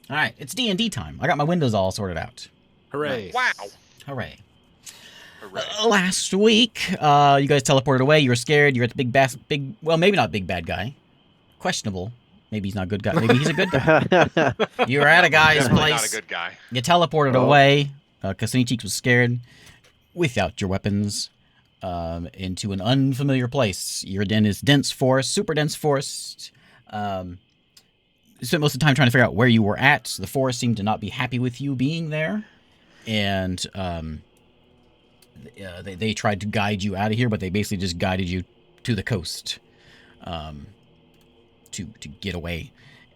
All right, it's D&D time. I got my windows all sorted out. Hooray. Wow. Hooray. Hooray. Last week, you guys teleported away. You were scared. You're at the well, maybe not big bad guy. Questionable. Maybe he's not a good guy. Maybe he's a good guy. You were at a guy's Definitely place. not a good guy. You teleported away because Sunny Cheeks was scared without your weapons into an unfamiliar place. You're in this dense forest, super dense forest. You spent most of the time trying to figure out where you were at. The forest seemed to not be happy with you being there. And they tried to guide you out of here, but they basically just guided you to the coast to get away.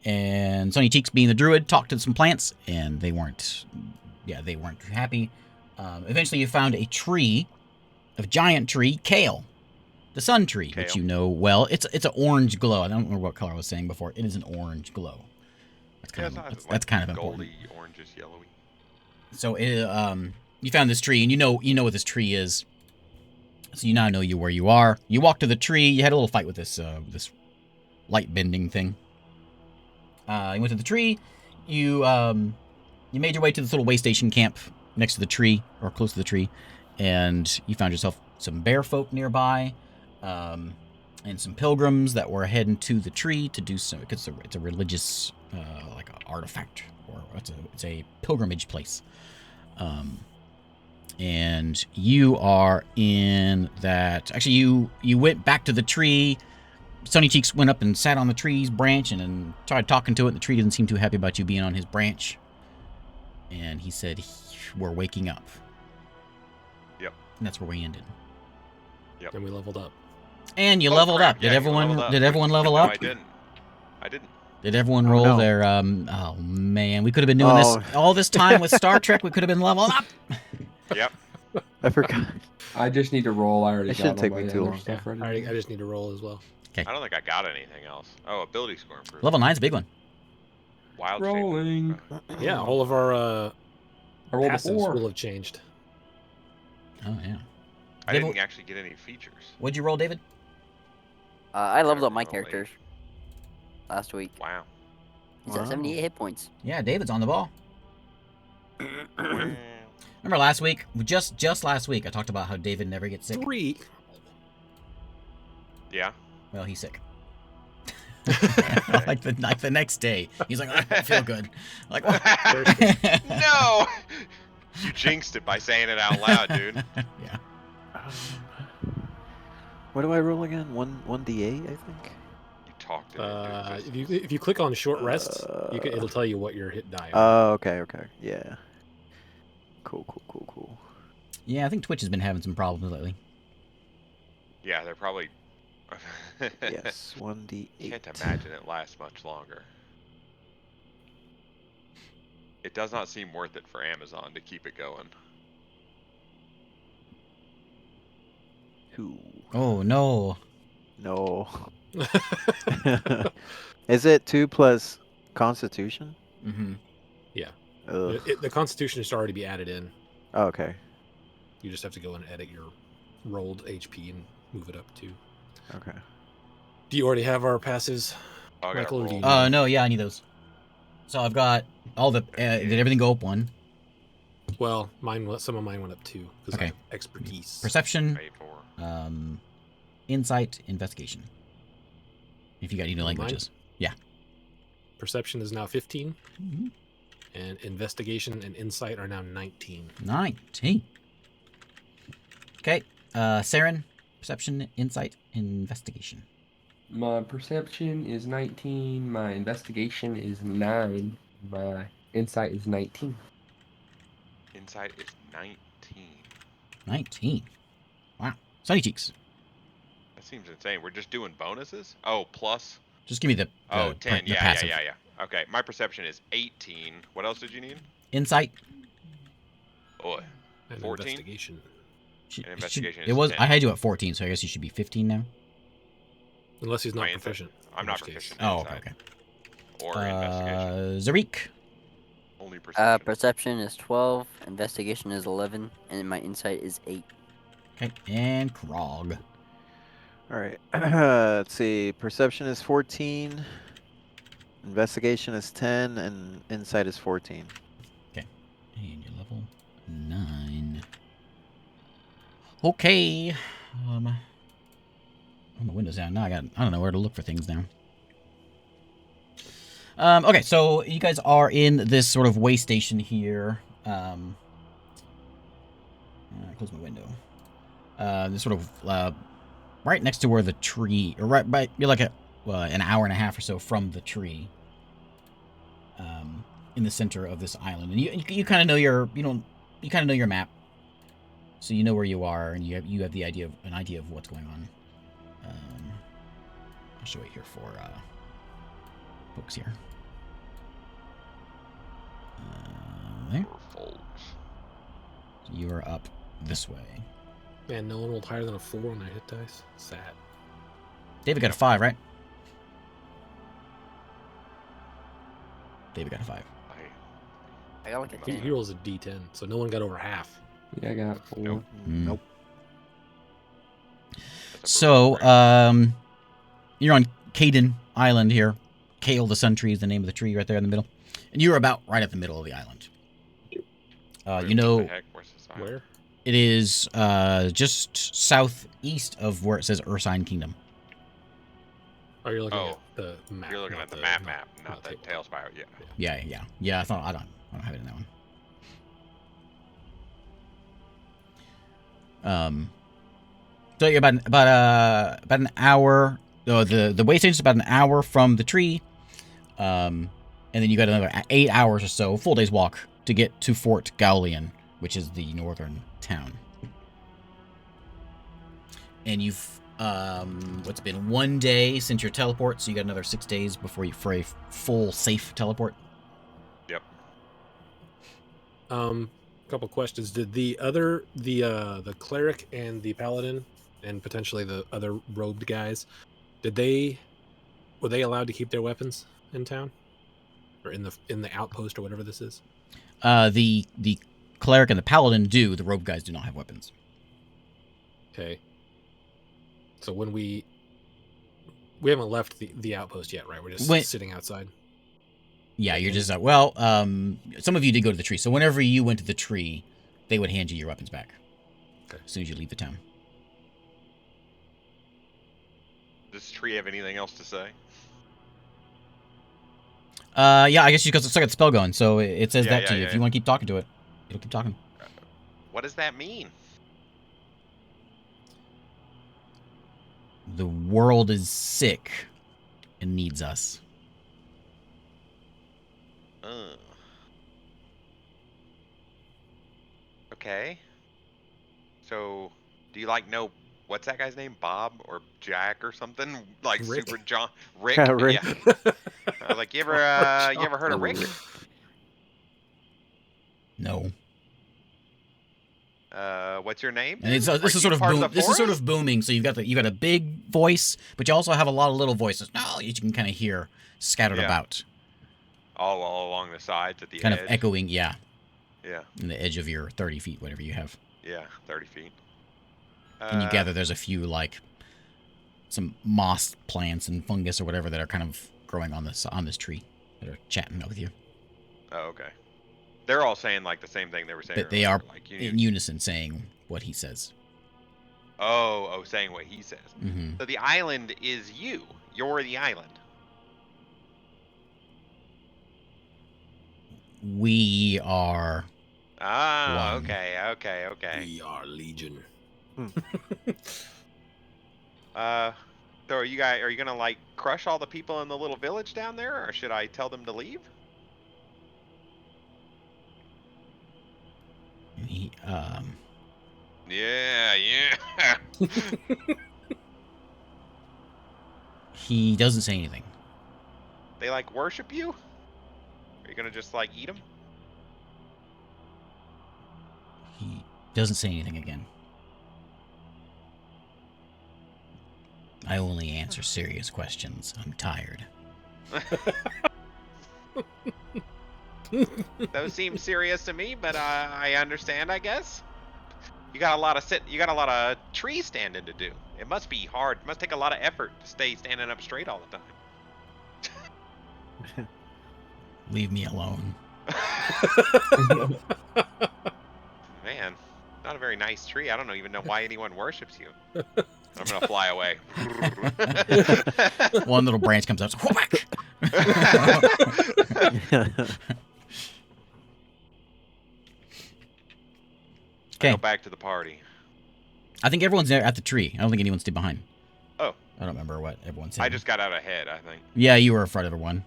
And Sunny Cheeks, being the druid, talked to some plants, and they weren't too happy. Eventually, you found a tree, a giant tree, kale, the sun tree, Kale. which you know well. It's an orange glow. I don't remember what color I was saying before. It is an orange glow. That's kind of important. Goldy, orangish, yellowy. So you found this tree, and you know what this tree is. So you now know where you are. You walked to the tree. You had a little fight with this light bending thing. You went to the tree. You made your way to this little way station camp next to the tree, or close to the tree, and you found yourself some bear folk nearby, and some pilgrims that were heading to the tree to do some. It's a religious like an artifact, or it's a pilgrimage place. And you are in that. Actually, you went back to the tree. Sunny Cheeks went up and sat on the tree's branch and tried talking to it. The tree didn't seem too happy about you being on his branch. And he said, "We're waking up." Yep. And that's where we ended. Yep. And we leveled up. And you Oh, leveled crap. up. Did Yeah, you everyone? leveled up. Did everyone level No, up? I didn't. Did everyone roll no. their? Oh man, we could have been doing this all this time with Star Trek. We could have been leveling up. Yep. I forgot. I just need to roll. I already It got shouldn't all take my me too other long. stuff ready. I just need to roll as well. I don't think I got anything else. Oh, ability score improvement. Level 9's a big one. Wild Rolling. Yeah, all of our I rolled a passives 4. will have changed. Oh yeah. I didn't actually get any features. What'd you roll, David? I leveled up my Level characters last week. Wow. He's at 78 hit points. Yeah, David's on the ball. Wow. Remember last week? Just last week, I talked about how David never gets sick. 3. Yeah. Well, he's sick. like the next day, he's like, I don't feel good. Like, what? No! You jinxed it by saying it out loud, dude. Yeah. What do I roll again? 1d8, I think. You talked it. If you click on short rest, it'll tell you what your hit die. Oh, okay. Yeah. Cool. Yeah, I think Twitch has been having some problems lately. Yeah, they're probably. Yes, 1d8. Can't imagine it lasts much longer. It does not seem worth it for Amazon to keep it going. Ooh. Oh no. No. Is it 2 plus Constitution? Mm-hmm. Yeah. Ugh. The Constitution is already be added in. Oh, okay. You just have to go and edit your rolled HP and move it up too. Okay. Do you already have our passes, Oh, I gotta Michael? Or do roll. you No, yeah, I need those. So I've got all the. Did everything go up 1? Well, some of mine went up 2 because I have expertise. Perception, Pay for. insight, investigation. If you got any new Mine? languages. Yeah. Perception is now 15, Mm-hmm. and investigation and insight are now 19. 19. Okay. Saren, perception, insight, investigation. My perception is 19. My investigation is 9. My insight is 19. Insight is 19. 19. Wow. Sunny Cheeks. That seems insane. We're just doing bonuses? Oh, plus. Just give me the 10. the Yeah. passive. Okay, my perception is 18. What else did you need? Insight. Oh, And 14? investigation. And investigation It is was. 10. I had you at 14, so I guess you should be 15 now. Unless he's not My insight- proficient. I'm in not which case- proficient. in Oh, okay. insight Or investigation. Zarik. Only perception. Perception is 12, investigation is 11, and my insight is 8. Okay, and Krog. All right. Let's see. Perception is 14. Investigation is 10 and insight is 14. And you're level 9. Okay. Oh, my window's down. Now I don't know where to look for things now. Okay, so you guys are in this sort of way station here. Close my window. This sort of right next to where the tree, or right, you're like an hour and a half or so from the tree. In the center of this island, and you kind of know you kind of know your map, so you know where you are, and you have an idea of what's going on. I'll show it here for folks here. There. Folks. You are up this way. Man, no one rolled higher than a 4 on their hit dice. Sad. David got a 5, right? David got a 5. I got like a 10. He rolls a D10, so no one got over half. Yeah, I got 4. Nope. Nope. So, you're on Caden Island here. Kale the Sun Tree is the name of the tree right there in the middle. And you're about right at the middle of the island. You know, What the heck? Where's this island? Where? it is just southeast of where it says Ursine Kingdom. Oh, you're looking Oh. at the map. You're looking not at the the map, not not the tabletop. Talespire. Yeah. Yeah. I don't have it in that one. So you're about an hour. The way station's about an hour from the tree. And then you got another 8 hours or so, full day's walk, to get to Fort Gauleon, which is the northern town. And you've what's been 1 day since your teleport, so you got another 6 days before you for a full safe teleport. Couple questions. Did the cleric and the paladin and potentially the other robed guys, were they allowed to keep their weapons in town? Or in the outpost or whatever this is? The cleric and the paladin do. The robe guys do not have weapons. Okay. So when we haven't left the outpost yet, right? We're just sitting outside. Yeah, you're just some of you did go to the tree. So whenever you went to the tree, they would hand you your weapons back. Okay. As soon as you leave the town. Does this tree have anything else to say? Yeah, I guess you got the spell going, so it says that to you. Yeah, If you want to keep talking to it, it'll keep talking. What does that mean? The world is sick and needs us. Okay. So, do you know what's that guy's name? Bob or Jack or something? Like Rick. Super John Rick? Rick. Yeah. I was like, you ever heard of Rick? No. What's your name? And it's, Are this is you sort of part boom, the this is sort forest? of booming. So you got a big voice, but you also have a lot of little voices. No, you can kind of hear scattered Yeah. about, all along the sides at the kind edge. of echoing. Yeah, Yeah, in the edge of your 30 feet, whatever you have. yeah, 30 feet. And you gather there's a few some moss plants and fungus or whatever that are kind of growing on this tree that are chatting with you. Oh, okay. They're all saying the same thing they were saying. That they earlier, are you in unison saying what he says. saying what he says. Mm-hmm. So the island is you. You're the island. We are. Ah, One. okay. We are Legion. So are you gonna crush all the people in the little village down there, or should I tell them to leave? He, Yeah. he doesn't say anything. They worship you? Are you gonna just eat them? He doesn't say anything again. I only answer serious questions. I'm tired. Those seem serious to me, but I understand, I guess. You got a lot of tree standing to do. It must be hard. It must take a lot of effort to stay standing up straight all the time. Leave me alone. Man, not a very nice tree. I don't even know why anyone worships you. I'm gonna fly away. One little branch comes out. Whack! I go Okay. back to the party. I think everyone's there at the tree. I don't think anyone stayed behind. Oh. I don't remember what everyone said. I just got out ahead, I think. Yeah, you were in front of everyone.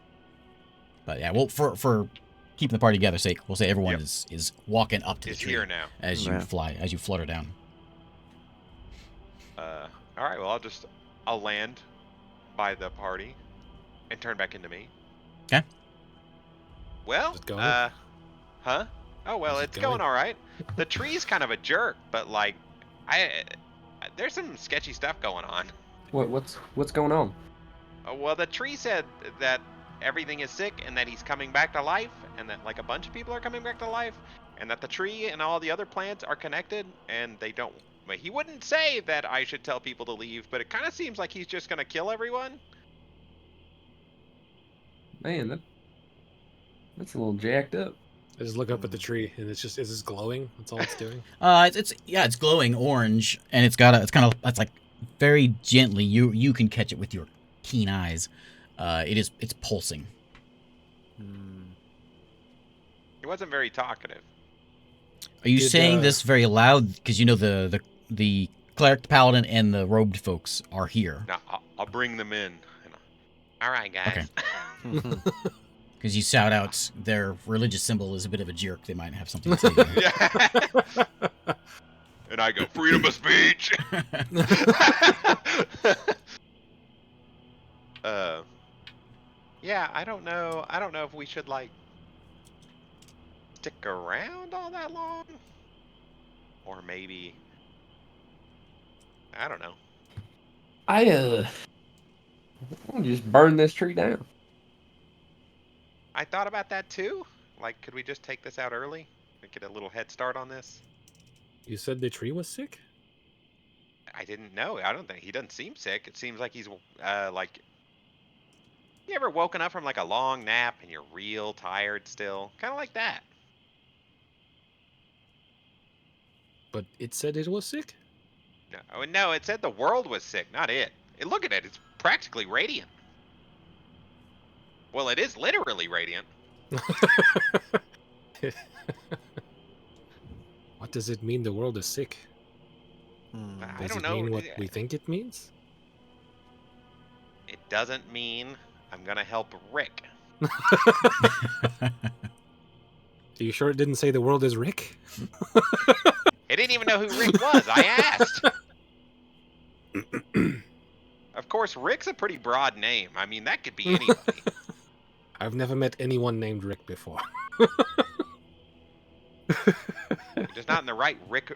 But yeah, well, for keeping the party together's sake, we'll say everyone Yep. is walking up to It's the tree here now. as you Yeah. fly, as you flutter down. All right. Well, I'll land by the party and turn back into me. Okay. Well, Is it going? huh? Oh well, Is it it's going going? all right. The tree's kind of a jerk, but like, there's some sketchy stuff going on. What's going on? Well, the tree said that everything is sick and that he's coming back to life, and that like a bunch of people are coming back to life, and that the tree and all the other plants are connected, and they don't. But he wouldn't say that I should tell people to leave, but it kind of seems like he's just gonna kill everyone. Man, that's a little jacked up. I just look up at the tree, and it's just glowing. That's all it's doing. It's glowing orange, and it's like very gently. You can catch it with your keen eyes. It's pulsing. He wasn't very talkative. Are you Did, saying this very loud? Because you know the cleric, the paladin, and the robed folks are here. Now I'll bring them in. All right, guys. Okay. Because you shout out their religious symbol is a bit of a jerk. They might have something to say. There. Yeah. And I go, freedom of speech. Yeah, I don't know if we should like stick around all that long, or maybe I don't know. I'm gonna just burn this tree down. I thought about that too. Like, could we just take this out early and get a little head start on this? You said the tree was sick? I didn't know. I don't think he doesn't seem sick. It seems like he's like. You ever woken up from like a long nap and you're real tired still? Kind of like that. But it said it was sick? No, it said the world was sick, not it. Look at it. It's practically radiant. Well, it is literally radiant. What does it mean the world is sick? I Does don't it know. mean what we think it means? It doesn't mean I'm gonna help Rick. Are you sure it didn't say the world is Rick? It didn't even know who Rick was. I asked. Of course, Rick's a pretty broad name. I mean, that could be anybody. I've never met anyone named Rick before. You're just not in the right Rick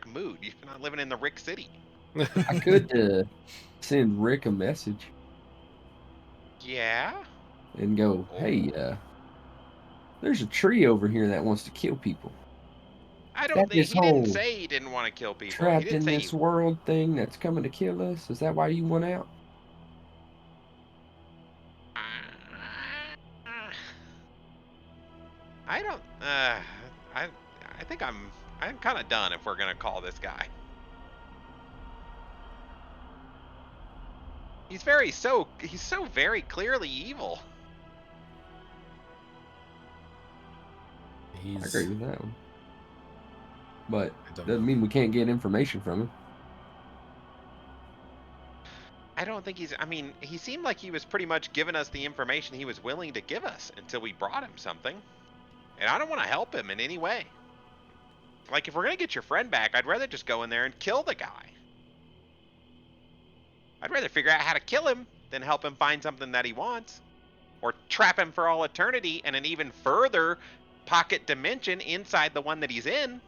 mood. You're not living in the Rick City. I could send Rick a message Yeah. and go, "Hey, there's a tree over here that wants to kill people. I don't Got think this he didn't whole say he didn't want to kill people. He Trapped didn't in say this world thing that's coming to kill us. Is that why you went out?" I don't. I think I'm kind of done if we're gonna call this guy. He's so very clearly evil. I agree with that one. But I don't doesn't know. mean we can't get information from him. I don't think he's. I mean, he seemed like he was pretty much giving us the information he was willing to give us until we brought him something. And I don't want to help him in any way. Like, if we're gonna get your friend back, I'd rather just go in there and kill the guy. I'd rather figure out how to kill him than help him find something that he wants. Or trap him for all eternity in an even further pocket dimension inside the one that he's in.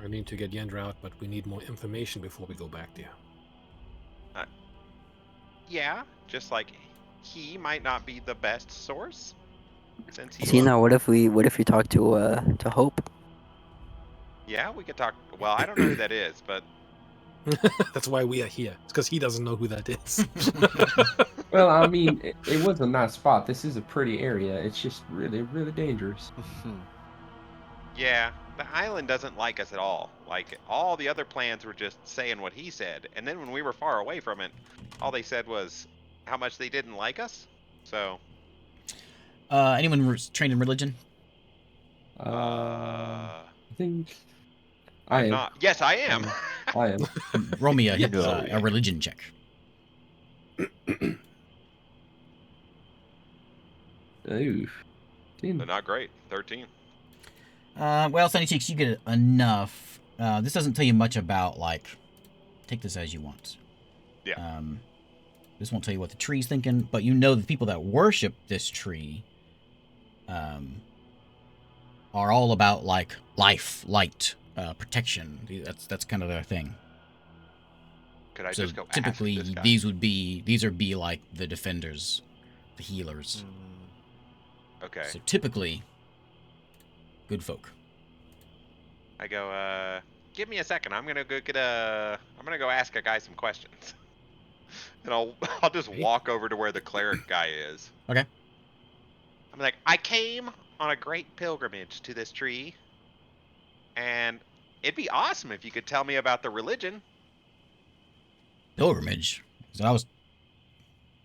I need to get Yendra out, but we need more information before we go back there. Yeah, just like he might not be the best source. Since he See, now what if we talk to Hope? Yeah, we could talk. Well, I don't know who that is, but That's why we are here. It's because he doesn't know who that is. Well, I mean, it was a nice spot. This is a pretty area. It's just really, really dangerous. Yeah, the island doesn't like us at all. Like, all the other plans were just saying what he said. And then when we were far away from it, all they said was how much they didn't like us. So, Anyone trained in religion? I think I I'm am. not. Yes, I am. I am. Roll me a, You hit, know, a religion check. Ooh. They're not great. 13. Well, Sunny Cheeks, you get enough. This doesn't tell you much about, like, take this as you want. Yeah. This won't tell you what the tree's thinking, but you know the people that worship this tree are all about, like, life, light, protection. That's kind of their thing. Could I So just go typically, ask this guy? these would be like the defenders, the healers. Okay. So typically, good folk. I go, give me a second. I'm gonna go I'm gonna go ask a guy some questions. And I'll just walk over to where the cleric guy is. Okay. I'm like, I came on a great pilgrimage to this tree, and it'd be awesome if you could tell me about the religion. Pilgrimage. So I was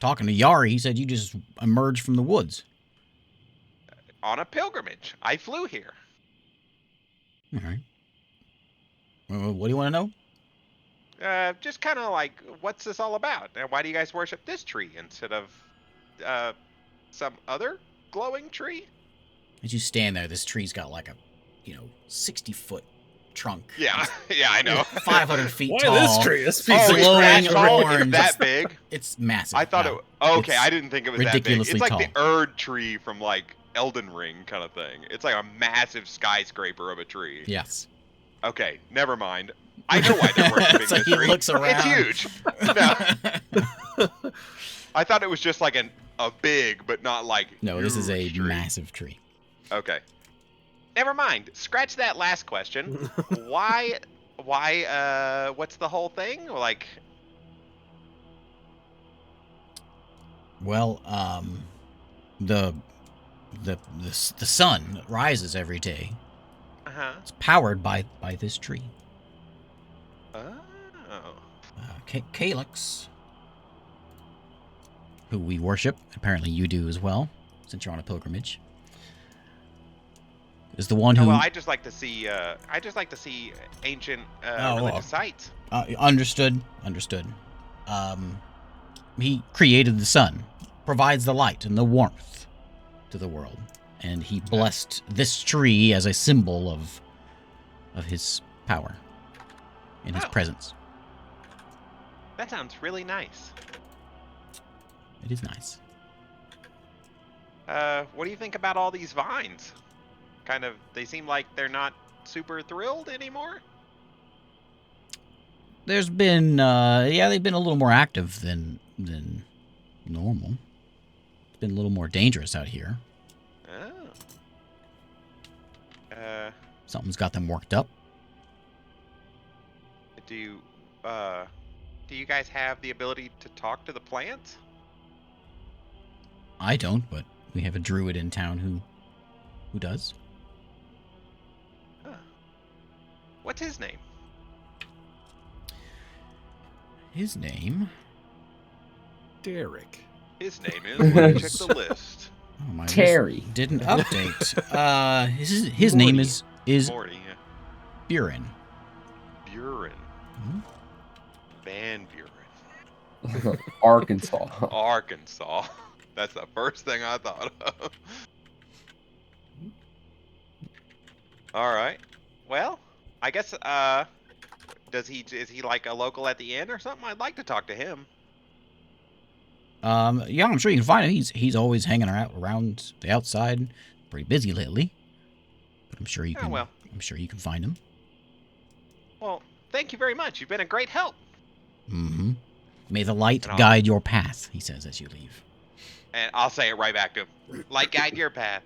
talking to Yari. He said you just emerged from the woods. On a pilgrimage. I flew here. All right. Well, what do you want to know? Just kind of like, what's this all about? And why do you guys worship this tree instead of some other glowing tree? As you stand there, this tree's got like a, 60-foot trunk. Yeah, yeah, I know. 500 feet Why tall. this tree? This piece Oh, of it's glowing that tall? orange. It's that big? It's massive. I thought yeah. okay, It's I didn't think it was that big. ridiculously It's like tall. the Erd tree from like Elden Ring kind of thing. It's like a massive skyscraper of a tree. Yes. Okay, never mind. I know why they're worshiping It's like this he tree. looks around. It's huge. No, I thought it was just like a big, but not like No, this is a huge tree. massive tree. Okay. Never mind. Scratch that last question. Why, what's the whole thing? Like, Well, the sun that rises every day. uh-huh. It's powered by this tree. Oh. Calyx, who we worship, apparently you do as well, since you're on a pilgrimage, is the one who. Oh, well, I just like to see ancient religious sites. Understood. He created the sun, provides the light and the warmth to the world, and he blessed this tree as a symbol of his power and his Oh. presence. That sounds really nice. It is nice. What do you think about all these vines? Kind of, they seem like they're not super thrilled anymore. There's been, they've been a little more active than normal. It's been a little more dangerous out here. Oh. Something's got them worked up. Do you guys have the ability to talk to the plants? I don't, but we have a druid in town who does. Huh. What's his name? His name? Derek. His name is. Let me check the list. Oh, my list Terry. didn't update. His name is Morty. Yeah. Buren. Buren. Hmm? Van Buren. Arkansas. Arkansas. That's the first thing I thought of. All right. Well, I guess is he like a local at the inn or something? I'd like to talk to him. Yeah, I'm sure you can find him. He's always hanging around the outside. Pretty busy lately, but I'm sure you can. Oh, well. I'm sure you can find him. Well, thank you very much. You've been a great help. Mm-hmm. May the light And I'll- guide your path, he says as you leave. And I'll say it right back to him. Light guide your path.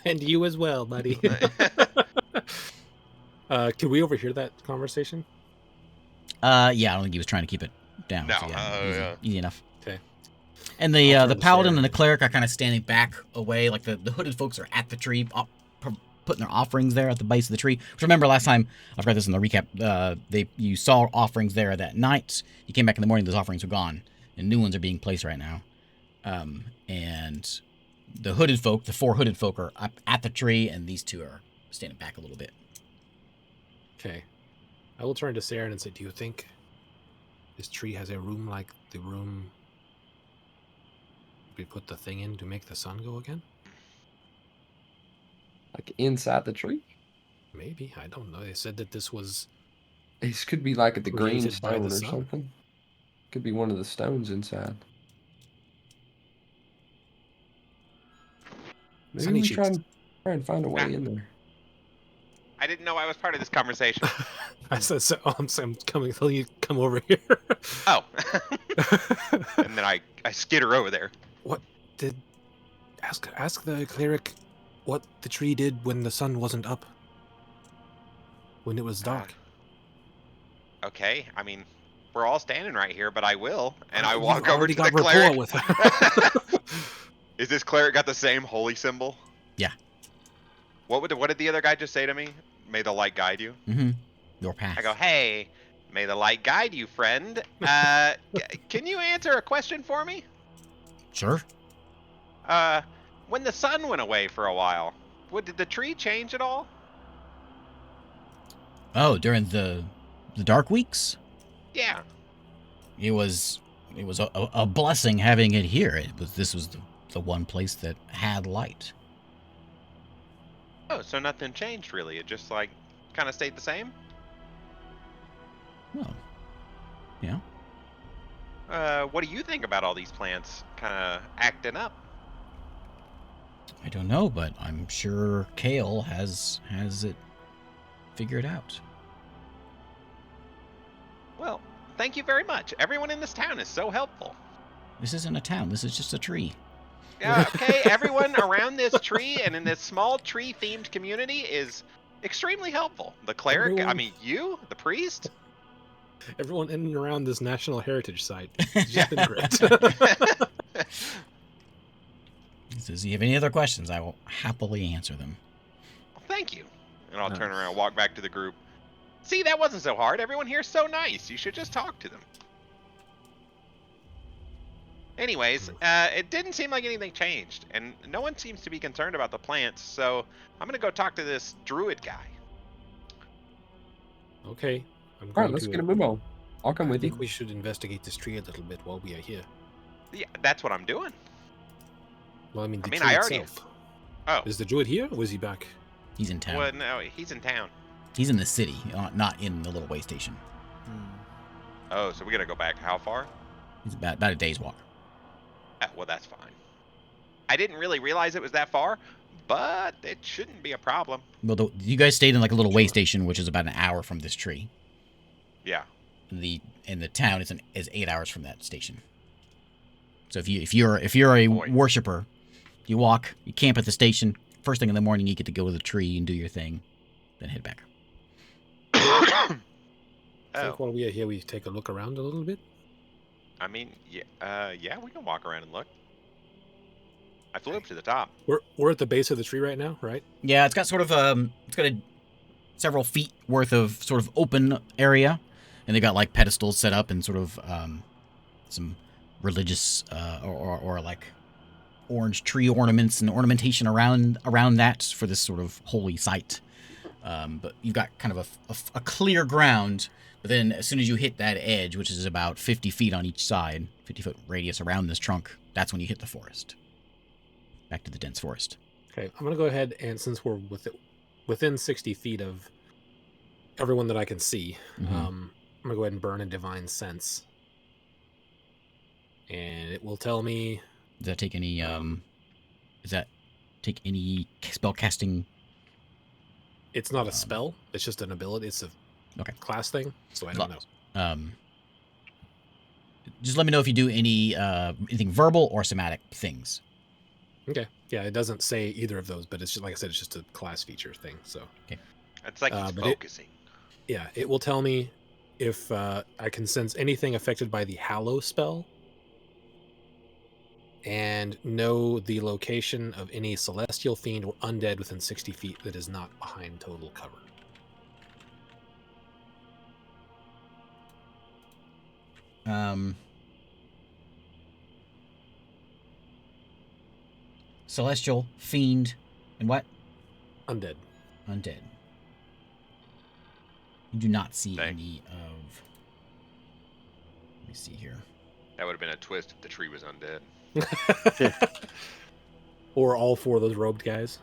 And you as well, buddy. Can we overhear that conversation? Yeah, I don't think he was trying to keep it down. No, So yeah, easy enough. Okay. And I'll the turn to paladin Sarah. and the cleric are kind of standing back away, like the hooded folks are at the tree, putting their offerings there at the base of the tree. Which remember last time I forgot this in the recap. You saw offerings there that night. You came back in the morning; those offerings were gone, and new ones are being placed right now. And the hooded folk, the 4 hooded folk, are up at the tree, and these 2 are standing back a little bit. Okay. I will turn to Saren and say, do you think this tree has a room like the room we put the thing in to make the sun go again? Like inside the tree? Maybe. I don't know. They said that this was... This could be like the green created by the stone or sun. something. Could be one of the stones inside. Maybe Sunny we cheeks. try and find a way in there. I didn't know I was part of this conversation. I said, so, I'm coming till you come over here. Oh. And then I skitter over there. What did... Ask the cleric what the tree did when the sun wasn't up. When it was dark. Okay, I mean, we're all standing right here, but I will. And I You've walk over already to got the rapport cleric. with her. Is this cleric got the same holy symbol? Yeah. What did the other guy just say to me? May the light guide you. Mm-hmm. Your path. I go, hey, may the light guide you, friend. Can you answer a question for me? Sure. When the sun went away for a while, did the tree change at all? Oh, during the dark weeks, Yeah. it was a blessing having it here. This was the one place that had light. Oh, so nothing changed really. It just like kind of stayed the same. Well, yeah. What do you think about all these plants kind of acting up? I don't know, but I'm sure Kale has it figured out. Well, thank you very much. Everyone in this town is so helpful. This isn't a town. This is just a tree. Yeah, okay, everyone around this tree and in this small tree-themed community is extremely helpful. The cleric, you, the priest. Everyone in and around this National Heritage Site. It's just been great. He says, "You have any other questions? I will happily answer them." Well, thank you. And I'll turn around and walk back to the group. See, that wasn't so hard. Everyone here's so nice. You should just talk to them. Anyways, it didn't seem like anything changed, and no one seems to be concerned about the plants, so I'm gonna go talk to this druid guy. Okay. I'm All going right, let's to, get a move on. I'll come I with think you. we should investigate this tree a little bit while we are here. Yeah, that's what I'm doing. Well, I mean, the I tree already- itself. Oh, Is the druid here, or is he back? He's in town. well, no, he's in town. He's in the city, not in the little way station. Oh, so we gotta go back how far? It's about a day's walk. Well, that's fine. I didn't really realize it was that far, but it shouldn't be a problem. Well, you guys stayed in like a little way station, which is about an hour from this tree. Yeah. In the town is 8 hours from that station. So if you're a worshiper, you walk, you camp at the station. First thing in the morning, you get to go to the tree and do your thing, then head back. I think Oh, while we are here, we take a look around a little bit. I mean, yeah, we can walk around and look. I flew up to the top. We're at the base of the tree right now, right? Yeah, it's got sort of several feet worth of sort of open area, and they got like pedestals set up and sort of some religious or like orange tree ornaments and ornamentation around that for this sort of holy site. But you've got kind of a clear ground, but then as soon as you hit that edge, which is about 50 feet on each side, 50-foot radius around this trunk, that's when you hit the forest. Back to the dense forest. Okay, I'm gonna go ahead and since we're within 60 feet of everyone that I can see, I'm gonna go ahead and burn a divine sense, and it will tell me. Does that take any spell casting? It's not a spell; it's just an ability. It's a class thing, so I don't know. Just let me know if you do anything verbal or somatic things. Okay, yeah, it doesn't say either of those, but it's just like I said, it's just a class feature thing. So It's like he's but focusing. it will tell me if I can sense anything affected by the Hallow spell, and know the location of any celestial fiend or undead within 60 feet that is not behind total cover. Celestial, fiend, and what? Undead. Undead. You do not see Dang. any of... Let me see here. That would have been a twist if the tree was undead. Or all four of those robed guys.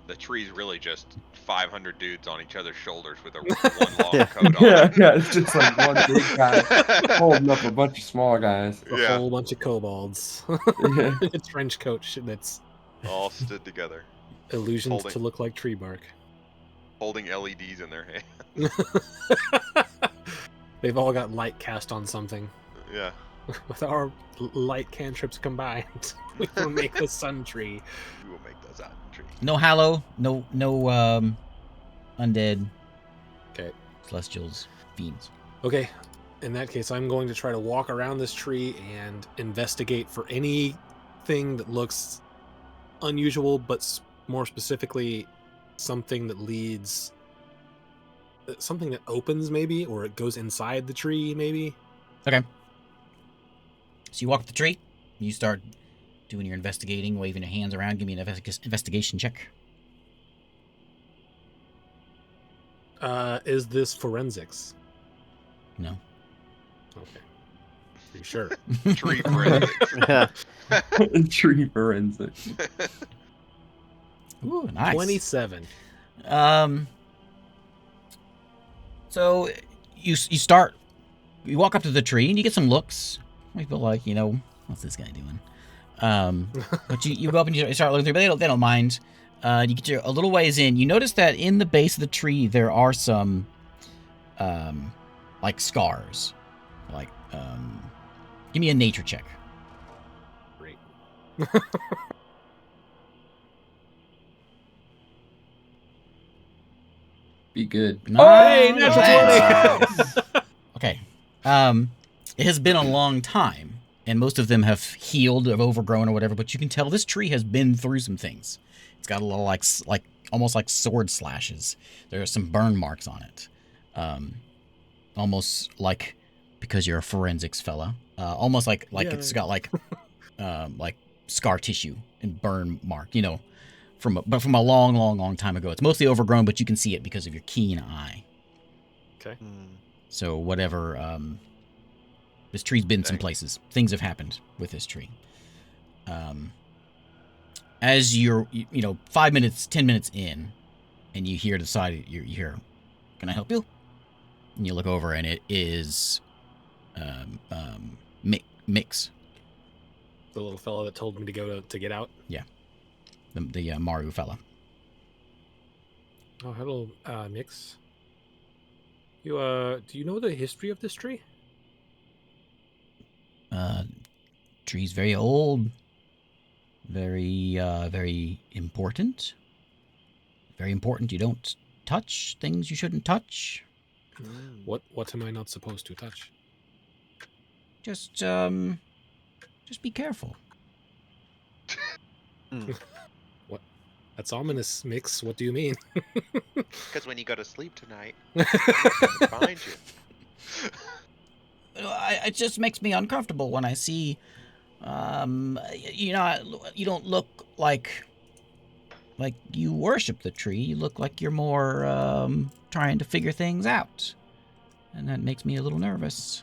The tree's really just 500 dudes on each other's shoulders with a one long coat on. Yeah, it's just like one big guy holding up a bunch of small guys. A Yeah. whole bunch of kobolds. Yeah. A trench coat that's All stood together, illusioned Holding. to look like tree bark. holding LEDs in their hand. They've all got light cast on something. Yeah. With our light cantrips combined, we will make the sun tree. We will make those out of tree. No Hallow, no undead, Okay. celestials, fiends. Okay. In that case, I'm going to try to walk around this tree and investigate for anything that looks unusual, but more specifically, something that leads, something that opens maybe, or it goes inside the tree maybe. Okay. So you walk up the tree, you start doing your investigating, waving your hands around. Give me an investigation check. Is this forensics? No. Okay. Are you sure? Tree forensics. Yeah. Tree forensics. Ooh, nice. 27. So you walk up to the tree and you get some looks. You feel like, what's this guy doing? But you go up and you start looking through, but they don't mind. You get a little ways in. You notice that in the base of the tree there are some, like scars. Like, give me a nature check. Great. Be good. Hey, Nice. natural 20! Okay. It has been a long time, and most of them have healed, have overgrown, or whatever. But you can tell this tree has been through some things. It's got a little like almost like sword slashes. There are some burn marks on it, almost like, because you're a forensics fella, almost like Yeah. it's got like scar tissue and burn mark. From a long time ago. It's mostly overgrown, but you can see it because of your keen eye. Okay. So whatever, this tree's been some Dang. places. Things have happened with this tree. As you're, 5 minutes, 10 minutes in, and you hear the side, you hear, "Can I help you?" And you look over, and it is, Mix, The little fellow that told me to go to get out. the Maru fella. Oh, hello, Nix. Do you know the history of this tree? Tree's very old. Very important. Very important. You don't touch things you shouldn't touch. What am I not supposed to touch? Just be careful. That's ominous, Mix. What do you mean? Because when you go to sleep tonight, find you. It just makes me uncomfortable when I see, you don't look like you worship the tree. You look like you're more trying to figure things out, and that makes me a little nervous.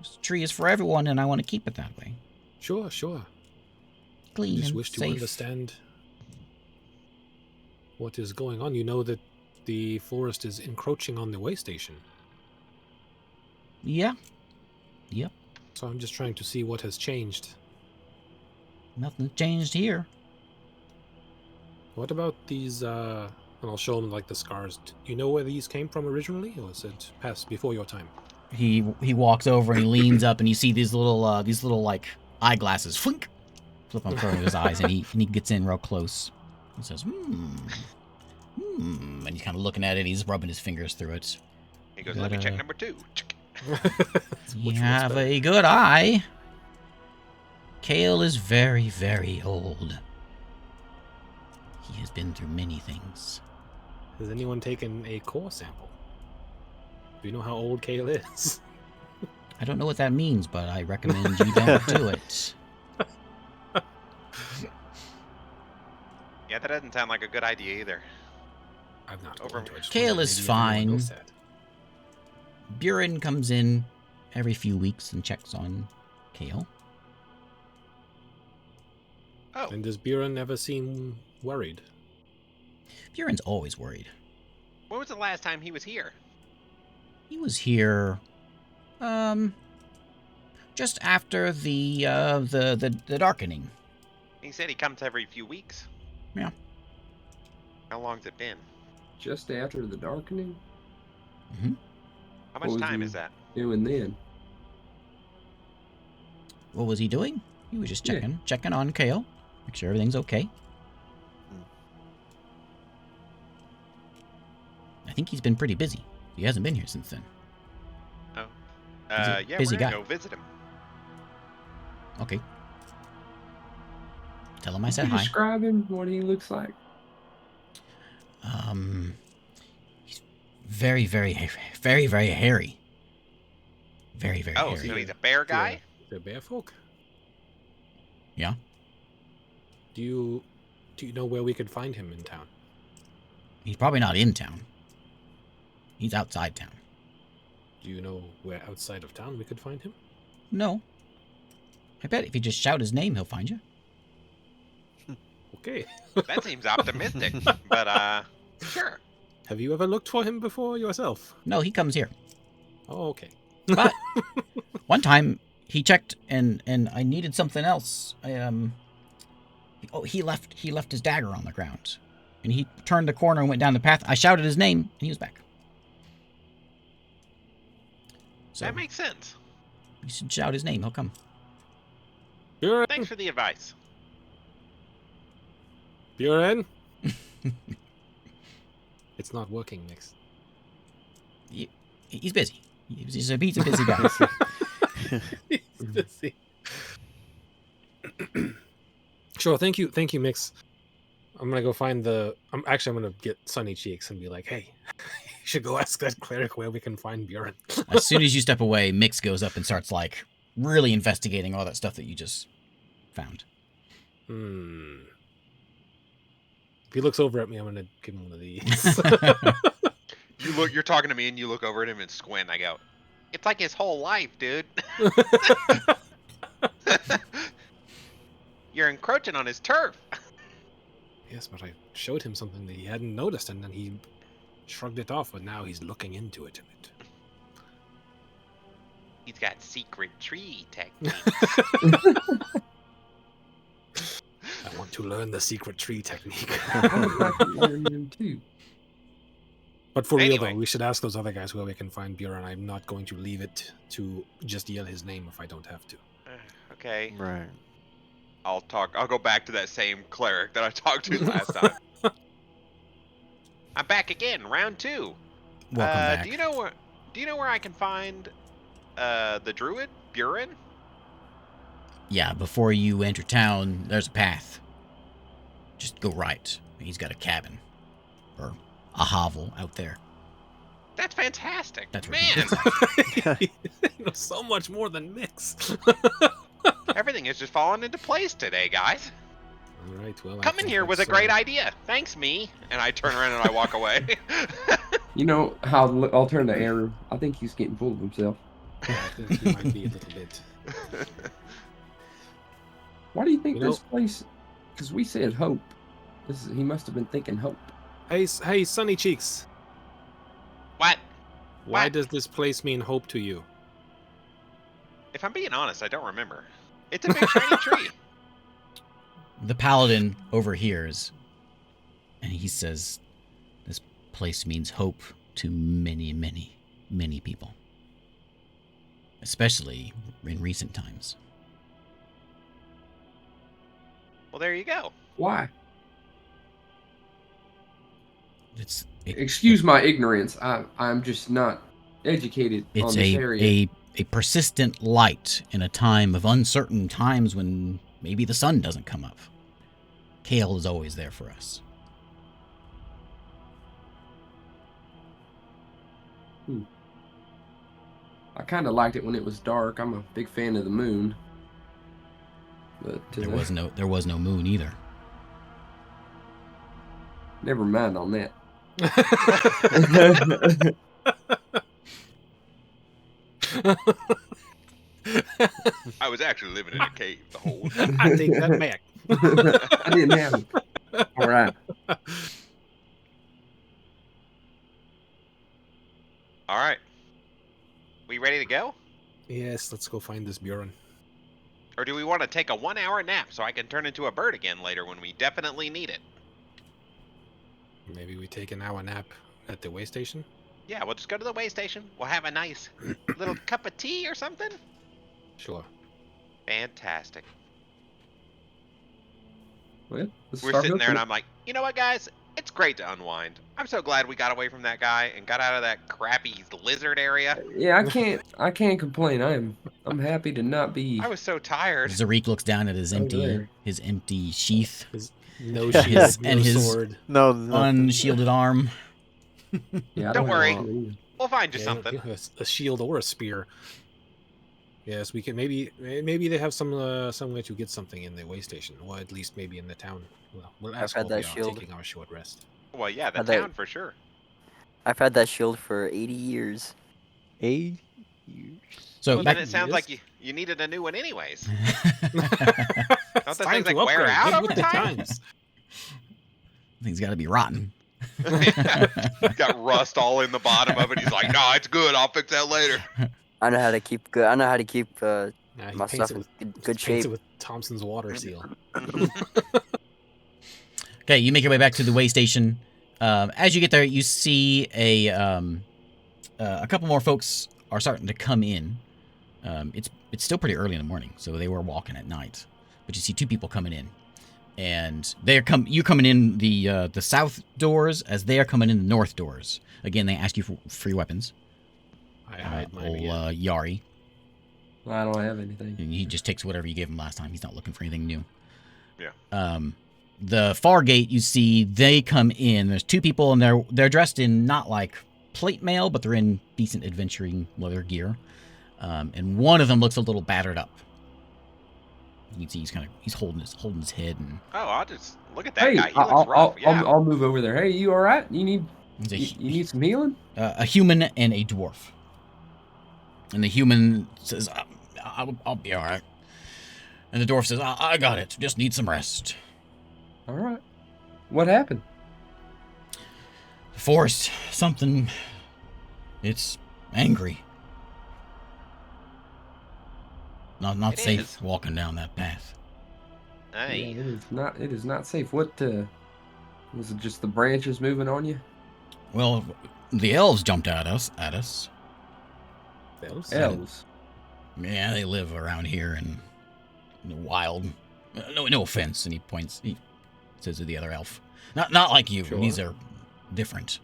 This tree is for everyone, and I want to keep it that way. Sure. Clean I just and wish to safe. understand what is going on. You know that the forest is encroaching on the way station. Yeah. Yep. So I'm just trying to see what has changed. Nothing changed here. What about these, and I'll show him like the scars. Do you know where these came from originally, or was it past before your time? He walks over and he leans up and you see these little like eyeglasses flink flip in front of his eyes, and he gets in real close and says, And he's kind of looking at it. He's rubbing his fingers through it. He goes, let me check Gotta- number 2. You have a good eye. Kale is very, very old. He has been through many things. Has anyone taken a core sample? Do you know how old Kale is? I don't know what that means, but I recommend you don't do it. Yeah, that doesn't sound like a good idea either. I'm not Over- going to. I just Kale wondered is maybe if anyone fine. knows that. Buren comes in every few weeks and checks on Kale. Oh, And does Buren ever seem worried? Buren's always worried. when was the last time he was here? He was here, just after the darkening. He said he comes every few weeks. Yeah. How long's it been? Just after the darkening? How What much was time he is that? doing then? What was he doing? He was just Yeah. checking on Kale, make sure everything's okay. I think he's been pretty busy. He hasn't been here since then. Oh. Busy- Yeah, busy we're gonna guy. go visit him. Okay. Tell him I Can said you hi. describe him, what he looks like? He's very, very, very, very hairy. Very, very Oh, hairy. so he's a bear guy? They're bear folk. Yeah. Do you know where we could find him in town? He's probably not in town. He's outside town. Do you know where outside of town we could find him? No. I bet if you just shout his name, he'll find you. Okay. That seems optimistic, but sure. Have you ever looked for him before yourself? No, he comes here. Oh, okay. But one time he checked and I needed something else. He left his dagger on the ground. And he turned the corner and went down the path. I shouted his name and he was back. So That makes sense. you should shout his name, he'll come. Buren? Thanks for the advice. Buren? It's not working, Nix. He's busy. He's a busy guy. He's busy. Sure, thank you, Mix. I'm gonna go find I'm gonna get Sunny Cheeks and be like, hey, you should go ask that cleric where we can find Buren. As soon as you step away, Mix goes up and starts like really investigating all that stuff that you just found. If he looks over at me, I'm gonna give him one of these. You're talking to me and you look over at him and squint. I go, it's like his whole life, dude. You're encroaching on his turf. Yes, but I showed him something that he hadn't noticed, and then he shrugged it off, but now he's looking into it. He's got secret tree techniques. I want to learn the secret tree technique. I would like to learn him too. But for real Anyway. though, we should ask those other guys where we can find Buren. I'm not going to leave it to just yell his name if I don't have to. Okay. Right. I'll go back to that same cleric that I talked to last time. I'm back again, round 2. Welcome back. Do you know where I can find the Druid, Buren? Yeah, before you enter town, there's a path. Just go right. He's got a cabin. Or a hovel out there. That's fantastic. That's where Man, he lives. You know so much more than Mix. everything is just falling into place today, guys. All right, well, I Coming think here was a that's, great idea. Thanks, me. And I turn around and I walk away. You know how I'll turn to Aaron. I think he's getting full of himself. I think he might be a little bit. Why do you think You know- this place? Because we said hope. He must have been thinking hope. Hey, Sunny Cheeks. What? Why What? does this place mean hope to you? If I'm being honest, I don't remember. It's a big shiny tree. The paladin overhears, and he says, this place means hope to many, many, many people. Especially in recent times. Well, there you go. Why? Excuse my ignorance. I'm just not educated on It's this area. a persistent light in a time of uncertain times when maybe the sun doesn't come up. Kale is always there for us. I kind of liked it when it was dark. I'm a big fan of the moon. But There was no moon either. never mind on that. I was actually living in a cave the whole time. I take that back. I didn't have it. All right. All right. We ready to go? Yes, let's go find this Bjorn. Or do we want to take a 1-hour nap so I can turn into a bird again later when we definitely need it? Maybe we take an hour nap at the way station? Yeah, we'll just go to the way station. We'll have a nice little cup of tea or something. Sure. Fantastic. Well, let's We're start sitting there and looking. I'm like, you know what, guys? It's great to unwind. I'm so glad we got away from that guy and got out of that crappy lizard area. Yeah, I can't complain. I'm happy to not be I was so tired. Zarik looks down at his over empty there. sheath, No Yeah. shield, And no his- sword. No, unshielded arm. Yeah, I Don't have worry. a shield either. We'll find you Yeah, something. a shield or a spear. Yes, we can maybe they have some way to get something in the way station, or at least maybe in the town. Well, we'll ask had while that we are shield. taking our short rest. Well, yeah, the Are they- town for sure. I've had that shield for 80 years. 8 years. So Well, back, then it sounds Yes. like you needed a new one anyways. It's Don't the time things to like wear upgrade. out Get over with the time? times. thing's got to be rotten. Got rust all in the bottom of it. He's like, no, it's good. I'll fix that later. I know how to keep good. I know how to keep Nah, he my paints stuff it in with good paints shape. it with Thompson's water seal. Okay, you make your way back to the way station. As you get there, you see a couple more folks are starting to come in. It's still pretty early in the morning, so they were walking at night. But you see two people coming in, and you're coming in the south doors as they are coming in the north doors. Again, they ask you for free weapons. I hide mine Old again. Yari, I don't have anything. and he just takes whatever you gave him last time. He's not looking for anything new. Yeah. The far gate, you see, they come in. There's two people, and they're dressed in not like plate mail, but they're in decent adventuring leather gear. And one of them looks a little battered up. You can see he's holding his head, and Oh, I'll just look at that Hey, guy. He looks rough. Yeah. I'll move over there. Hey, you all right? You need he's you need some healing? a human and a dwarf. And the human says, "I'll be all right." And the dwarf says, "I got it. Just need some rest." All right. What happened? The forest, something. It's angry. Not It safe is. walking down that path. Hey. Yeah, it is not safe. What was it just the branches moving on you? Well, the elves jumped at us. Elves? Elves. Yeah, they live around here in the wild. No offense. And he says to the other elf, not like you. Sure. These are different.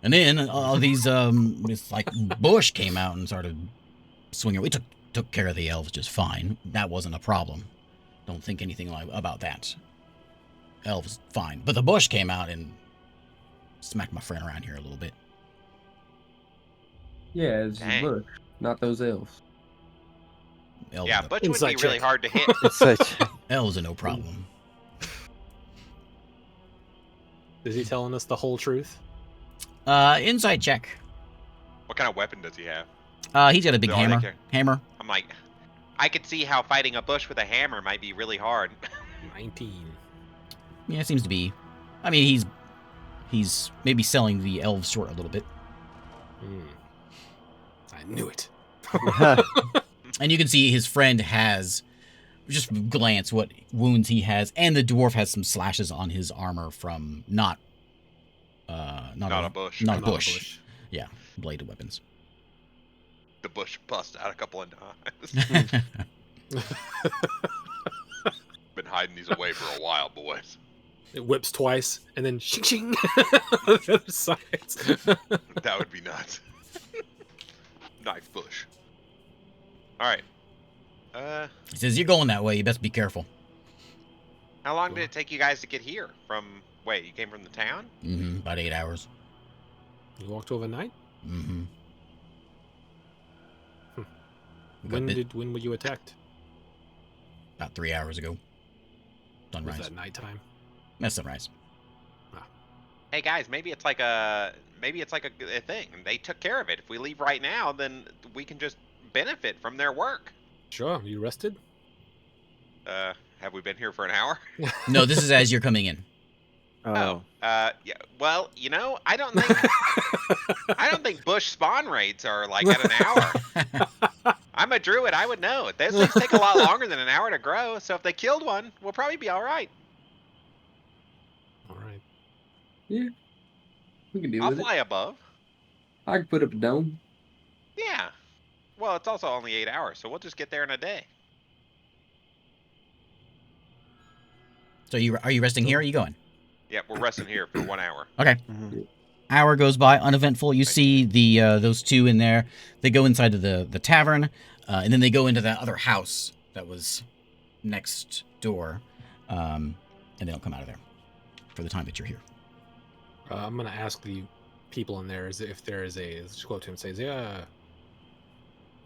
And then all these this like bush came out and started swinging. We took care of the elves just fine. That wasn't a problem. Don't think anything about that. Elves fine, but the bush came out and smacked my friend around here a little bit. Yeah, it's Dang. the bush, not those elves. Elves, Yeah, are, Butch would be Insight really check. hard to hit. It's such. elves are no problem. Is he telling us the whole truth? Inside check. What kind of weapon does he have? He's got a big No, I hammer. think they're- Hammer. I'm like, I could see how fighting a bush with a hammer might be really hard. 19. Yeah, it seems to be. I mean, he's maybe selling the elves short a little bit. I knew it. And you can see his friend has, just glance what wounds he has, and the dwarf has some slashes on his armor from not Not a bush. Not a Not a bush. Yeah, bladed weapons. The bush bust out a couple of knives. Been hiding these away for a while, boys. It whips twice and then shing shing on the other sides. That would be nuts. Knife bush. All right. He says, "You're going that way. You best be careful." How long did Sure. it take you guys to get here? From wait, you came from the town? Mm-hmm. About 8 hours. You walked overnight? Mm-hmm. When were you attacked? About 3 hours ago. Was Sunrise. that nighttime? That's sunrise. Hey guys, maybe it's like a thing. They took care of it. If we leave right now, then we can just benefit from their work. Sure. You rested? Have we been here for an hour? No, this is as you're coming in. Yeah. Well, I don't think bush spawn rates are like at an hour. I'm a druid. I would know. Those things take a lot longer than an hour to grow. So if they killed one, we'll probably be all right. All right. Yeah. We can deal I'll with fly it. above. I can put up a dome. Yeah. Well, it's also only 8 hours, so we'll just get there in a day. So are you resting here or are you going? Yeah, we're resting here for 1 hour. Okay. Mhm. Hour goes by, uneventful. You see those two in there. They go inside of the tavern, and then they go into that other house that was next door, and they don't come out of there for the time that you're here. I'm gonna ask the people in there if there is a. Let's just go up to him and say, "Is there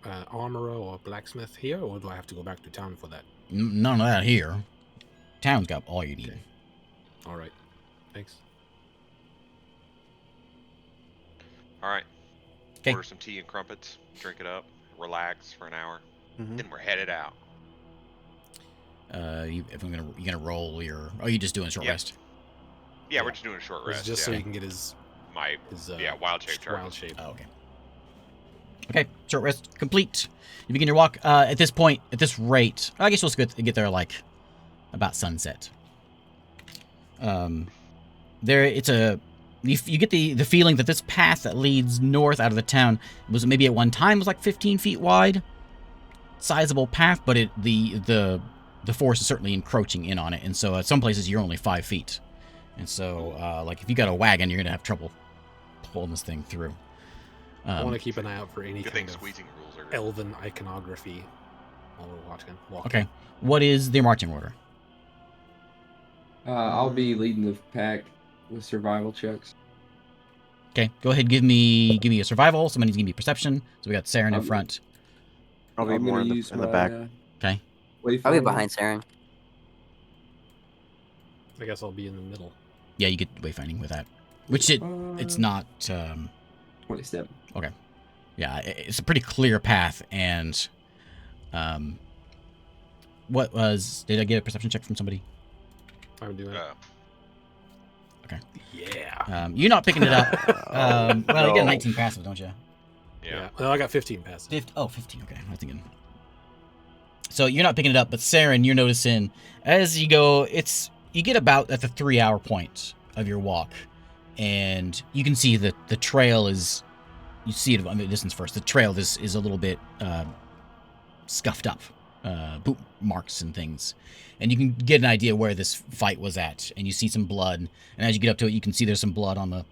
an armorer or blacksmith here, or do I have to go back to town for that?" None of that here. Town's got all you need. Okay. All right. Thanks. All right. 'Kay. Order some tea and crumpets, drink it up, relax for an hour, Mhm. then we're headed out. You're gonna roll your. Oh, you just doing a short Yep. rest? Yeah, Yeah. we're just doing a short It's rest. just yeah. so you can get his Wild shape wild charges. shape. Oh, okay. Okay, short rest complete. You begin your walk. At this point, at this rate, I guess you'll get there like about sunset. You get the feeling that this path that leads north out of the town was maybe at one time was like 15 feet wide, sizable path, but the forest is certainly encroaching in on it, and so at some places you're only 5 feet, and so like if you got a wagon, you're gonna have trouble pulling this thing through. I want to keep an eye out for any Good kind thing of squeezing rules are good. elven iconography while we're walking. Okay, what is the marching order? I'll be leading the pack with survival checks. Okay, go ahead. Give me a survival. Somebody needs to give me perception. So we got Saren in front. I'll be I'm more gonna in use the my, back. Okay. Wayfinder. I'll be behind Saren. I guess I'll be in the middle. Yeah, you get wayfinding with that. Which it's not. 27. Yeah, it's a pretty clear path, and what was? Did I get a perception check from somebody? I'm doing it. Yeah. Yeah. You're not picking it up. Well, you get a no. 19 passive, don't you? Yeah. Well, I got 15 passes. 15. Okay, I was thinking. So you're not picking it up, but Saren, you're noticing as you go, you get about at the 3-hour point of your walk, and you can see that the trail is. You see it on the distance first. The trail is a little bit scuffed up, boot marks and things, and you can get an idea where this fight was at. And you see some blood, and as you get up to it, you can see there's some blood on the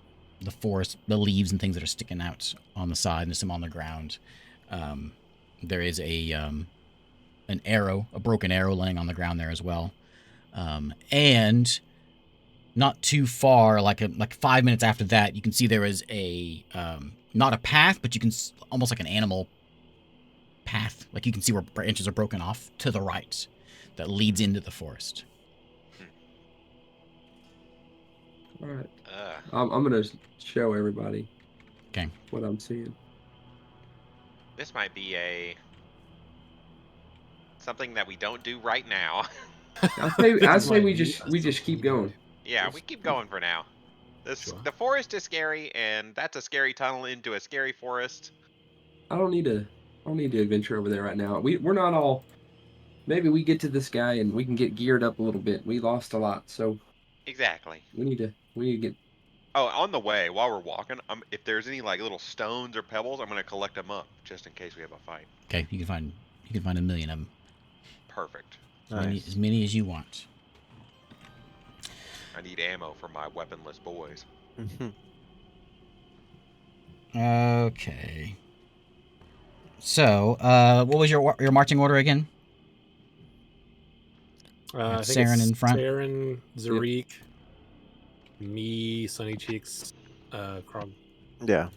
forest, the leaves and things that are sticking out on the side, and there's some on the ground. There is an arrow, a broken arrow, laying on the ground there as well, and not too far, like 5 minutes after that, you can see there is a not a path, but you can almost like an animal path. Like you can see where branches are broken off to the right that leads into the forest. All right. Uh, I'm gonna show everybody. 'Kay. What I'm seeing. this might be something that we don't do right now. I say we just keep going. Yeah, we keep going for now. Sure. The forest is scary, and that's a scary tunnel into a scary forest. I don't need to adventure over there right now. We're not all. Maybe we get to this guy and we can get geared up a little bit. We lost a lot, so Exactly. we need to get. Oh, on the way, while we're walking, if there's any like little stones or pebbles, I'm gonna collect them up just in case we have a fight. Okay, you can find a million of them. Perfect. As many as you want. I need ammo for my weaponless boys. Okay. So, what was your marching order again? I think Saren it's in front? Saren, Zarik, me, Sunny Cheeks, Krog. Yeah,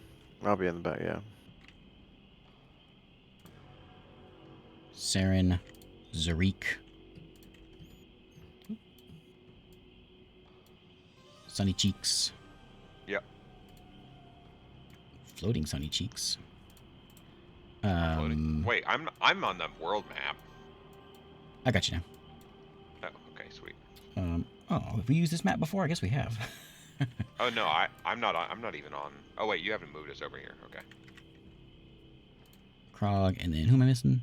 I'll be in the back. Yeah. Saren, Zarik, Sunny Cheeks. Yep. Floating Sunny Cheeks. I'm floating. Wait, I'm on the world map. I got you now. Oh, okay, sweet. Oh, have we used this map before? I guess we have. Oh no, I'm not even on. Oh wait, you haven't moved us over here. Okay. Krog, and then who am I missing?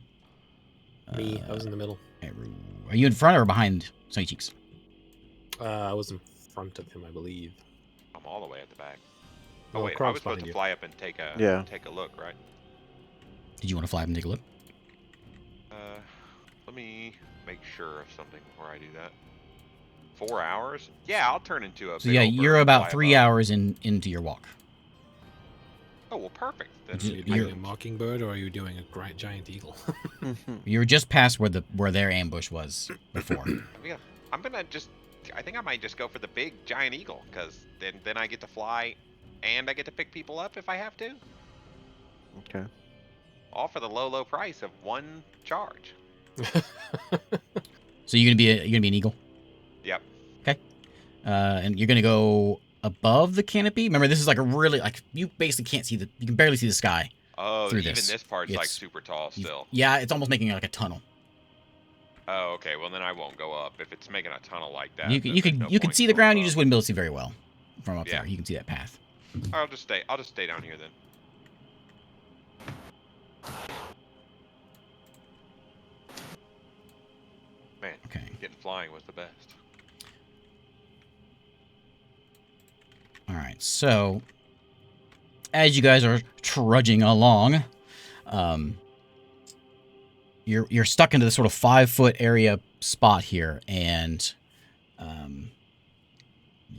Me, I was in the middle. Are you in front or behind Sunny Cheeks? I was in front of him, I believe. I'm all the way at the back. Oh Well, wait, I Krog's was supposed to behind you. fly up and take a Yeah. look, right? Did you want to fly up and take a look? Let me make sure of something before I do that. 4 hours? Yeah, I'll turn into a. So big yeah, old bird you're and about fly 3 above. hours into your walk. Oh well, perfect. Then Are you You're- doing a mockingbird or are you doing a giant eagle? You were just past where their ambush was before. yeah, I'm gonna just. I think I might just go for the big giant eagle, because then I get to fly, and I get to pick people up if I have to. Okay. All for the low price of one charge. So you're gonna be an eagle. Yep. Okay. And you're gonna go above the canopy. Remember, this is like a really you basically can't see you can barely see the sky. Oh, Through even this. this part's like It's- super tall still. Yeah, it's almost making like a tunnel. Oh, okay. Well, then I won't go up if it's making a tunnel like that. You then could there's no you could point see the going ground. You up. just wouldn't be able to see very well from up Yeah. there. You can see that path. I'll just stay down here then. Man, Okay. getting flying was the best. All right. So as you guys are trudging along, you're stuck into this sort of 5-foot area spot here, and let me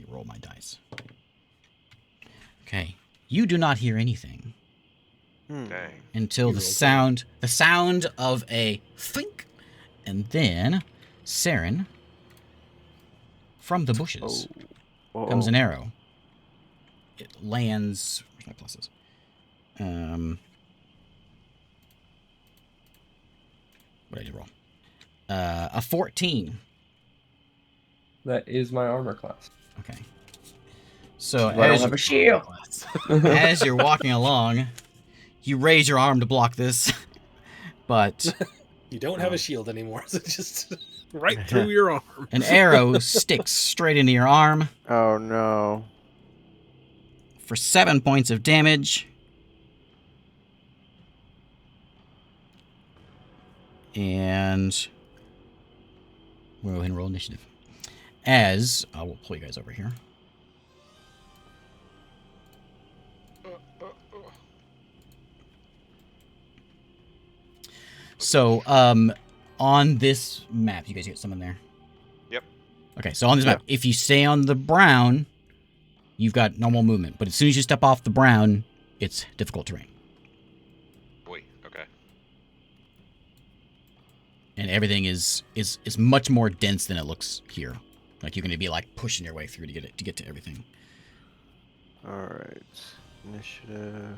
roll my dice. Okay. You do not hear anything Dang. until You the rolled sound of a think, and then Saren, from the bushes comes an arrow. It lands. Where's my pluses? What did I roll? A 14. That is my armor class. Okay. So I don't have a shield. as you're walking along, you raise your arm to block this, but You don't have a shield anymore, so just right through your arm. an arrow sticks straight into your arm Oh no. for 7 points of damage. And we'll go ahead and roll initiative. As I will pull you guys over here. So, on this map, you guys get someone there? Yep. Okay, so on this map, if you stay on the brown, you've got normal movement. But as soon as you step off the brown, it's difficult terrain. Boy. Okay. And everything is much more dense than it looks here. Like you're going to be like pushing your way through to get to everything. All right. Initiative.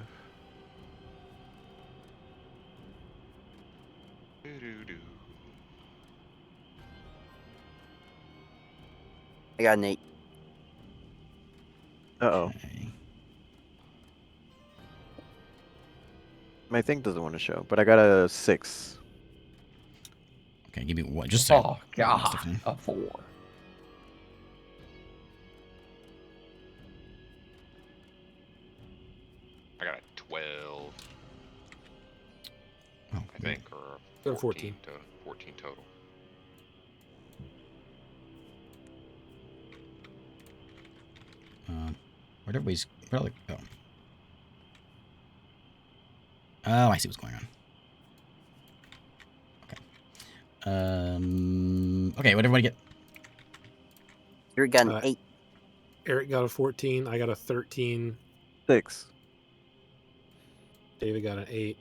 Doo-doo-doo. I got an 8. Uh-oh. Okay. My thing doesn't want to show, but I got a 6. Okay, give me one. Just a second. Oh god, Stephanie. a 4. I got a 12, Oh, I think, or Got a 14. 14 total. Where'd everybody's probably go? Oh, I see what's going on. Okay. Okay, what did everybody get? You got an Uh, 8. Eric got a 14. I got a 13. 6. David got an 8.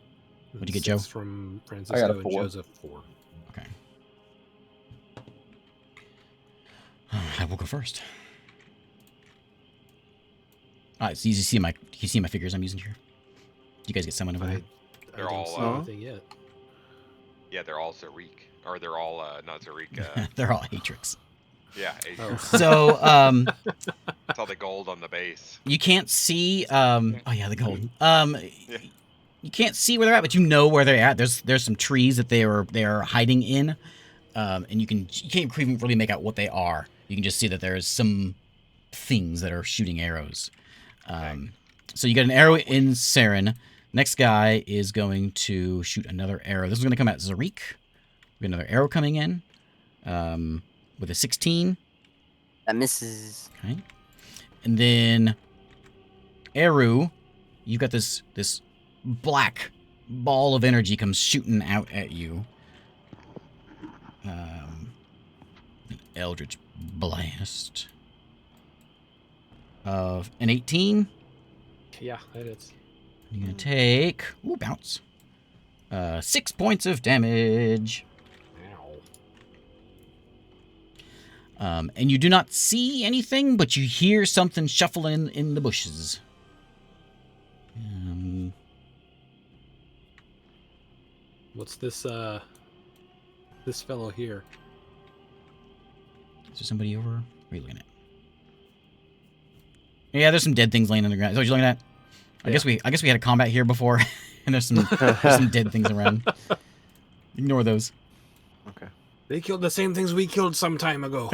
What'd you get, 6 Joe? from I got a Francisco and 4. Joseph 4. Okay. I will go first. All right, so you see my figures I'm using here. You guys get someone over there? I They're don't all, see anything yet. Yeah, they're all Zarik. Or they're all, not Zarik. They're all Hatrix. Yeah, Oh. So it's all the gold on the base. you can't see. Oh yeah, the gold. Yeah. You can't see where they're at, but you know where they're at. There's some trees that they are hiding in, and you can't even really make out what they are. You can just see that there's some things that are shooting arrows. So you got an arrow in Saren. Next guy is going to shoot another arrow. This is going to come at Zarik. We got another arrow coming in with a 16. That misses. Okay. And then Eru, you've got this black ball of energy comes shooting out at you. An Eldritch Blast of an 18. Yeah, it is. You're going to take... Ooh, bounce. 6 points of damage. Ow. And you do not see anything, but you hear something shuffling in the bushes. What's this this fellow here? Is there somebody over? What are you looking at? Yeah, there's some dead things laying on the ground. Is that what you're looking at? I guess we had a combat here before, and there's some dead things around. Ignore those. Okay. They killed the same things we killed some time ago.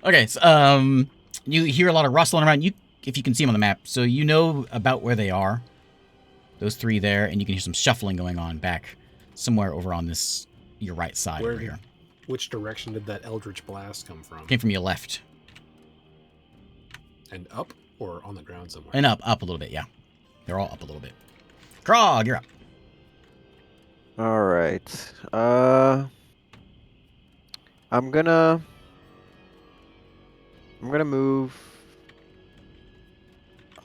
Okay, so you hear a lot of rustling around. If you can see them on the map, so you know about where they are. Those 3 there, and you can hear some shuffling going on back somewhere over on your right side over here. Which direction did that Eldritch Blast come from? Came from your left. And up or on the ground somewhere? And up a little bit, yeah. They're all up a little bit. Krog, you're up. All right. I'm gonna move.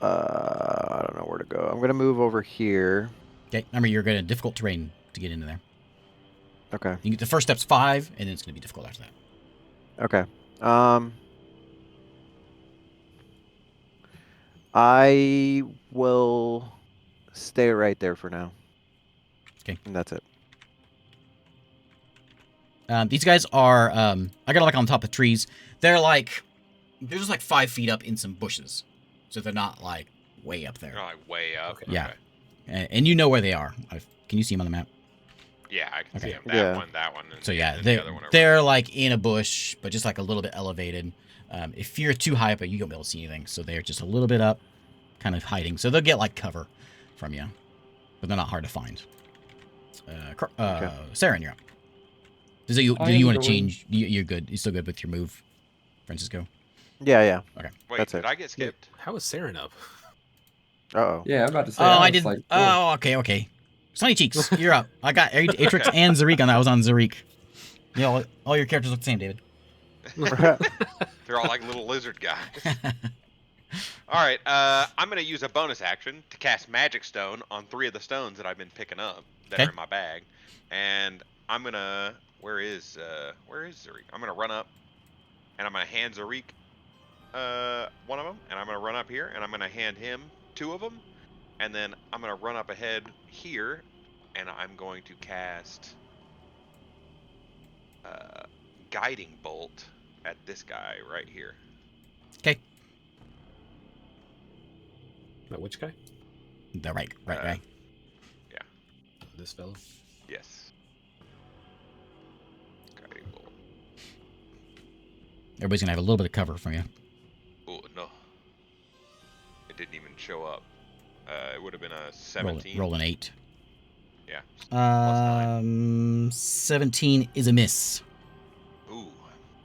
I don't know where to go. I'm gonna move over here. Okay, remember you're going to difficult terrain to get into there. Okay. You get the first step's 5, and then it's going to be difficult after that. Okay. I will stay right there for now. Okay. And that's it. These guys are, I got like on top of trees. They're just like 5 feet up in some bushes. So they're not like way up there. They're like way up. Okay. Yeah. And you know where they are. Can you see them on the map? Yeah, I can Okay. see them. Yeah. That one. And So yeah, and the other one over they're like in a bush, but just like a little bit elevated. If you're too high up, you won't be able to see anything. So they're just a little bit up, kind of hiding. So they'll get like cover from you, but they're not hard to find. Saren, you're up. Do you want to change? You're good. You're still good with your move, Francisco? Yeah. Wait, That's did it. I get skipped? How is Saren up? Uh-oh. Yeah, I'm about to say. Oh, I was did. Like, Oh, okay. Sunny Cheeks, you're up. I got Atrix and Zarik on that. I was on Zarik. You know, all your characters look the same, David. They're all like little lizard guys. All right, I'm going to use a bonus action to cast Magic Stone on 3 of the stones that I've been picking up that Okay. are in my bag. And I'm going to... Where is Zarik? I'm going to run up, and I'm going to hand Zarik one of them, and I'm going to run up here, and I'm going to hand him 2 of them. And then I'm going to run up ahead here, and I'm going to cast Guiding Bolt at this guy right here. Okay. Which guy? The right guy. This fellow? Yes. Guiding Bolt. Everybody's gonna have a little bit of cover from you. Oh, no. It didn't even show up. It would have been a 17. Roll an 8. Yeah. 17 is a miss. Ooh,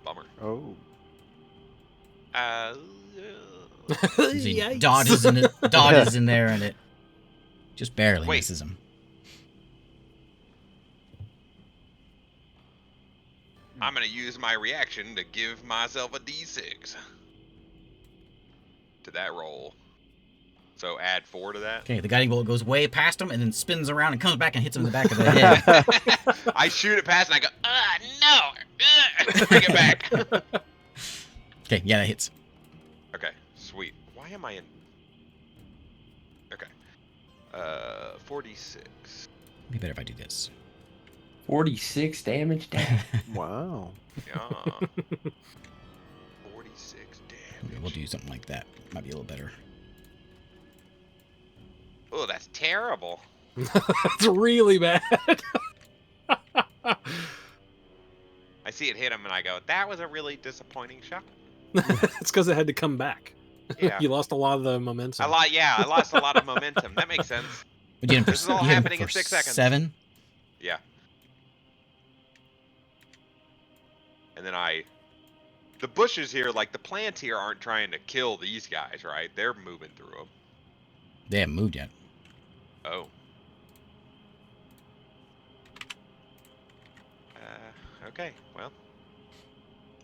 bummer. Oh. See, dodges in there, and it just barely Wait. misses him. I'm going to use my reaction to give myself a D6. to that roll. So add 4 to that. Okay, the guiding bolt goes way past him and then spins around and comes back and hits him in the back of the head. I shoot it past and I go, no! Bring it back. Okay, yeah, that hits. Okay, sweet. Why am I in? Okay. 46. Be better if I do this. 46 damage. Damn. Wow. Yeah. 46 damage. We'll do something like that. Might be a little better. Oh, that's terrible. That's really bad. I see it hit him and I go, that was a really disappointing shot. It's because it had to come back. Yeah. You lost a lot of the momentum. I lost a lot of momentum. That makes sense. But you hit him for, This is all you hit him happening in for 6 seconds. 7. Yeah. And then the bushes here, like the plants here aren't trying to kill these guys, right? They're moving through them. They haven't moved yet. Oh. Okay, well.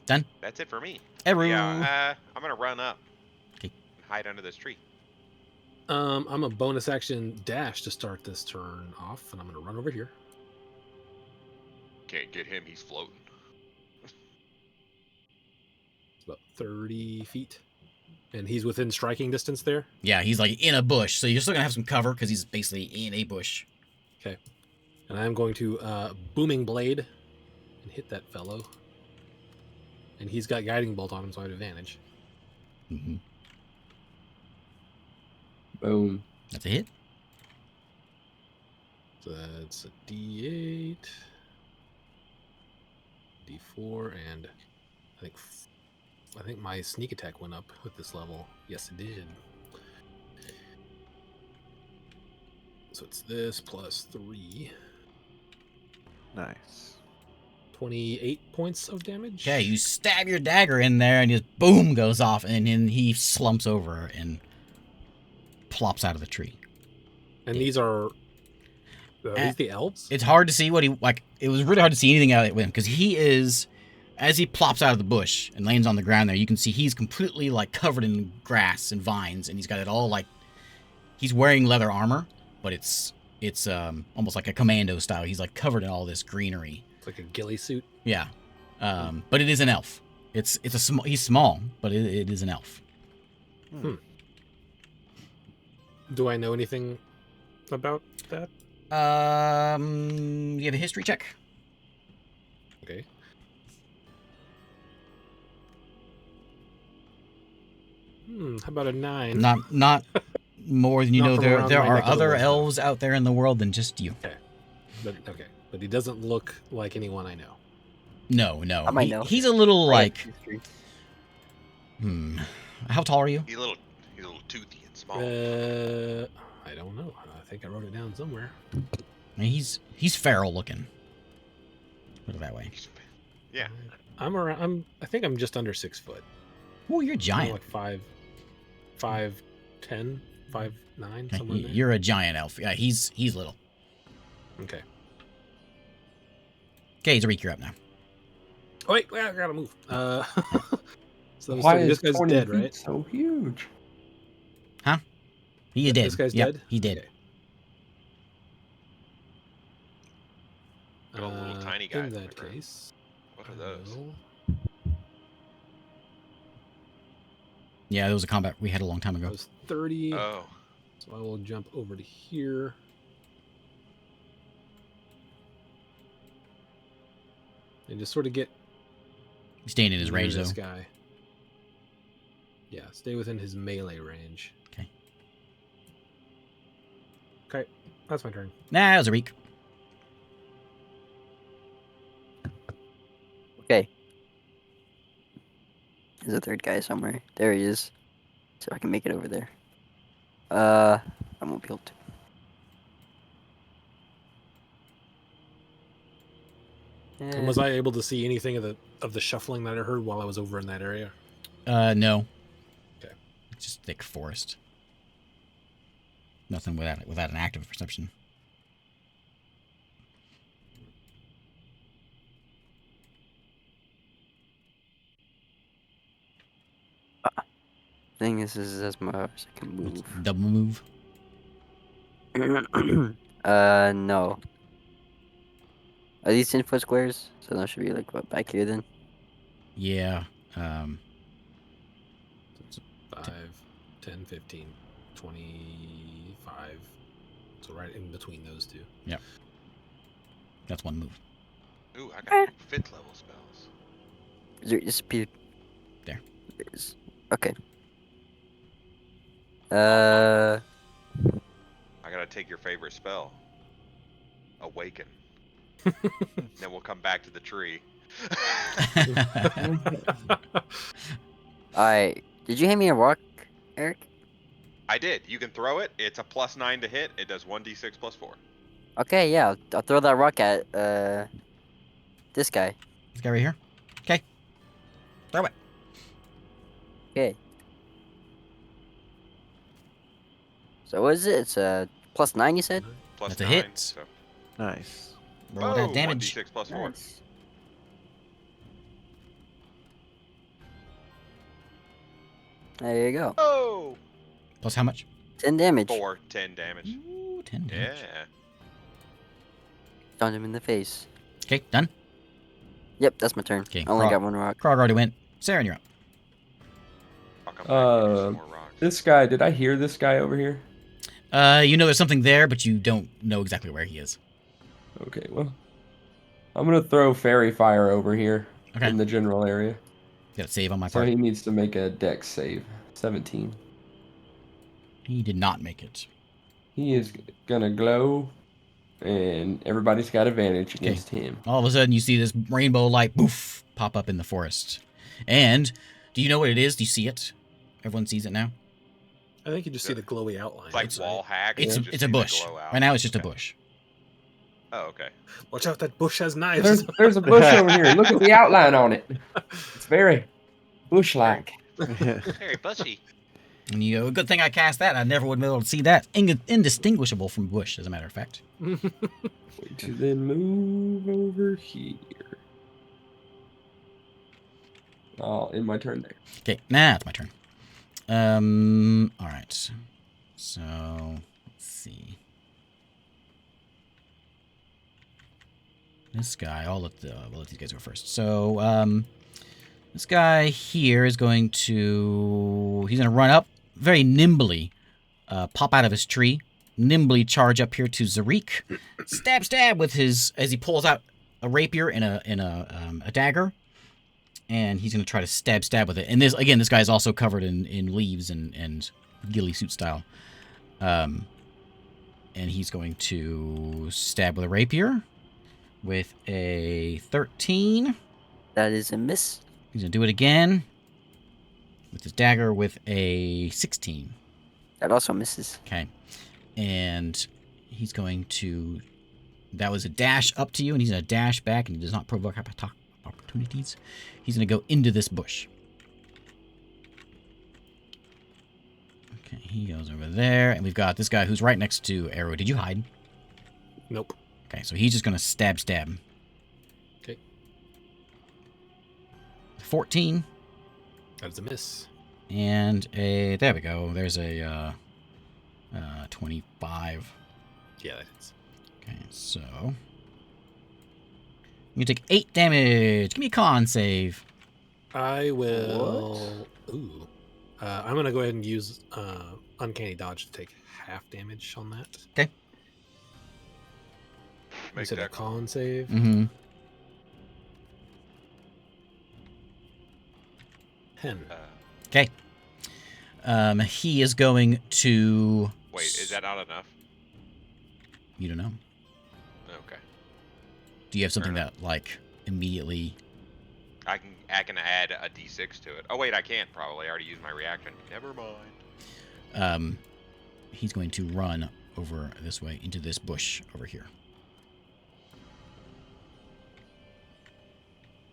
Done? That's it for me. Everyone. Yeah, I'm gonna run up. Okay. And hide under this tree. I'm a bonus action dash to start this turn off, and I'm gonna run over here. Can't get him, he's floating. It's about 30 feet. And he's within striking distance there. Yeah, he's like in a bush, so you're still gonna have some cover because he's basically in a bush. Okay. And I'm going to booming blade and hit that fellow. And he's got guiding bolt on him, so I have advantage. Mm-hmm. Boom. That's a hit. So that's a D8, D4, and I think my sneak attack went up with this level. Yes, it did. So it's this plus 3. Nice. 28 points of damage. Okay, you stab your dagger in there, and just boom goes off, and then he slumps over and plops out of the tree. And these are these the elves? It's hard to see what he like. It was really hard to see anything out of it with him because he is, as he plops out of the bush and lands on the ground there, you can see he's completely like covered in grass and vines, and he's got it all like he's wearing leather armor, but it's almost like a commando style. He's like covered in all this greenery. It's like a ghillie suit. Yeah, but it is an elf. It's a small. He's small, but it is an elf. Do I know anything about that? You have a history check. Okay. How about a 9? Not more than you Not know. from There around there my are neck of the other woods, though. elves out there in the world than just you. But he doesn't look like anyone I know. No. I might know. He's a little I have like. history. How tall are you? He's a little toothy and small. I don't know. I think I wrote it down somewhere. I mean, he's feral looking. Put it that way. Yeah. I'm around. I think I'm just under 6 foot. Oh, you're I'm giant. like 5'10", 5'9", Okay, somewhere in there. you're a giant elf. Yeah, he's little. Okay. Okay, Zarik, you're up now. Oh wait, I gotta move. So Why this is guy's 20 dead, feet right? so huge? He is dead. This guy's Yep, dead? He did. Okay. Got a little tiny guy In in the that background. case, What are I those? will- Yeah, there was a combat we had a long time That ago. was 30. Oh. So I will jump over to here. And just sort of get He's staying in his near range this though. guy. Yeah, stay within his melee range. Okay. Okay, that's my turn. Nah, it was Zarik. Okay. There's a third guy somewhere. There he is. So I can make it over there. I won't be able to. And was I able to see anything of the shuffling that I heard while I was over in that area? No. Okay. It's just thick forest. Nothing without an active perception. thing is, that's my second It's move. double move. No. Are these 10-foot squares? So that should be like what, back here then? Yeah. 5, 10, 15, 25. So right in between those two. That's one move. Ooh, I got 5th level spells. It disappeared. There. It is. Okay. I gotta take your favorite spell. Awaken. Then we'll come back to the tree. Alright. Did you hand me a rock, Eric? I did. You can throw it. It's a +9 to hit. It does 1d6 + 4. Okay, yeah. I'll throw that rock at this guy. This guy right here. Okay. Throw it. Okay. So what is it? It's a +9, you said? That's a +9. hit. So, Nice. Roll that boom, damage. 1d6 + 4. Nice. There you go. Oh! Plus how much? 10 damage. 4, 10 damage. Ooh, 10 damage. Yeah. Stunned him in the face. Okay, done. Yep, that's my turn. Okay, I only Krog. got one rock. Krog already went. Sarah, you're up. I'll come back and give you some more rocks. This guy, did I hear this guy over here? You know there's something there, but you don't know exactly where he is. Okay, well, I'm gonna throw fairy fire over here Okay. in the general area. Got to save on my So part. he needs to make a dex save. 17. He did not make it. He is gonna glow, and everybody's got advantage against him. All of a sudden, you see this rainbow light poof pop up in the forest. And do you know what it is? Do you see it? Everyone sees it now. I think you just see the glowy outline. It's like right? wall hack. It's you a, just it's a see the bush. glow out. Right now, it's just a Okay. bush. Oh, okay. Watch out, that bush has knives. There's a bush over here. Look at the outline on it. It's very bush-like. Very bushy. And you go, good thing I cast that. I never would be able to see that. Indistinguishable from bush, as a matter of fact. To then move over here. I'll end my turn there. Okay, now it's my turn. All right. So let's see. This guy, we'll let these guys go first. So, this guy here is going to, he's going to run up very nimbly, pop out of his tree, nimbly charge up here to Zarik, stab with his, as he pulls out a rapier and a dagger, and he's going to try to stab with it. And this guy is also covered in leaves and ghillie suit style. And he's going to stab with a rapier with a 13. That is a miss. He's going to do it again with his dagger with a 16. That also misses. Okay. And he's going to... That was a dash up to you, and he's going to dash back, and he does not provoke opportunities. He's going to go into this bush. Okay, he goes over there, and we've got this guy who's right next to Arrow. Did you hide? Nope. Okay, so he's just going to stab. Okay. 14. That's a miss. And a... There we go. There's a 25. Yeah, that is. Okay, so... You take 8 damage. Give me a con save. I will. Ooh. I'm gonna go ahead and use uncanny dodge to take half damage on that. Okay. Is it a con save? Mm-hmm. 10. Okay. He is going to... Wait, is that not enough? You don't know. Okay. Do you have something enough. that, like, immediately... I can add a d6 to it. Oh wait, I can't probably. I already used my reaction. Never mind. He's going to run over this way into this bush over here.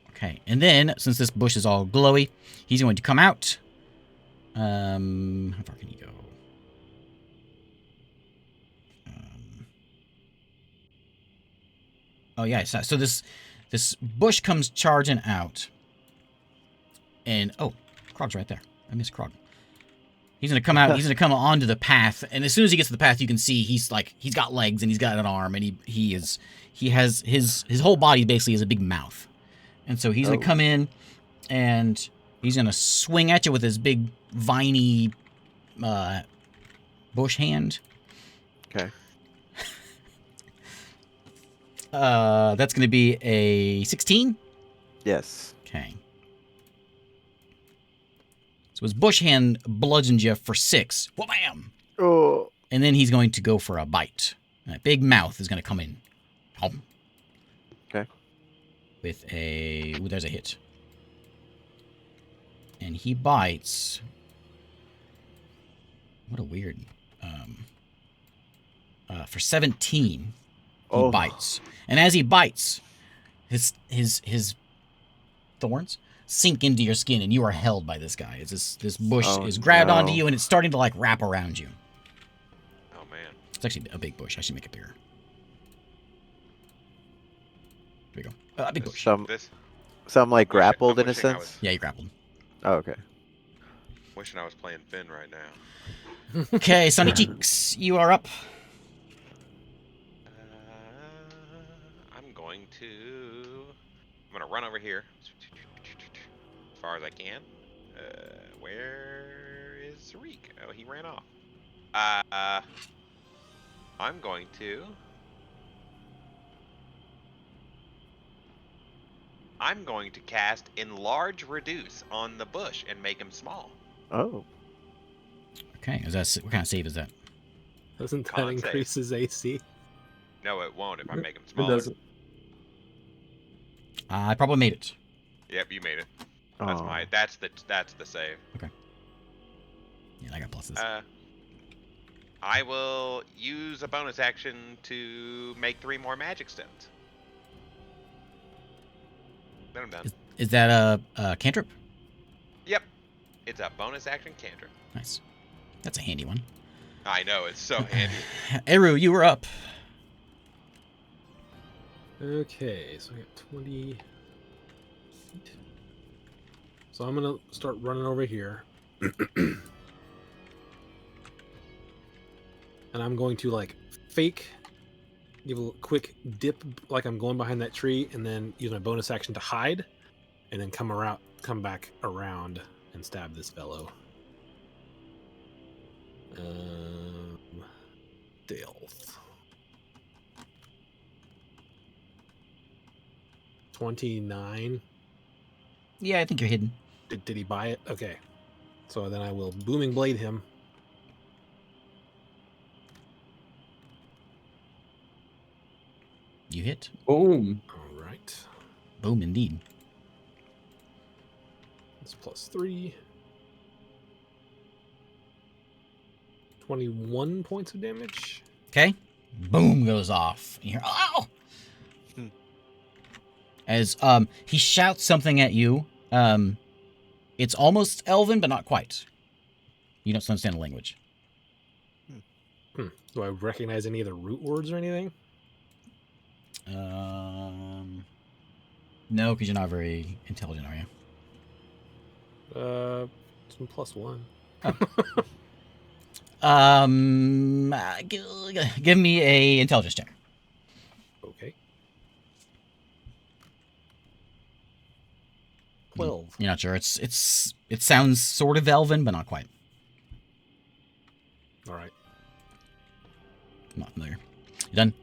Okay, and then, since this bush is all glowy, he's going to come out. How far can he go? Oh yeah, so this bush comes charging out. And, oh, Krog's right there. I missed Krog. He's gonna come out. He's gonna come onto the path, and as soon as he gets to the path, you can see he's got legs and he's got an arm, and he has his whole body basically is a big mouth, and so he's gonna come in, and he's gonna swing at you with his big viney bush hand. Okay. That's gonna be a 16. Yes. Okay. So his bush hand bludgeons you for 6. Wham! Oh. And then he's going to go for a bite. And that big mouth is going to come in. Okay. With a... Ooh, there's a hit. And he bites... What a weird... for 17, he bites. And as he bites, his thorns sink into your skin, and you are held by this guy. As this bush is grabbed onto you, and it's starting to like wrap around you. Oh man, it's actually a big bush. I should make it bigger. There we go. A big bush. So I'm like grappled in a sense. Yeah, you grappled. Oh, okay. Wishing I was playing Finn right now. Okay, Sunny Cheeks, you are up. I'm gonna run over here as far as I can. Where is Reek? Oh, he ran off. I'm going to cast Enlarge Reduce on the bush and make him small. Oh. Okay, is that what kind of save is that? Doesn't that increase his AC? No, it won't if I make him It smaller. doesn't. I probably made it. Yep, you made it. That's the save. Okay. Yeah, I got pluses. I will use a bonus action to make 3 more magic stones. Then I'm done. Is that a cantrip? Yep. It's a bonus action cantrip. Nice. That's a handy one. I know, it's so handy. Eru, you were up. Okay, so I got 20 feet. So I'm gonna start running over here. And I'm going to like fake, give a quick dip like I'm going behind that tree, and then use my bonus action to hide, and then come back around and stab this fellow. Stealth. 29. Yeah, I think you're hidden. Did he buy it? Okay. So then I will booming blade him. You hit. Boom. All right. Boom, indeed. That's +3. 21 points of damage. Okay. Boom goes off. And you hear, ow! As he shouts something at you. It's almost Elven, but not quite. You don't understand the language. Do I recognize any of the root words or anything? No, because you're not very intelligent, are you? Some +1. Give me a intelligence check. Okay. 12. You're not sure. It sounds sort of Elven, but not quite. All right. Not familiar. You done?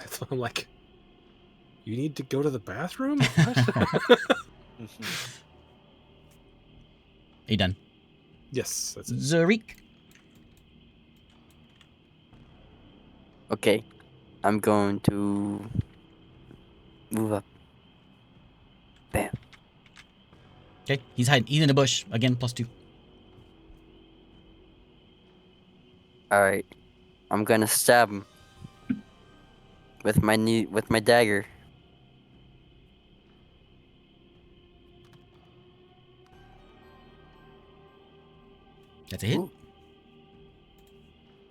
So I'm like, you need to go to the bathroom? Are you done? Yes, that's it. Zarik. Okay, I'm going to move up. Bam. Okay, he's hiding. He's in the bush again. +2. All right, I'm gonna stab him with my dagger. That's a hit. Ooh.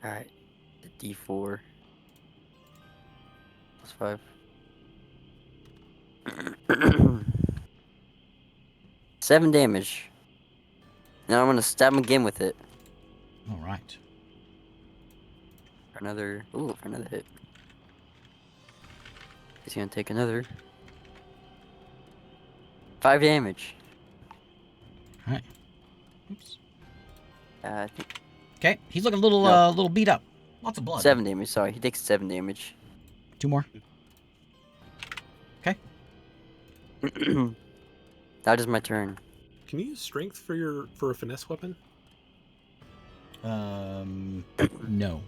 All right, the D4 +5. 7 damage. Now I'm gonna stab him again with it. All right. For another. Ooh, for another hit. He's gonna take another 5 damage. All right. Oops. I think Okay, he's looking a little No. little beat up. Lots of blood. 7 damage. Sorry, he takes 7 damage. 2 more. Okay. That is my turn. Can you use strength for a finesse weapon? No.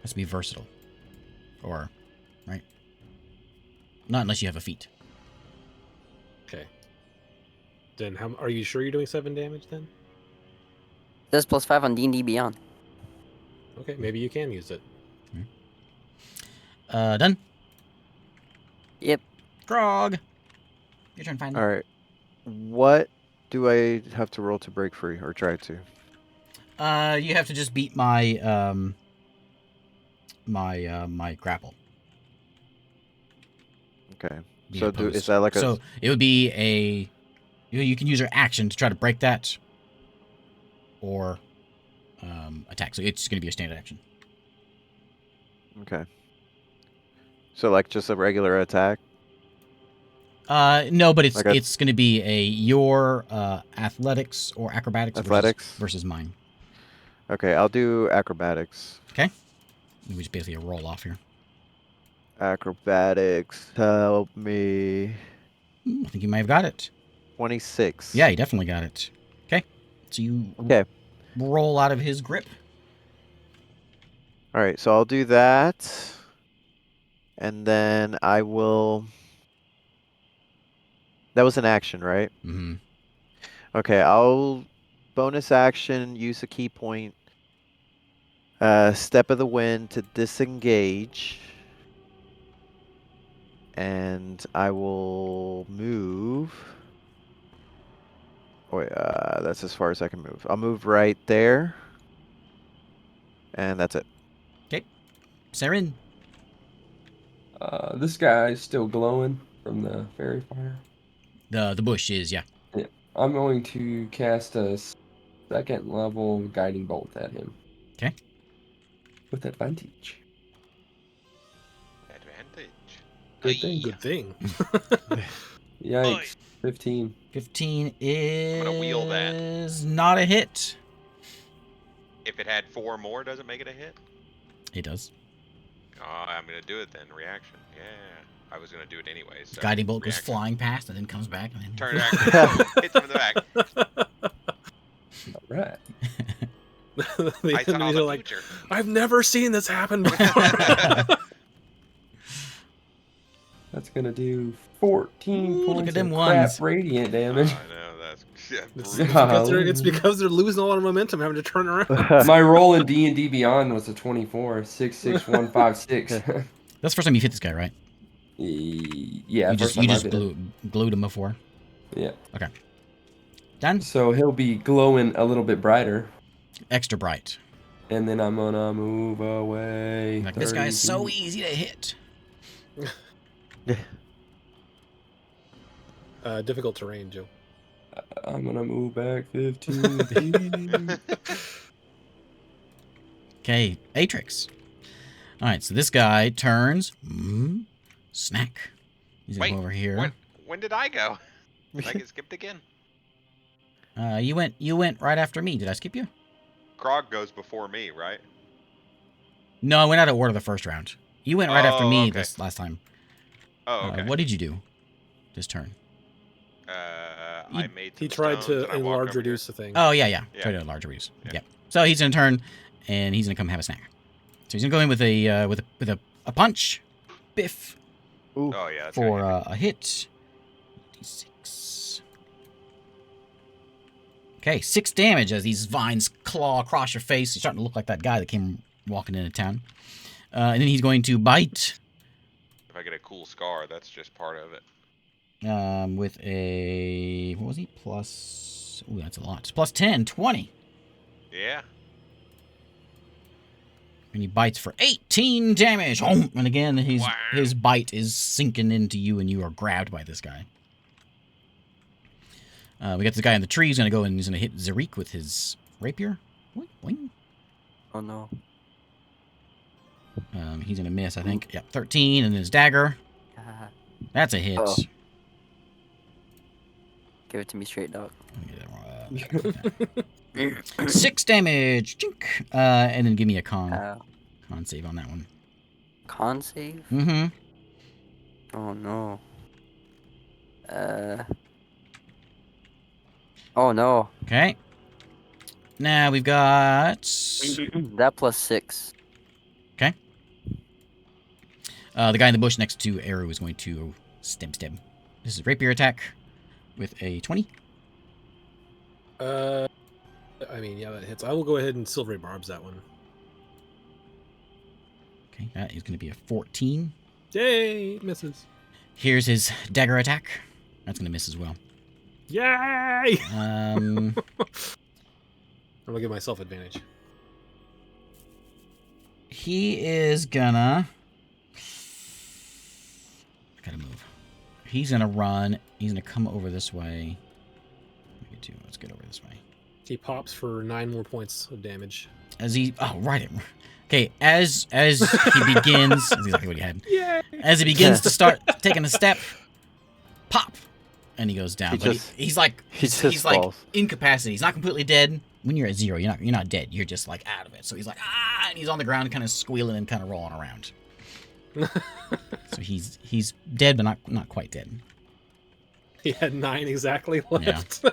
Has to be versatile. Or, right? Not unless you have a feat. Okay. Then how are you sure you're doing 7 damage then? Does +5 on D&D Beyond. Okay, maybe you can use it. Done. Yep. Grog. Your turn, finally. All right. What do I have to roll to break free, or try to? You have to just beat my my grapple. Okay. Beat So opposed. is that like a? So it would be a. You can use your action to try to break that, or attack. So it's going to be a standard action. Okay. So like just a regular attack? No, but it's Like a- it's going to be your athletics or acrobatics Athletics? versus mine. Okay, I'll do acrobatics. Okay. We just basically a roll off here. Acrobatics, help me. I think you might have got it. 26. Yeah, you definitely got it. Okay. So you Okay. roll out of his grip. All right, so I'll do that. And then I will. That was an action, right? Mm-hmm. Okay, I'll bonus action, use a key point. Step of the wind to disengage. And I will move. Oh, yeah, that's as far as I can move. I'll move right there. And that's it. Okay. Saren. This guy's still glowing from the fairy fire. The bush is, yeah. Yeah. I'm going to cast a 2nd level guiding bolt at him. Okay. With advantage. Advantage. Good thing. Good thing. Yikes. 15. 15 is gonna wheel that. Not a hit. If it had 4 more, does it make it a hit? It does. Oh, I'm gonna do it then. Reaction. Yeah. I was gonna do it anyway. So Guiding bolt goes reaction. flying past and then comes back. And then... Turn action. Hits him in the back. All right. The I saw enemies the are like, future. I've never seen this happen before. That's going to do 14 Ooh, look points at them of crap ones. radiant damage. I know that's It's brutal. because they're losing a lot of momentum, having to turn around. My roll in D&D Beyond was a 24. 6, 6, 1, 5, 6. That's the first time you've hit this guy, right? Yeah, you first just time I've hit him. glued him before. Yeah. Okay. Done. So he'll be glowing a little bit brighter. Extra bright. And then I'm gonna move away. Like, this guy is 30 so feet. easy to hit. Difficult terrain, Joe. I'm gonna move back 15 feet. Okay, Atrix. All right, so this guy turns. Snack. He's gonna Wait, go over here. when did I go? Did I get skipped again? You went right after me. Did I skip you? Krog goes before me, right? No, I went out of order the first round. You went right after me okay. this last time. Oh, okay. What did you do this turn? I made He some tried stones to and I walked enlarge over reduce the thing. Oh, yeah. Yeah. Try to enlarge reduce. Yeah. Yeah. So he's gonna turn, and he's gonna come have a snack. So he's gonna go in with a punch, biff Ooh. Oh yeah. That's for gonna hit me. a hit. D6. Okay, 6 damage as these vines claw across your face. You're starting to look like that guy that came walking into town. And then he's going to bite. If I get a cool scar, that's just part of it. With a, what was he? Plus, ooh, that's a lot. It's plus 10, 20. Yeah. And he bites for 18 damage. And again, Wow. his bite is sinking into you, and you are grabbed by this guy. We got this guy in the tree. He's going to go and he's going to hit Zarik with his rapier. Boing, boing. Oh no. He's gonna miss, I think. Yep, 13, and his dagger. Ah, That's a hit. Oh. give it to me straight, dog. Let me get that wrong. 6 damage. Chink. And then give me a con save on that one. Con save? Mm-hmm. Oh no. Oh no. Okay. Now we've got. That plus 6. Okay. The guy in the bush next to Eru is going to stab. This is rapier attack with a 20. I mean, yeah, that hits. I will go ahead and silvery barbs that one. Okay, that is going to be a 14. Yay! It misses. Here's his dagger attack. That's going to miss as well. Yay! Um, I'm gonna give myself advantage. he is gonna. I gotta move. He's gonna run. He's gonna come over this way. Let's get over this way. He pops for 9 more points of damage. As he, oh right. Okay, as he begins, that's exactly what he had. Yay! As he begins to start taking a step, pop, and he goes down. He But just- he's like he just he's like falls. incapacitated. He's not completely dead. When you're at 0, you're not dead. You're just like out of it. So he's like and he's on the ground, kind of squealing and kind of rolling around. So he's dead, but not quite dead. He had 9 exactly left.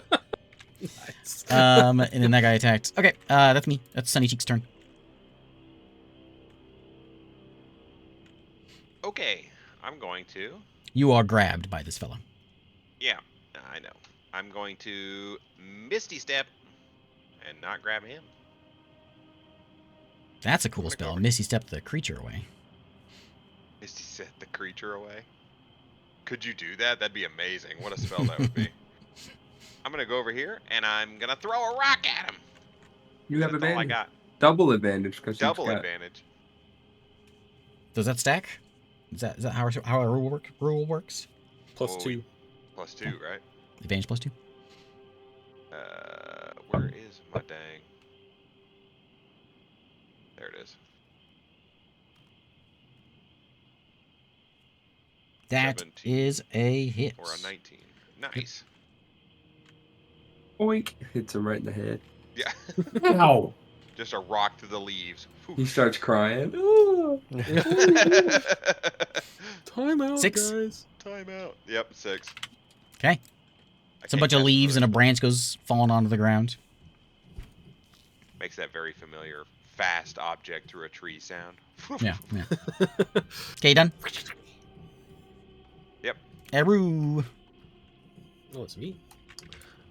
Nice. And then that guy attacked. Okay, that's me. That's Sunny Cheek's turn. Okay, I'm going to. You are grabbed by this fella. Yeah, I know. I'm going to Misty Step and not grab him. That's a cool I'm gonna go spell. over- Misty step the creature away. Misty set the creature away. Could you do that? That'd be amazing. What a spell that would be. I'm gonna go over here and I'm gonna throw a rock at him. You have That's all I advantage. got. Double advantage because Double advantage. Does that stack? Is that how our rule works? Plus Oh, 2. Plus 2, right? Advantage plus 2. Where is my dang? There it is. That 17. is a hit. Or a 19. Nice. Oink! Hits him right in the head. Yeah. Ow! Just a rock through the leaves. He starts crying. Ooh. Time out, 6. guys. Time out. Yep, 6. Okay. I It's a can't bunch of cast leaves and a another branch goes falling onto the ground. spell. Makes that very familiar fast object through a tree sound. Yeah. Okay, done. Yep. Eru. Oh, it's me.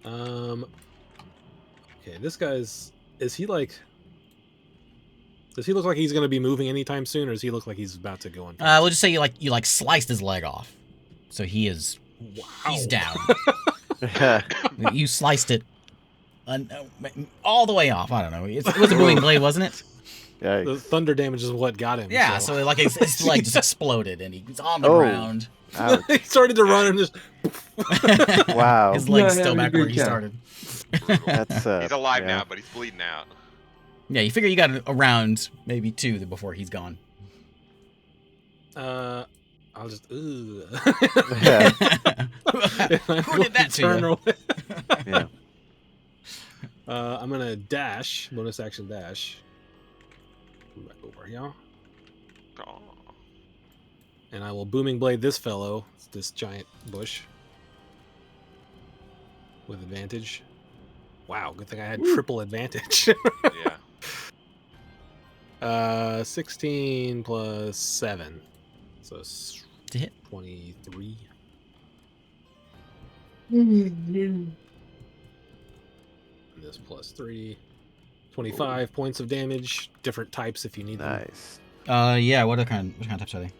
Okay, this guy's. Is he like? Does he look like he's gonna be moving anytime soon, or does he look like he's about to go on? We'll just say you sliced his leg off, so he is. Wow. He's down. You sliced it. All the way off. I don't know. It was a booming blade, wasn't it? The Yikes. thunder damage is what got him. Yeah. So like his leg just exploded and he's on the Oh. ground. Ouch. he started to run and just. Wow. His leg's Yeah, still having a back where good he time. started. That's He's alive yeah. now, but he's bleeding out. Yeah, you figure you got a round, maybe 2, before he's gone. I'll just. Yeah. Who did that to you? Away. Yeah. I'm gonna dash, bonus action dash. Come back over here, Aw. and I will booming blade this fellow, this giant bush, with advantage. Wow, good thing I had triple advantage. Yeah. 16 plus 7, so To hit. 23. And this plus 3. 25 points of damage, different types if you need them. Nice. Yeah. What kind of types are they?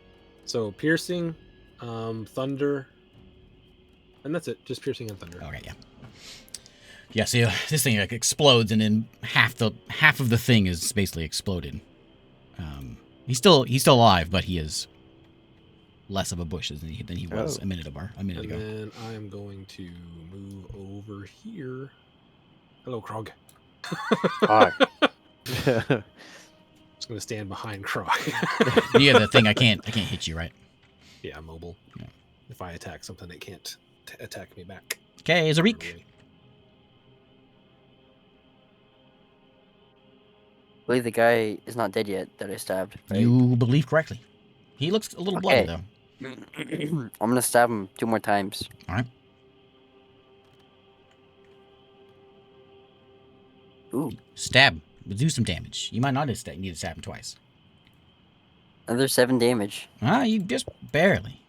So piercing, thunder, and that's it. Just piercing and thunder. Okay, yeah. Yeah, see, this thing like explodes, and then half of the thing is basically exploded. He's still alive, but he is less of a bush than he was Oh. a minute ago. And then I am going to move over here. Hello, Krog. Hi. Just gonna stand behind Krog. You have the thing. I can't hit you, right? Yeah, I'm mobile. Yeah. If I attack something, it can't attack me back. Okay, Zarik. Really. I believe the guy is not dead yet that I stabbed. Right? You believe correctly. He looks a little bloody, Okay. though. I'm gonna stab him 2 more times. All right. Ooh, Stab. Do some damage. You might not need to stab him twice. another 7 damage. Ah, you just barely.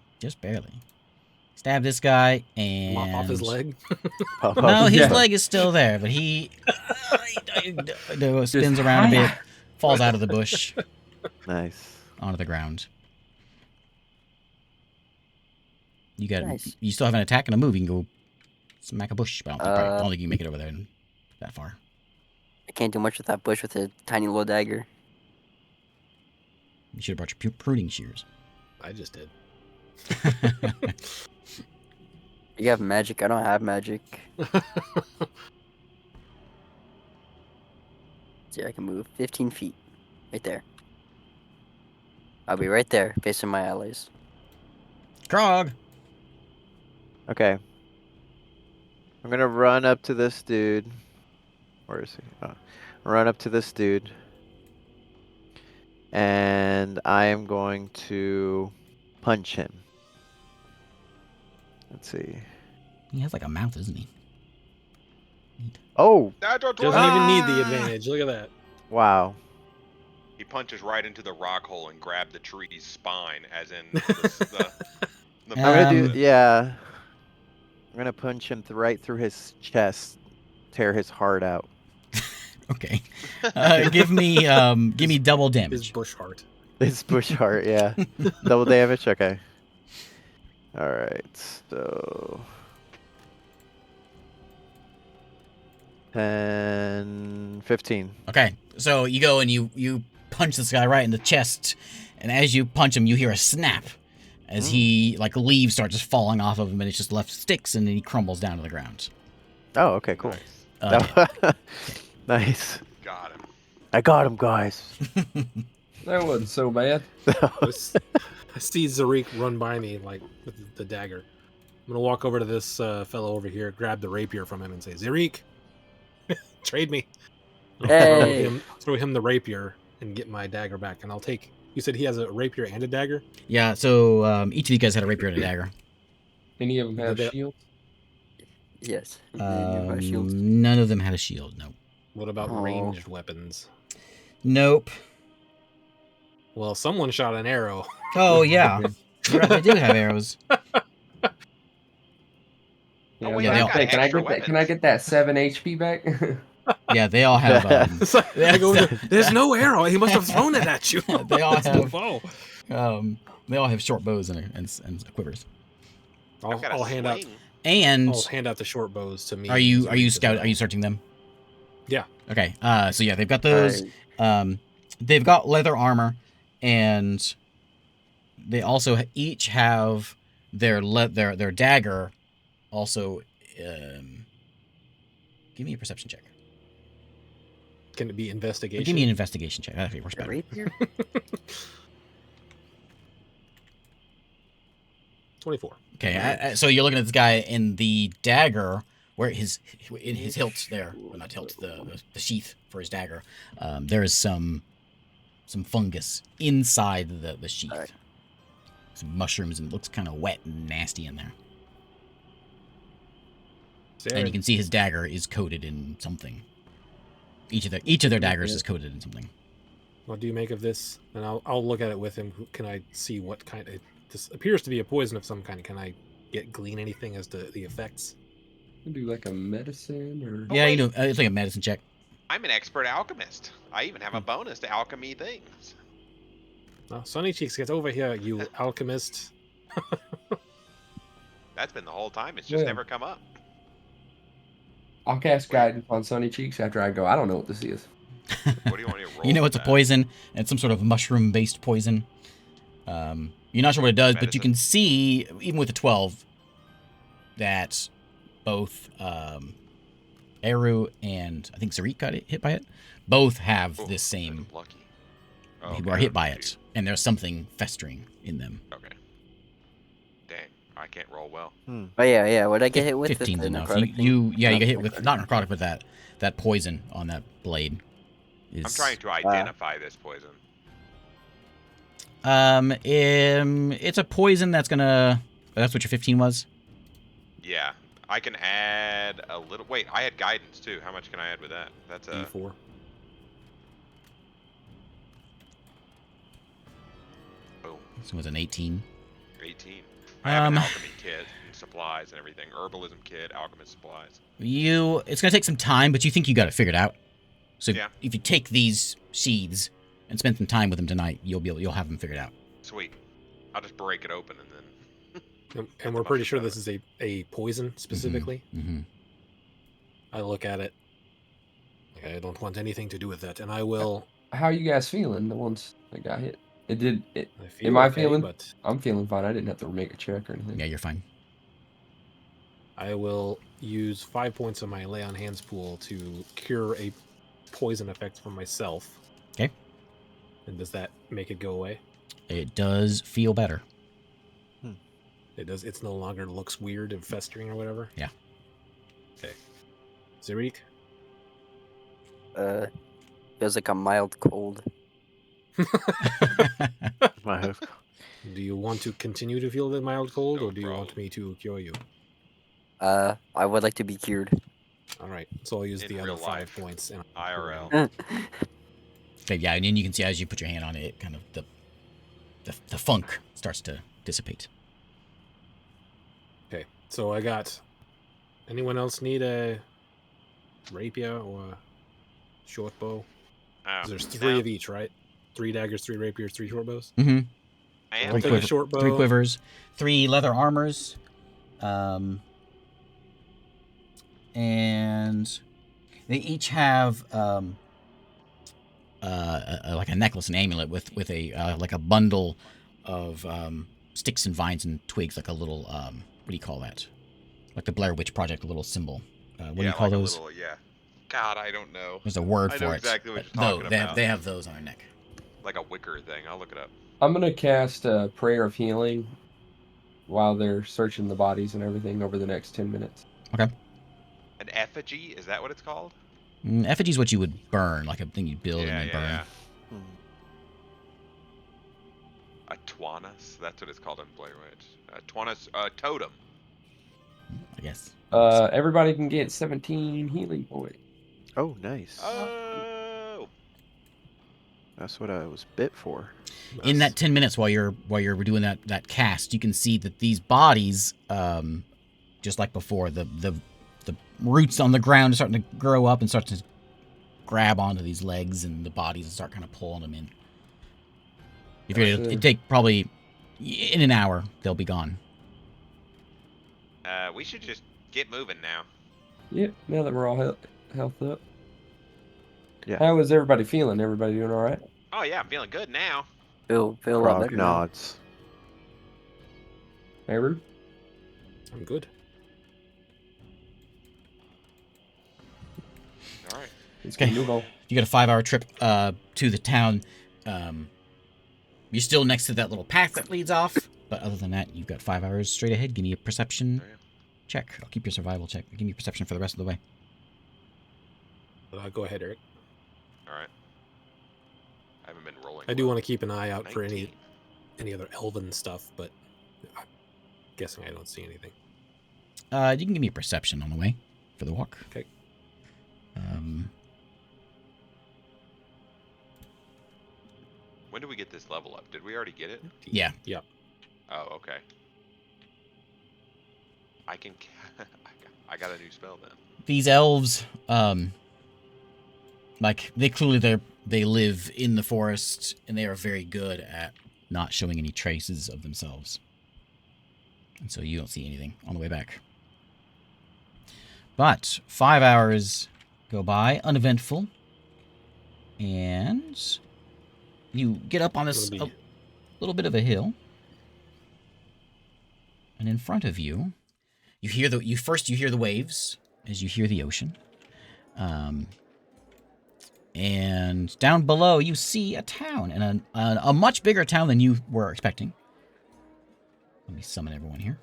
Stab this guy and Mop off his leg. No, his Yeah. leg is still there, but he spins around a bit, falls out of the bush Nice. onto the ground. You got. Nice. You still have an attack and a move. You can go smack a bush, but I don't think you can make it over there that far. I can't do much with that bush with a tiny little dagger. You should have brought your pruning shears. I just did. You have magic. I don't have magic. See, I can move 15 feet. Right there. I'll be right there, facing my allies. Krog. Okay. I'm gonna run up to this dude. Where is he? Oh. Run up to this dude. And I am going to punch him. Let's see. He has like a mouth, doesn't he? Oh, Natural Doesn't 20. even need the advantage. Look at that. wow. He punches right into the rock hole and grabbed the tree's spine, as in the I'm gonna do, Um, yeah. I'm gonna punch him right through his chest, tear his heart out. Okay. Give me double His damage. bush heart. His bush heart, yeah. Double damage, okay. Alright, so 10, 15. Okay. So you go and you punch this guy right in the chest, and as you punch him, you hear a snap as he like leaves start just falling off of him, and it's just left sticks, and then he crumbles down to the ground. Oh, okay, cool. Nice. Nice. Got him. I got him, guys. That wasn't so bad. I see Zarik run by me like with the dagger. I'm gonna walk over to this fellow over here, grab the rapier from him, and say, "Zarik, trade me." I'll Hey. throw him the rapier and get my dagger back, and I'll take. You said he has a rapier and a dagger. Yeah. So each of you guys had a rapier and a dagger. Any of them have They- shields? Yes. You have shields. None of them had a shield. Nope. What about Oh. ranged weapons? Nope. Well, someone shot an arrow. Oh yeah. You're right, they do have arrows. Yeah, wait, I got can I extra get that? Can I weapons. get that 7 HP back? Yeah, they all have. It's like, I go, there's no arrow. He must have thrown it at you. They all have. Whoa. They all have short bows and quivers. I'll, I've got a I'll hand out. sling. And I'll hand out the short bows to me. are you and Zarik as scout? well. Are you searching them? Yeah. Okay. So yeah, they've got those. Alright. They've got leather armor, and they also each have their dagger. Also, give me a perception check. Can it be investigation? Give me an investigation check. That actually works A better. rapier? 24. Okay. So you're looking at this guy in the dagger, where in his hilt there, well, not hilt, the sheath for his dagger. There is some fungus inside the sheath. Alright. Some mushrooms, and it looks kind of wet and nasty in there. And you can see his dagger is coated in something. Each of their daggers is coated in something. What do you make of this? And I'll look at it with him. Can I see what kind of this appears to be a poison of some kind? Can I glean anything as to the effects? Do like a medicine or? Oh, Yeah, wait. you know, it's like a medicine check. I'm an expert alchemist. I even have a bonus to alchemy things. Oh, Sunny Cheeks, get over here, you alchemist. That's been the whole time. It's just Yeah. never come up. I'll cast guidance on Sunny Cheeks after I go. I don't know what this is. What do you want me to roll? You know for it's a that? poison, and it's some sort of mushroom-based poison. You're not sure what it does, but you Medicine? can see, even with the 12, that both Eru and I think Zarik got hit by it. Both have Oh, this same I'm lucky. Oh, who okay, are hit by shoot. it, and there's something festering in them. Okay. Dang, I can't roll well. Oh yeah. What I get hit with? 15's the enough. necrotic thing? You get hit Not with necrotic. not necrotic, but that poison on that blade. I'm trying to identify this poison. It's a poison that's gonna. That's what your 15 was. Yeah, I can add a little. Wait, I had guidance too. How much can I add with that? That's a D4. boom, This was an 18. 18. I have an Um, alchemy kit and supplies and everything. Herbalism kit, alchemist supplies. It's gonna take some time, but you think you got it figured out. So Yeah. if you take these seeds and spend some time with them tonight, you'll have them figured out. Sweet. I'll just break it open and then. And we're pretty sure this is a poison specifically. Mm-hmm. I look at it. Like, I don't want anything to do with that, and I will. How are you guys feeling? The ones that got hit. It did. It. I feel Am I okay, feeling? but I'm feeling fine. I didn't have to make a check or anything. Yeah, you're fine. I will use 5 points of my lay on hands pool to cure a poison effect for myself. Okay. And does that make it go away? It does feel better. It does. It's no longer looks weird and festering or whatever. Yeah. Okay. Zarik, Feels like a mild cold. My do you want to continue to feel the mild cold, No or do you want problem. me to cure you? I would like to be cured. All right. So I'll use In the other real 5 life. points. And IRL. Okay, yeah, and then you can see as you put your hand on it, it kind of the funk starts to dissipate. Okay. So I got. Anyone else need a rapier or a short bow? 'Cause there's 3 of each, right? 3 daggers, 3 rapiers, 3 short bows. Mm-hmm. I am I'll take a short bow. 3 quivers, 3 leather armors, and they each have like a necklace and amulet with a like a bundle of sticks and vines and twigs, like a little what do you call that? Like the Blair Witch Project, a little symbol. What do you call like those? A little, yeah. God, I don't know. There's a word I for know it. exactly what but you're talking about. They have those on their neck. Like a wicker thing. I'll look it up. I'm gonna cast a prayer of healing while they're searching the bodies and everything over the next 10 minutes. Okay. An effigy? Is that what it's called? Effigy is what you would burn, like a thing you build and then burn. Yeah. A twanus? That's what it's called in Blair Witch. A twanus, totem. I guess. Everybody can get 17 healing points. Oh, nice. Oh! That's what I was bit for. In that 10 minutes while you're doing that cast, you can see that these bodies, just like before, the roots on the ground are starting to grow up and start to grab onto these legs and the bodies and start kind of pulling them in. You figure it'd take probably in an hour they'll be gone. We should just get moving now. Yep, now that we're all health up. Yeah. How is everybody feeling? Everybody doing all right? Oh yeah, I'm feeling good now. Feel a lot Frog better now. nods. Hey, Rude? I'm good. All right. It's Okay. gonna move on. You got a 5-hour trip to the town. You're still next to that little path that leads off, but other than that, you've got 5 hours straight ahead. Give me a perception check. I'll keep your survival check. Give me a perception for the rest of the way. Go ahead, Eric. All right. I haven't been rolling. I do well. want to keep an eye out for 19. any other elven stuff, but I'm guessing I don't see anything. You can give me a perception on the way for the walk. Okay. When did we get this level up? Did we already get it? Yeah. Yep. Oh, okay. I can. I got a new spell then. These elves, like they live in the forest, and they are very good at not showing any traces of themselves. And so you don't see anything on the way back. But 5 hours go by, uneventful, and you get up on this little bit of a hill, and in front of you, you hear the waves as you hear the ocean. And down below, you see a town, and a much bigger town than you were expecting. Let me summon everyone here.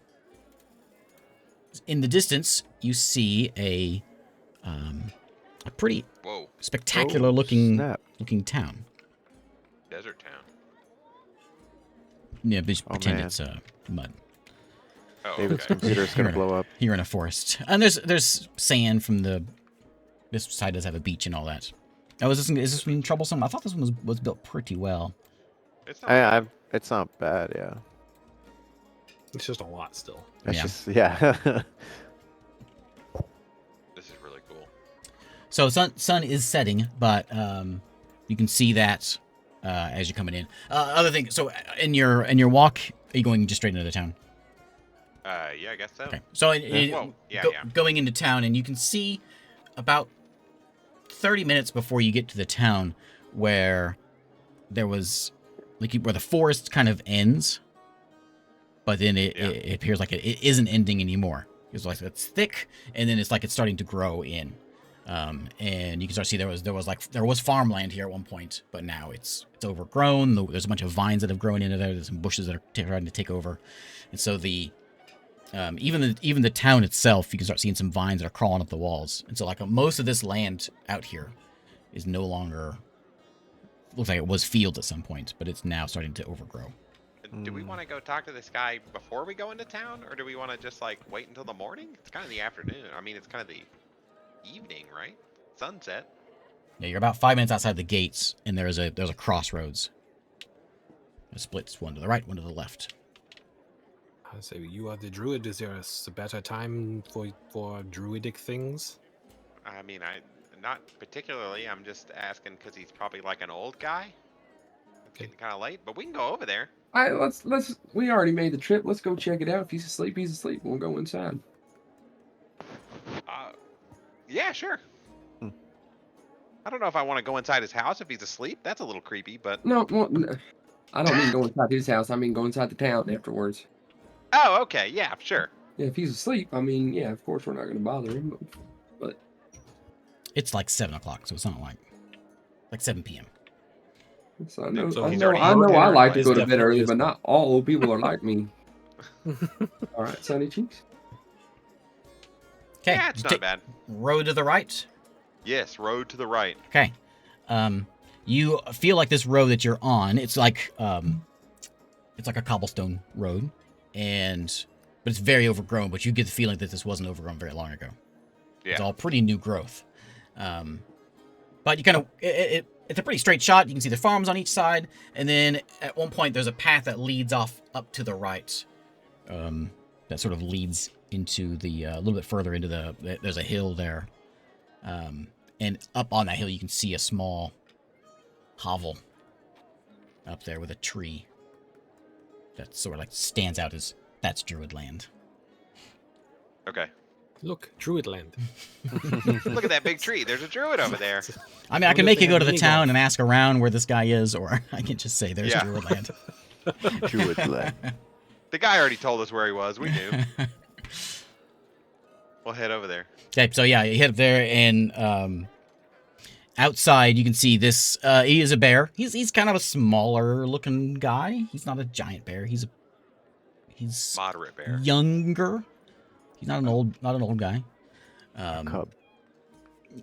In the distance, you see a pretty Whoa, spectacular Oh, looking snap. town. desert town. Yeah, just Oh, pretend man. it's mud. Oh, David's okay. computer's You're gonna in a- blow up. You're in a forest, and there's sand from this side does have a beach and all that. Oh, is this being troublesome? I thought this one was built pretty well. It's not bad. It's not bad, yeah. It's just a lot still. It's Yeah. just, yeah. This is really cool. So sun is setting, but you can see that as you're coming in. Other thing, so in your walk, are you going just straight into the town? Yeah, I guess so. Okay. So Whoa, yeah. going into town, and you can see about 30 minutes before you get to the town where there was where the forest kind of ends, but then it appears like it isn't ending anymore. It's like it's thick, and then it's like it's starting to grow in. And you can start to see there was farmland here at one point, but now it's overgrown. There's a bunch of vines that have grown into there. There's some bushes that are trying to take over, and so even the town itself, you can start seeing some vines that are crawling up the walls. And so like most of this land out here is no longer, looks like it was fields at some point, but it's now starting to overgrow. Do we want to go talk to this guy before we go into town, or do we want to just like wait until the morning? It's kind of the afternoon. I mean, it's kind of the evening, right? Sunset. Yeah, you're about 5 minutes outside the gates, and there's a crossroads. It splits one to the right, one to the left. I say, you are the druid. Is there a better time for druidic things? I mean, not particularly. I'm just asking because he's probably like an old guy. It's getting kind of late, but we can go over there. All right, let's. We already made the trip. Let's go check it out. If he's asleep, he's asleep. We'll go inside. Yeah, sure. Hmm. I don't know if I want to go inside his house if he's asleep. That's a little creepy, but No, I don't mean go inside his house. I mean go inside the town afterwards. oh, okay, yeah, sure. Yeah, if he's asleep, I mean, yeah, of course we're not going to bother him. But It's like 7 o'clock, so it's not like 7 p.m. so I know, So I he's know, already I know. eaten I dinner, like but to it's go to bed definitely early, his but not all old people are like me. All right, Sunny Cheeks. Okay, Yeah, it's not bad. road to the right. Yes, road to the right. Okay. You feel like this road that you're on, it's like a cobblestone road, but it's very overgrown, but you get the feeling that this wasn't overgrown very long ago. Yeah. It's all pretty new growth. But you kind of it's a pretty straight shot. You can see the farms on each side, and then at one point there's a path that leads off up to the right. That sort of leads into the a little bit further into there's a hill there. And up on that hill, you can see a small hovel up there with a tree that sort of like stands out as that's Druid land. Okay. Look, druid land. Look at that big tree. There's a druid over there. I mean, I can Wonder if make they you go have to the mini town golf. and ask around where this guy is, or I can just say there's Yeah. Druid land. Druid land. The guy already told us where he was. We knew. We'll head over there. Okay, so yeah, you head up there, and outside you can see this. He is a bear. He's kind of a smaller looking guy. He's not a giant bear. He's Moderate bear. younger. He's not an old guy. Cub.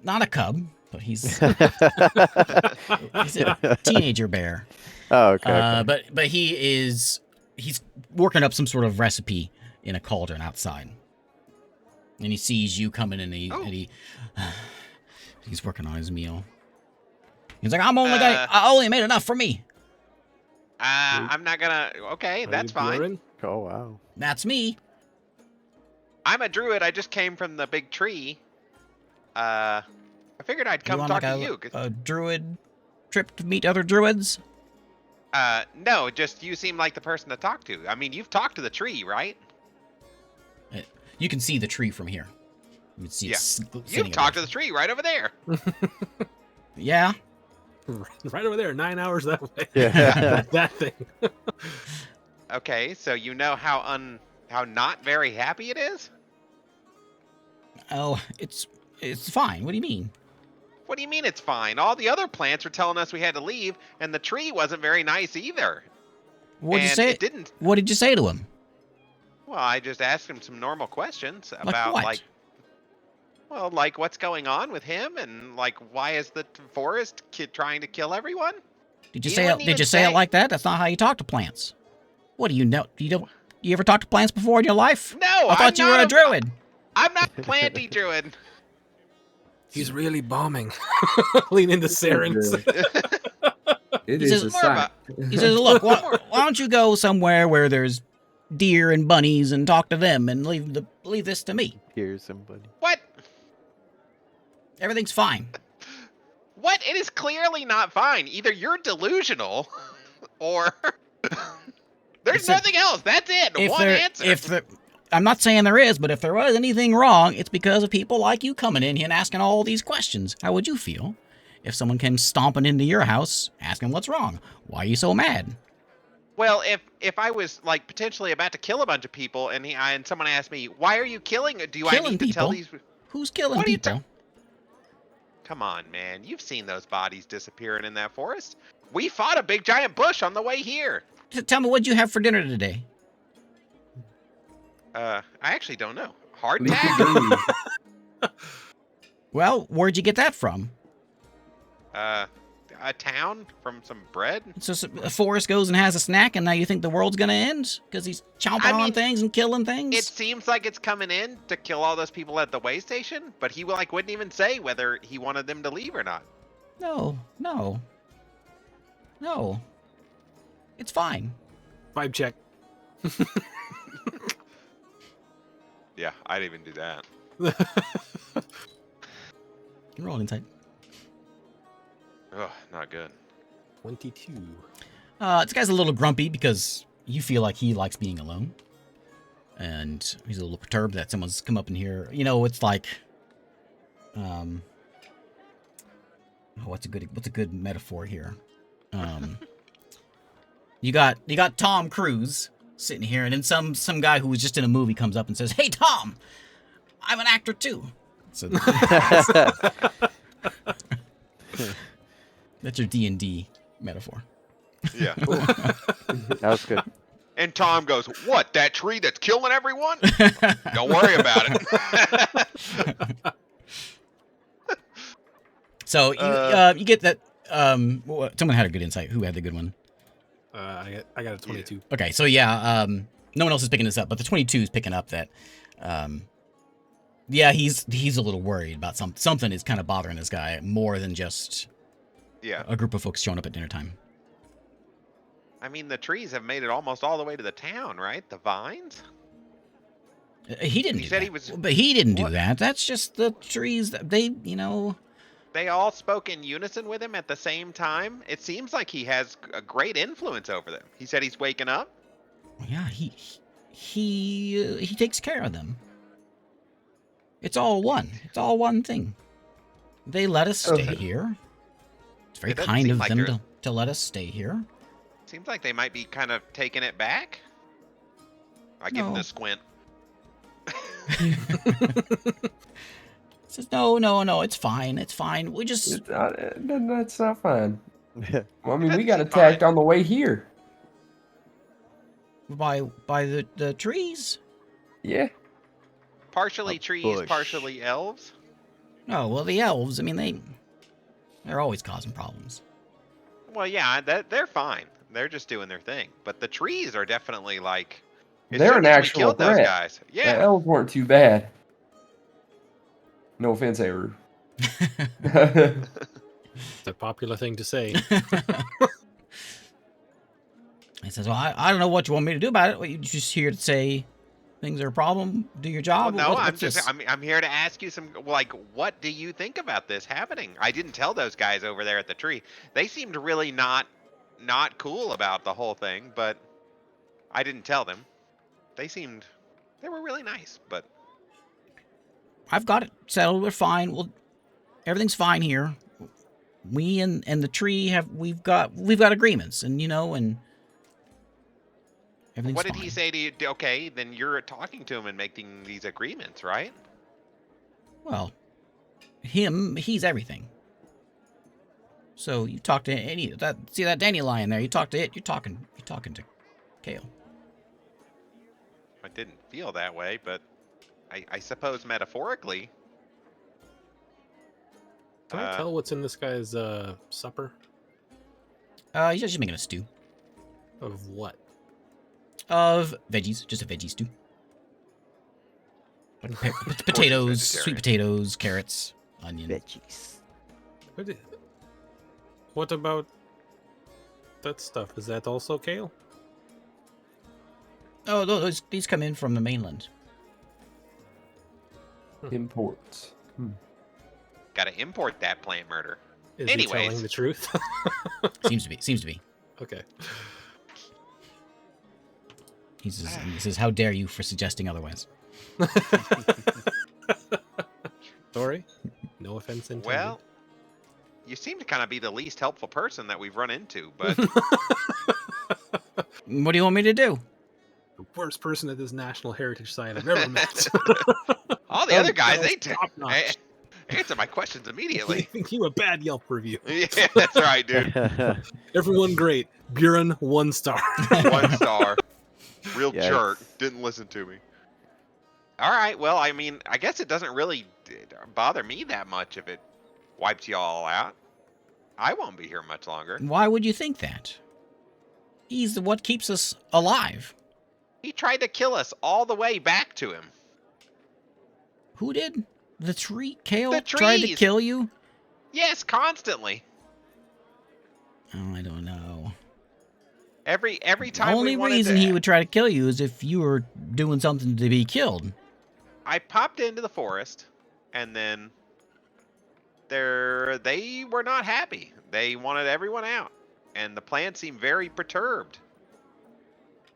Not a cub, but he's a teenager bear. Oh, okay. But he's working up some sort of recipe in a cauldron outside, and he sees you coming, and he's working on his meal. He's like, I only made enough for me. I'm not gonna. Okay, Are that's you fine. Bjorn? Oh, wow. That's me. I'm a druid. I just came from the big tree. I figured I'd come you on talk like to you. a druid trip to meet other druids? No, just you seem like the person to talk to. I mean, you've talked to the tree, right? You can see the tree from here. You can see Yeah. it sitting You've talked to above. the tree right over there. Yeah. Right over there, 9 hours that way. Yeah. That thing. Okay, so you know how not very happy it is? Oh, it's fine. What do you mean? What do you mean it's fine? All the other plants were telling us we had to leave, and the tree wasn't very nice either. What'd you And say? it didn't. What did you say to him? Well, I just asked him some normal questions Like about what? like what's going on with him, and like why is the forest trying to kill everyone? Did you He say it? wouldn't Did even you say it like that? That's not how you talk to plants. What do you know? You ever talked to plants before in your life? No, I thought you were a druid. I'm not a planty druid. He's really bombing. Lean into Saren's. It He is says a more of sight. He says, "Look, why don't you go somewhere where there's deer and bunnies and talk to them, and leave this to me. Here's somebody. What? Everything's fine." What? It is clearly not fine. Either you're delusional, or there's It's a- nothing else. That's it. One answer. I'm not saying there is, but if there was anything wrong, it's because of people like you coming in here and asking all these questions. How would you feel if someone came stomping into your house asking what's wrong? Why are you so mad? Well, if I was like potentially about to kill a bunch of people, and someone asked me, "Why are you killing? Do I Killing need to tell people? these?" Who's killing What are you people? Come on, man. You've seen those bodies disappearing in that forest. We fought a big giant bush on the way here. Tell me, what'd you have for dinner today? I actually don't know. Hardtack? Leafy green. Well, where'd you get that from? A town from some bread? So a forest goes and has a snack, and now you think the world's gonna end because he's chomping on things and killing things? It seems like it's coming in to kill all those people at the way station, but he wouldn't even say whether he wanted them to leave or not. No. It's fine. Vibe check. Yeah, I didn't even do that. Roll insight. Ugh, not good. 22. This guy's a little grumpy because you feel like he likes being alone. And he's a little perturbed that someone's come up in here. You know, it's like, what's a good metaphor here? You got Tom Cruise sitting here, and then some guy who was just in a movie comes up and says, "Hey, Tom, I'm an actor too." So that's your D&D metaphor. Yeah. That was good. And Tom goes, "What, that tree that's killing everyone? Don't worry about it." So you get that. Someone had a good insight. Who had the good one? I got a 22. Okay, so yeah, no one else is picking this up, but the 22 is picking up that. Yeah, he's a little worried about something is kind of bothering this guy more than just a group of folks showing up at dinner time. I mean, the trees have made it almost all the way to the town, right? The vines? He didn't. He do said that. he was. But he didn't do What? that. That's just the trees. They. They all spoke in unison with him at the same time. It seems like he has a great influence over them. He said he's waking up. Yeah, he takes care of them. It's all one. It's all one thing. They let us stay here. It's very It doesn't kind seem of like them they're- to let us stay here. Seems like they might be kind of taking it back. I give him No. the squint. Says no, it's fine. It's fine. We just That's not fine. Well, I mean, we Doesn't got seem attacked fine. on the way here. by the trees. Yeah. Partially A trees, bush. partially elves. Oh well, the elves. I mean, they're always causing problems. Well, yeah, they're fine. They're just doing their thing. But the trees are definitely like. As They're soon an as we actual killed those threat. guys. The Yeah. elves weren't too bad. No offense, Eru. It's a popular thing to say. He says, "Well, I don't know what you want me to do about it. Well, you're just here to say things are a problem. Do your Well, job. no, What's this?" I'm here to ask you some, like, what do you think about this happening? I didn't tell those guys over there at the tree. They seemed really not cool about the whole thing, but I didn't tell them. They were really nice, but I've got it settled. We're fine. Well, everything's fine here. We and the tree we've got agreements, and and everything's what did fine. he say to you? Okay, then you're talking to him and making these agreements, right? Well, he's everything. So you talk to see that dandelion there? You talk to it. You're talking to Kale. I didn't feel that way, but I suppose metaphorically. Can I tell what's in this guy's supper? He's just making a stew Of what? of veggies, just a veggie stew. Potatoes, sweet vegetarian. potatoes, carrots, onion. Veggies. What about that stuff? Is that also kale? Oh, these come in from the mainland. Imports. Got to import that plant murder. Is he telling Anyways. the truth? Seems to be. Okay. He says, "How dare you for suggesting otherwise?" Sorry. No offense intended. Well, you seem to kind of be the least helpful person that we've run into, but What do you want me to do? The worst person at this National Heritage Site I've ever met. all the other guys, they top-notch. answer my questions immediately. You a bad Yelp review. Yeah, that's right, dude. Everyone great. Buren 1 star. 1 star. Real Yikes. jerk. Didn't listen to me. All right. Well, I mean, I guess it doesn't really bother me that much if it wipes you all out. I won't be here much longer. Why would you think that? He's what keeps us alive. He tried to kill us all the way back to him. Who did? The tree? Kale The tried to trees. kill you? Yes, constantly. Oh, I don't know. Every The time only we wanted reason to, he would try to kill you is if you were doing something to be killed. I popped into the forest, and then they were not happy. They wanted everyone out, and the plant seemed very perturbed,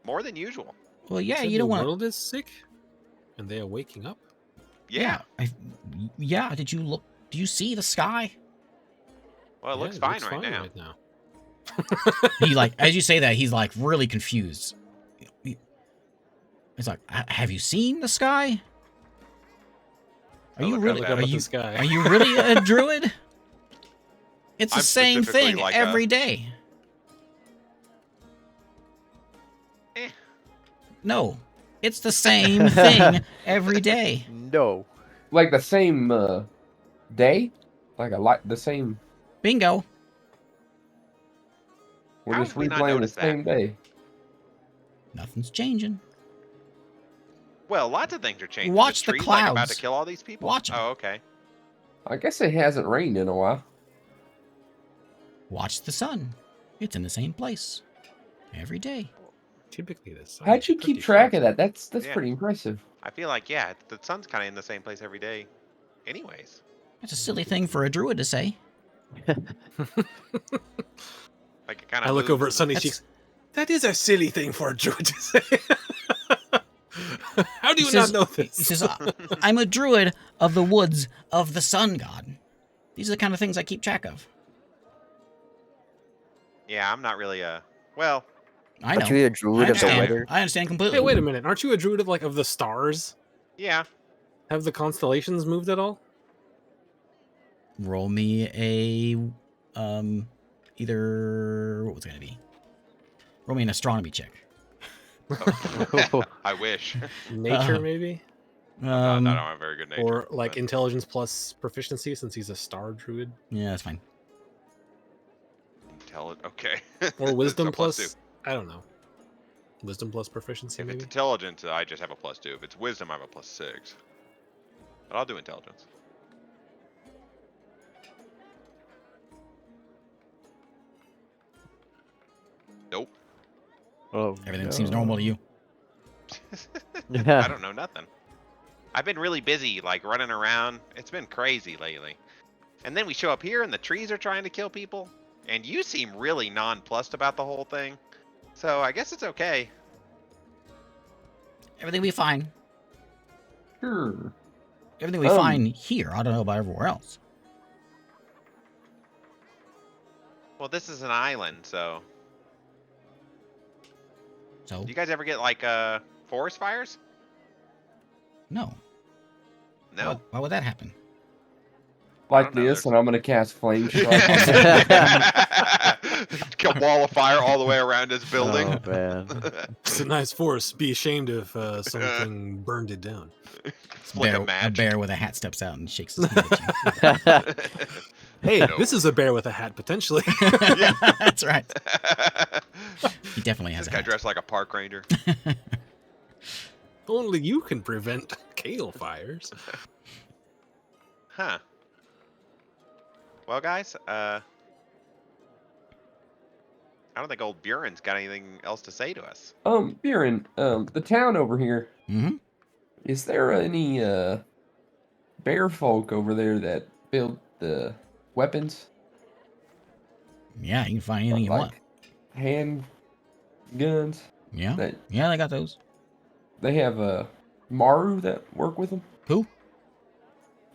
more than usual. Well, yeah, Said you don't the want. world is sick, and they are waking up. Yeah. Yeah. Did you look? Do you see the sky? Well, it Yeah, looks fine right now. right now. He as you say that, he's really confused. It's like, have you seen the sky? Are Oh, you look really? up Look up Are at you? the sky. Are you really a druid? It's the I'm same specifically thing like every day. Eh. No, it's the same thing every day. No. Like the same day? Like the same. Bingo. We're How just have we not replaying the noticed that? same day. Nothing's changing. Well, lots of things are changing. Watch Is the tree, like, about clouds. to kill all these people? Watch 'em. Oh, okay. I guess it hasn't rained in a while. Watch the sun. It's in the same place every day. Typically, this. How'd you keep track of that? That's Yeah. pretty impressive. I feel like, yeah, the sun's kind of in the same place every day anyways. That's a silly thing for a druid to say. Like, it kind of I look over at Sunny That's- Cheeks. That is a silly thing for a druid to say. How do He you not says- know this? He says, I'm a druid of the woods of the sun god. These are the kind of things I keep track of. Yeah, I'm not really a... Well, I know. Aren't you a druid of the understand. weather? I understand completely. Hey, wait a minute. Aren't you a druid of the stars? yeah. Have the constellations moved at all? Roll me a, either, what was it going to be? Roll me an astronomy check. I wish. Nature, maybe? I don't Um, have very good nature. Or like but- intelligence plus proficiency since he's a star druid? yeah, that's fine. Okay. Or wisdom So +2. plus... I don't know. Wisdom plus proficiency, If maybe? it's intelligence, I just have a +2. If it's wisdom, I have a +6. But I'll do intelligence. Nope. Oh, Everything seems normal to you. I don't know nothing. I've been really busy, like running around. It's been crazy lately. And then we show up here and the trees are trying to kill people. And you seem really nonplussed about the whole thing. So I guess it's okay. Everything will be fine. Sure. Everything will be fine here. I don't know about everywhere else. Well, this is an island, so... So, Do you guys ever get, like, forest fires? no. No? Why would that happen? like don't know, this, and I'm gonna cast flame strike. Kill wall of fire all the way around his building. Oh man. It's a nice forest. Be ashamed if something burned it down. It's like a A match. bear with a hat steps out and shakes his head at you. Hey, No. this is a bear with a hat, potentially. Yeah. That's right. He definitely has This a guy hat. dressed like a park ranger. Only you can prevent kale fires. Huh. Well, guys, I don't think old Buren's got anything else to say to us. Buren, the town over here, Mm-hmm. is there any bear folk over there that build the weapons? Yeah, you can find anything you want. Like hand guns? Yeah. That Yeah, they got those. they have Maru that work with them? Who?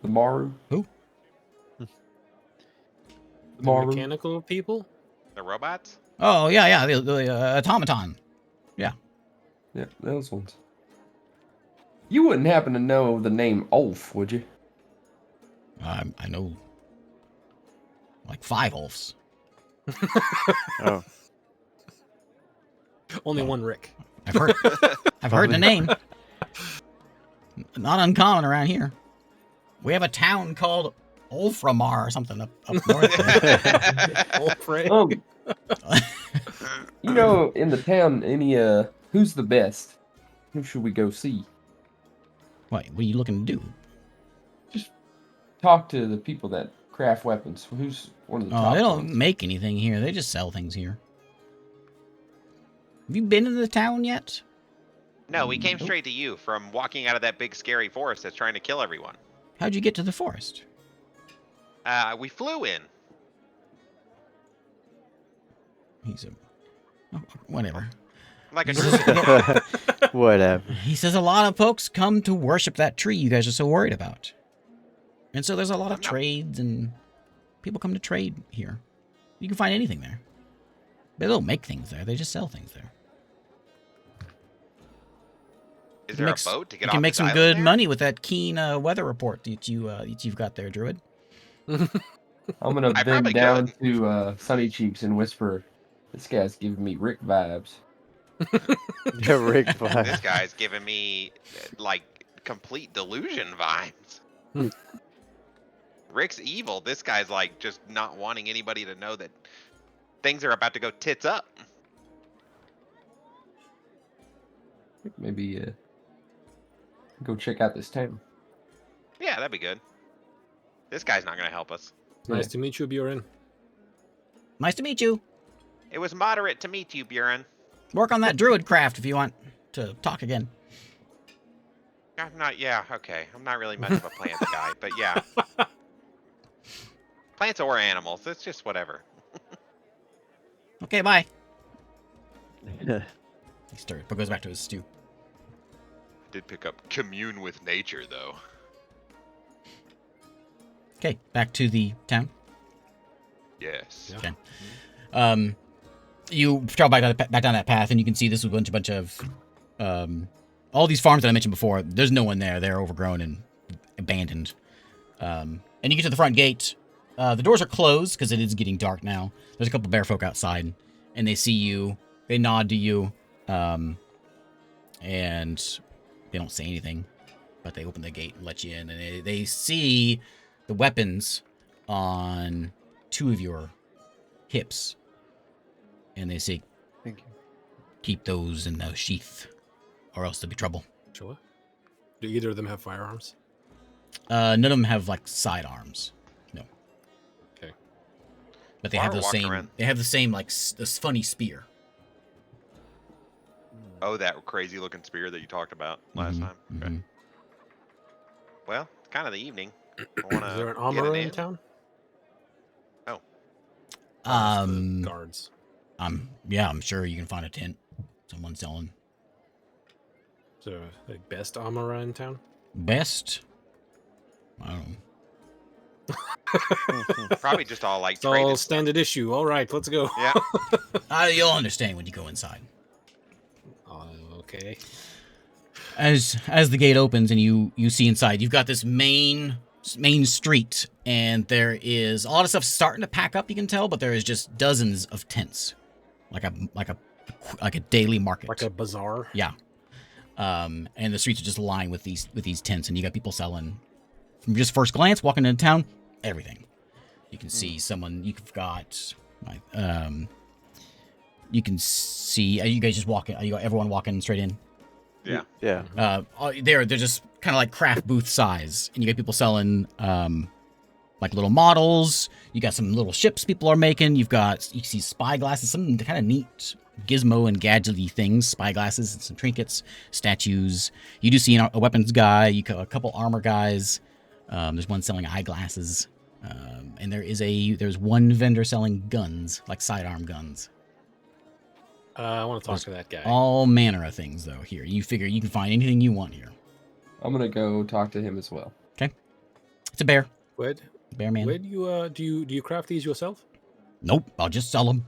The Maru? Who? The Maru? mechanical people? The robots? Oh, yeah, the automaton. Yeah, those ones. You wouldn't happen to know the name Ulf, would you? I know like 5 Ulfs. Oh. Only one Rick. I've heard the name. Not uncommon around here. We have a town called Ulframar or something up north there. Ulf Rick. You know, in the town, any who's the best? Who should we go see? What are you looking to do? Just talk to the people that craft weapons. Who's one of the Oh, top they don't ones? make anything here. They just sell things here. Have you been in the town yet? No, we came straight to you from walking out of that big scary forest that's trying to kill everyone. How'd you get to the forest? We flew in. He's a... Oh, whatever. Like a This druid. Whatever. He says a lot of folks come to worship that tree you guys are so worried about. And so there's a lot of trades and people come to trade here. You can find anything there. They don't make things there. They just sell things there. Is there a boat to get You off can make this some island good there? money with that keen weather report that you've got there, Druid. I'm gonna I bend probably down could. to Sunny Cheeks and whisper, "This guy's giving me Rick vibes." Yeah, Rick This Vibes. guy's giving me like complete delusion vibes. Rick's evil. This guy's like just not wanting anybody to know that things are about to go tits up. Maybe go check out this town. Yeah, that'd be good. This guy's not gonna help us. Nice to meet you, Buren. Nice to meet you. It was moderate to meet you, Buren. Work on that Druid craft if you want to talk again. I'm not. Yeah, okay. I'm not really much of a plants guy, but yeah. Plants or animals. It's just whatever. Okay, bye. He stirs, but goes back to his stew. Did pick up commune with nature though. Okay, back to the town. Yes. Yeah. Okay. You travel back down that path, and you can see this was a bunch of all these farms that I mentioned before. There's no one there; they're overgrown and abandoned. And you get to the front gate. The doors are closed because it is getting dark now. There's a couple bear folk outside, and they see you. They nod to you, and they don't say anything, but they open the gate and let you in. And they see the weapons on 2 of your hips. And they say, Thank you. keep those in the sheath, or else there'll be trouble. Sure. Do either of them have firearms? None of them have like sidearms. No. Okay. But they Why have are we those walking same. around? They have the same like this funny spear. Oh, that crazy looking spear that you talked about last Mhm, time. Okay. mhm. Well, it's kind of the evening. I wanna Is there an get armorer it in town? Or just the guards. Yeah, I'm sure you can find a tent. Someone selling. Is there a best armorer in town? Best. I don't know. Probably just all like It's all traded stuff. standard issue. All right, let's go. Yeah. You'll understand when you go inside. Okay. As the gate opens and you see inside, you've got this main main street, and there is a lot of stuff starting to pack up. You can tell, but there is just dozens of tents, like a daily market, Like a bazaar. yeah. And the streets are just lined with these tents, and you got people selling. From just first glance, walking into town, everything. You can see someone. You've got, you can see. Are you guys just walking? Are you everyone walking straight in? Yeah. Yeah. They're just kind of like craft booth size, and you got people selling like little models. You got some little ships people are making. You can see spy glasses, some kind of neat gizmo and gadgety things, spy glasses and some trinkets, statues. You do see a weapons guy, a couple armor guys. There's one selling eyeglasses, and there's one vendor selling guns, like sidearm guns. I want to talk to that guy. All manner of things, though. Here, you figure you can find anything you want here. I'm gonna go talk to him as well. Okay, it's a bear. Where Bear man. do you do you craft these yourself? Nope, I'll just sell them.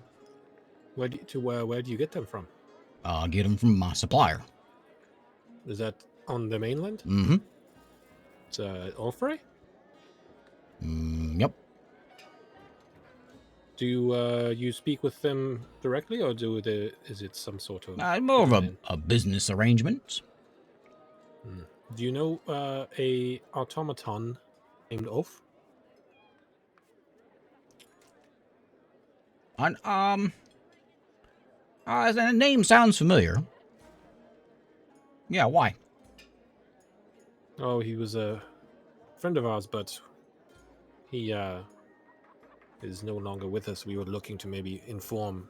Where do you get them from? I'll get them from my supplier. Is that on the mainland? Mm-hmm. It's Ulfrey? Yep. Do you speak with them directly, or is it some sort of? More of middleman? a business arrangement. Do you know a automaton named Ulf? The name sounds familiar. Yeah, why? Oh, he was a friend of ours, but he is no longer with us. We were looking to maybe inform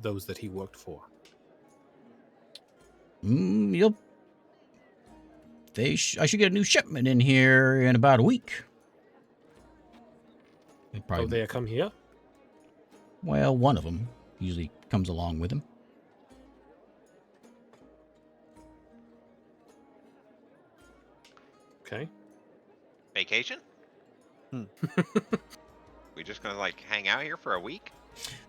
those that he worked for. Yep. I should get a new shipment in here in about a week. Oh, they come here? Well, one of them usually comes along with him. Okay. Vacation? We just gonna like hang out here for a week?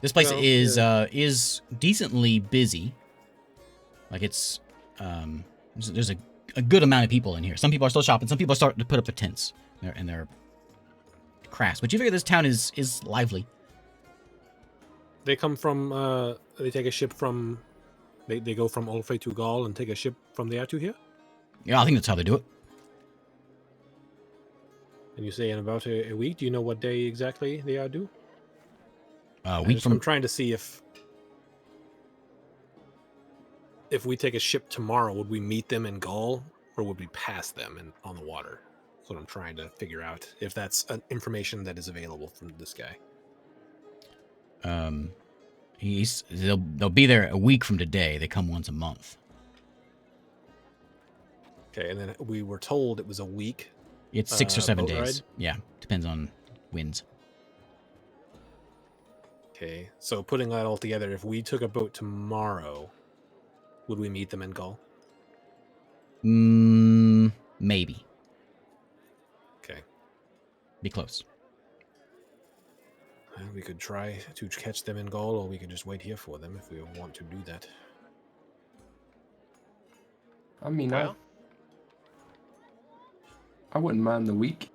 This place Well, is decently busy. Like it's there's a good amount of people in here. Some people are still shopping. Some people are starting to put up their tents and their crafts. But you figure this town is lively. They come from they take a ship from they go from Ulfrey to Gaul and take a ship from there to here? Yeah, I think that's how they do it. And you say in about a week. Do you know what day exactly they are due? Week from I'm trying to see if we take a ship tomorrow, would we meet them in Gaul, or would we pass them on the water? That's what I'm trying to figure out. If that's information that is available from this guy. They'll be there a week from today. They come once a month. Okay, and then we were told it was a week. It's 6 or 7 boat days. ride? Yeah, depends on winds. Okay, so putting that all together, if we took a boat tomorrow, would we meet them in Gaul? Maybe. Okay. Be close. Well, we could try to catch them in Gaul, or we could just wait here for them if we want to do that. I mean, Well, I wouldn't mind the week.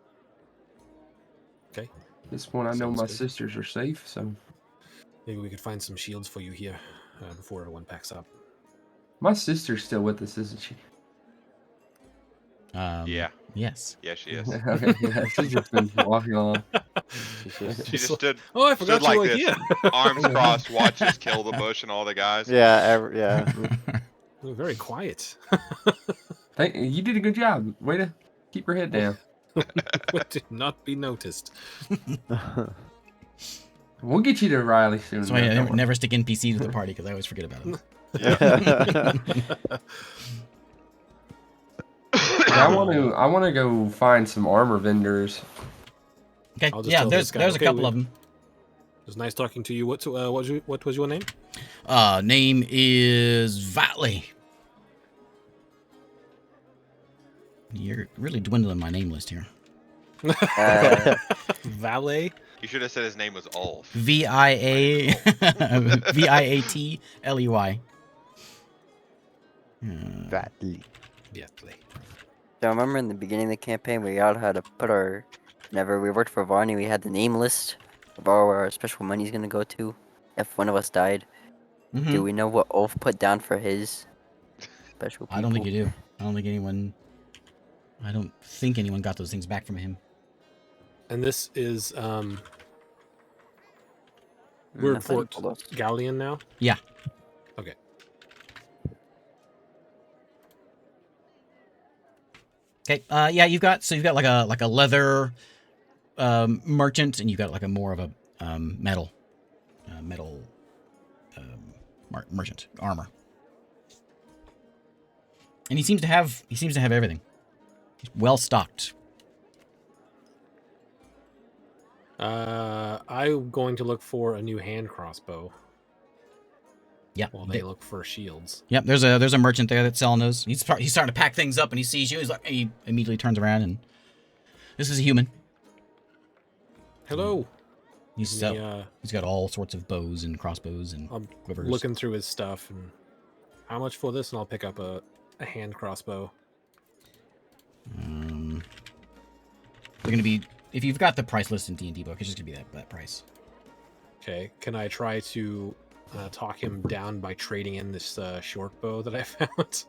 Okay. At this point, I know Sounds my good. sisters are safe, so Maybe we could find some shields for you here before everyone packs up. my sister's still with us, isn't she? yeah. Yes. Yeah, she is. Okay, yeah, she's just been walking along. She just stood Oh, I forgot like you were this. here. arms crossed, watch us kill the bush and all the guys. Yeah, yeah. You're very quiet. You did a good job. Way to keep your head down. Did not be noticed. We'll get you to Riley soon. That's why I Don't worry. never stick NPCs with the party, because I always forget about them. Yeah, I want to go find some armor vendors. Okay, I'll just yeah, tell there's this guy, there's a okay, couple we- of them. It was nice talking to you. What was your name? Name is Vatley. You're really dwindling my name list here. Valet. You should have said his name was Ulf. Viatley. Vatley. Vatley. So I remember in the beginning of the campaign, we all had to put our. Whenever we worked for Varney, we had the name list of all where our special money's gonna go to if one of us died. Mm-hmm. Do we know what Ulf put down for his special people? I don't think you do. I don't think anyone got those things back from him. And this is I we're thought he Fort told us. Galleon now. Yeah. Okay. Okay. Yeah, you've got like a leather merchant, and you've got like a more of a metal merchant armor. And he seems to have everything. He's well stocked. I'm going to look for a new hand crossbow Yeah. while they look for shields. Yep. There's a merchant there that's selling those. He's starting to pack things up, and he sees you. He's like, he immediately turns around, and this is a human. Hello. He's got all sorts of bows and crossbows and I'm quivers. looking through his stuff, and how much for this? And I'll pick up a hand crossbow. They're gonna be, if you've got the price list in D&D book, it's just gonna be that price. Okay. Can I try to talk him down by trading in this short bow that I found?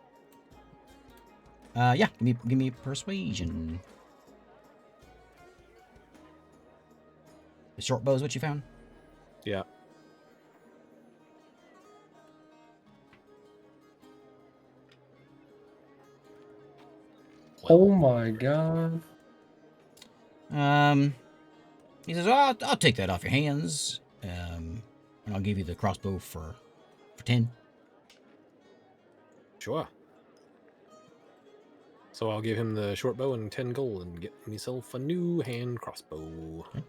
Yeah. Give me persuasion. The short bow is what you found. Yeah. Oh my god. He says, "Oh, I'll take that off your hands, and I'll give you the crossbow for 10." Sure. So I'll give him the short bow and 10 gold and get myself a new hand crossbow. How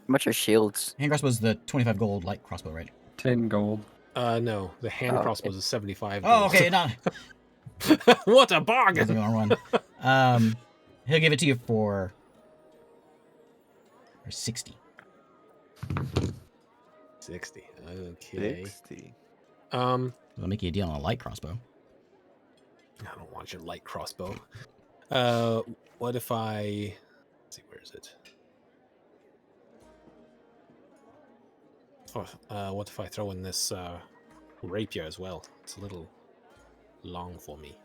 much are shields? Hand crossbow is the 25 gold light crossbow, right? 10 gold. No, the hand Oh, crossbow is 75 Oh, gold. okay. No, What a that's the bargain! wrong one. He'll give it to you for 60. 60. Okay. 60. Um, I'll make you a deal on a light crossbow. I don't want your light crossbow. What if I... Let's see, where is it? What if I throw in this rapier as well? It's a little long for me.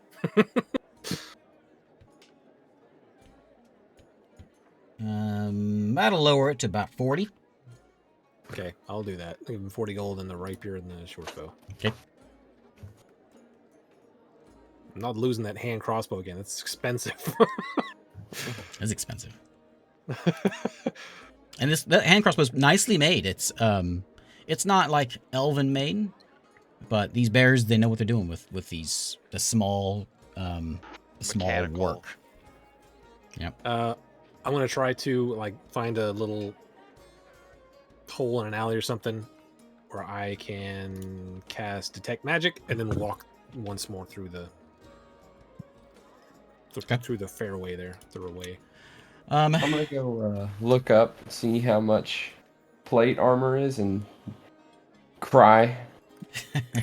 That'll lower it to about 40. Okay, I'll do that. Give him 40 gold and the rapier and the short bow. Okay. I'm not losing that hand crossbow again. It's expensive. That's expensive. And that hand crossbow is nicely made. It's not like elven made, but these bears, they know what they're doing with the small Mechanical. work. Yep. I'm gonna try to like find a little hole in an alley or something where I can cast detect magic and then walk once more through the through the fairway there, through a way. I'm gonna go look up, see how much plate armor is, and cry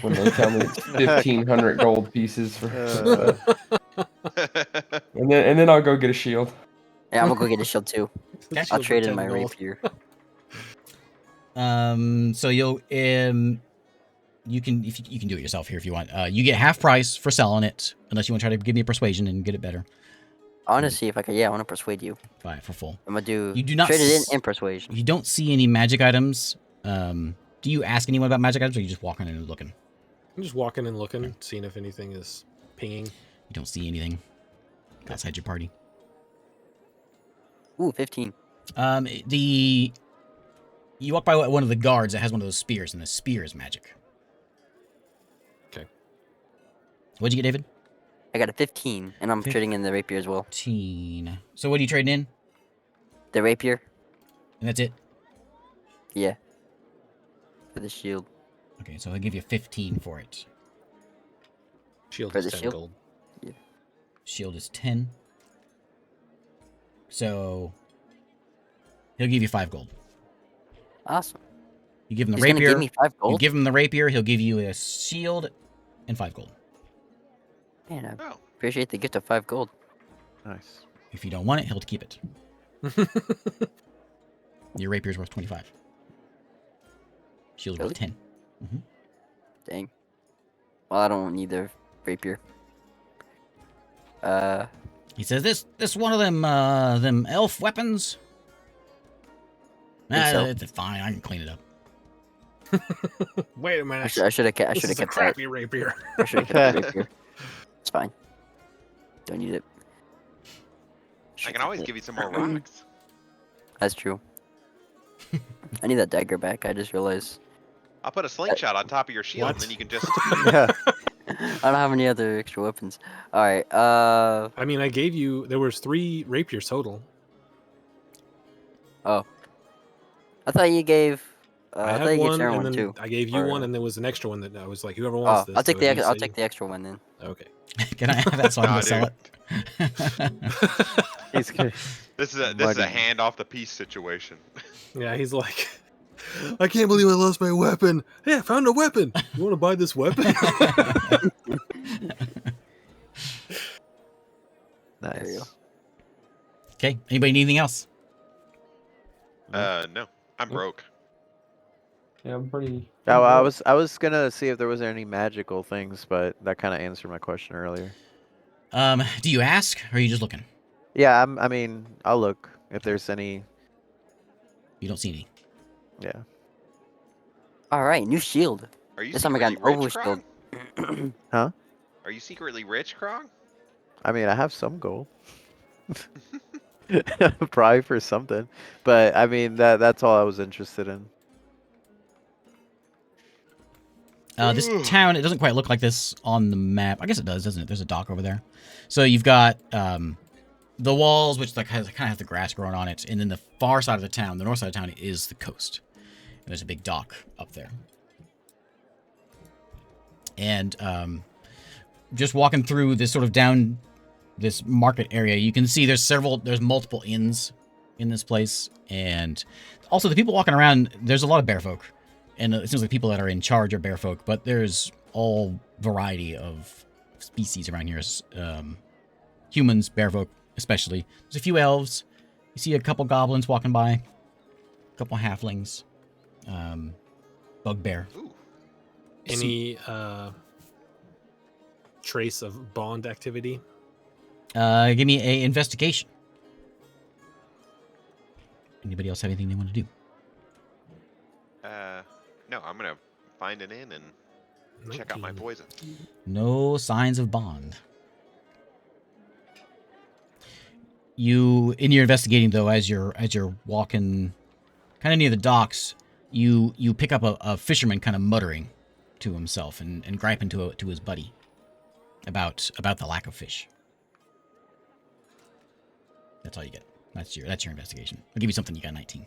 when they tell me it's 1,500 gold pieces for. And then I'll go get a shield. Yeah, I'm gonna go get a shield too. The I'll shield for trade in 10 my gold. rapier. So you'll you can do it yourself here if you want. You get half price for selling it, unless you want to try to give me a persuasion and get it better. I want to see if I can. Yeah, I want to persuade you. Buy it for full. I'm gonna do. You do not trade it in s- and persuasion. You don't see any magic items. Do you ask anyone about magic items, or you just walking in and looking? I'm just walking and looking, seeing if anything is pinging. You don't see anything outside your party. Ooh, 15. You walk by one of the guards that has one of those spears, and the spear is magic. Okay. What'd you get, David? I got a 15, and I'm trading in the rapier as well. 15. So what are you trading in? The rapier? And that's it? Yeah. For the shield. Okay, so I'll give you 15 for it. Shield For is the 10 shield? gold. Shield is 10. So he'll give you 5 gold. Awesome. You give him the He's gonna rapier. give me 5 You gold? give him the rapier, he'll give you a shield and 5 gold. Man, I Oh, appreciate the gift of 5 gold. Nice. If you don't want it, he'll keep it. Your rapier's worth 25. Shield's worth Really? 10. Mm-hmm. Dang. Well, I don't need the rapier. He says, "This one of them elf weapons." Think so. It's fine. I can clean it up. Wait a minute. I should have kept. I This should have is a kept that. crappy rapier. I should have kept the rapier. It's fine. Don't need it. I can always give you some more rocks. That's true. I need that dagger back. I just realized. I'll put a slingshot on top of your shield, What? and then you can just. Yeah. I don't have any other extra weapons. All right. I mean, I gave you. There was 3 rapiers total. Oh. I thought you gave. I I thought had you gave one, Sharon and one then too. I gave you Or- one, and there was an extra one that I was like, whoever wants Oh, this. I'll take so the. if you I'll say- take the extra one then. Okay. Can I have that so I can Nah, go sell dude. it? He's good. This is a Muddy. hand off the piece situation. Yeah, he's like, I can't believe I lost my weapon. Hey, I found a weapon. You want to buy this weapon? There you go. Nice. Okay. Anybody need anything else? No, I'm broke. Yeah, I'm pretty. Oh, I was gonna see if there was any magical things, but that kind of answered my question earlier. Do you ask, or are you just looking? Yeah, I mean, I'll look if there's any. You don't see any. Yeah. All right, new shield. Are you This time I got an secretly oval rich, shield. Krog? Huh? Are you secretly rich, Krog? I mean, I have some gold. Probably for something, but I mean that's all I was interested in. This town, it doesn't quite look like this on the map. I guess it does, doesn't it? There's a dock over there. So you've got the walls, which like kind of has the grass growing on it, and then the far side of the town, the north side of town, is the coast. And there's a big dock up there. And just walking through this sort of down this market area, you can see there's multiple inns in this place, and also the people walking around, there's a lot of bear folk. And it seems like people that are in charge are bear folk, but there's all variety of species around here. Humans, bear folk especially. There's a few elves. You see a couple goblins walking by. A couple halflings. Bugbear. Ooh. Any trace of bond activity? Give me a investigation. Anybody else have anything they want to do? No, I'm gonna find an inn and check out my 19. poison. No signs of bond. You, in your investigating though, as you're walking, kind of near the docks, you pick up a fisherman kind of muttering to himself and griping to his buddy about the lack of fish. That's all you get. That's your investigation. I'll give you something. You got 19.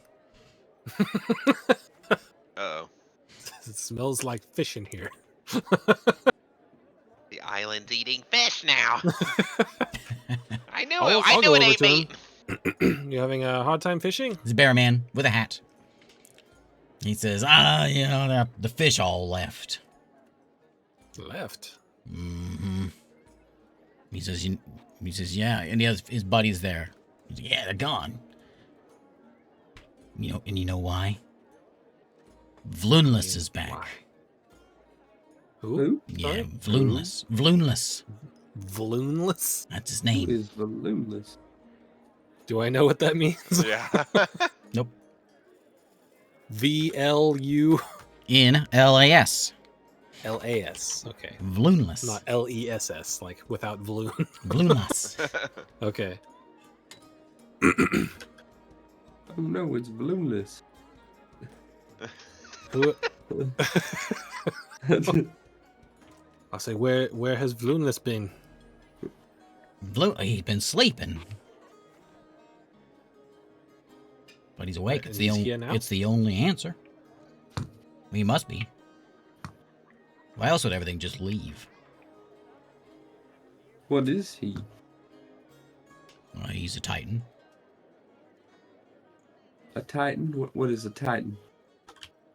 Uh-oh. It smells like fish in here. The island's eating fish now. I knew I'll it. I knew go it over ate to meat. him. You having a hard time fishing? It's a bear man with a hat. He says, the fish all left. Left. Mm-hmm. He says, yeah, and he has his buddies there. He's like, yeah, they're gone. You know why? Vloonless is back. Why? Who? Yeah, Sorry? Vloonless. Vloonless. Vloonless? That's his Who name. is voluminous? Do I know what that means? Yeah. Nope. VLU In LAS. LAS. Okay. Vloonless. Not LESS, like without vloon. Vloonless. Okay. Oh no, it's voluminous. Who? I'll say, where has Vloonless been? He's been sleeping. But he's awake. And he's here now? It's the only answer. He must be. Why else would everything just leave? What is he? Well, he's a titan. A titan? What is a titan?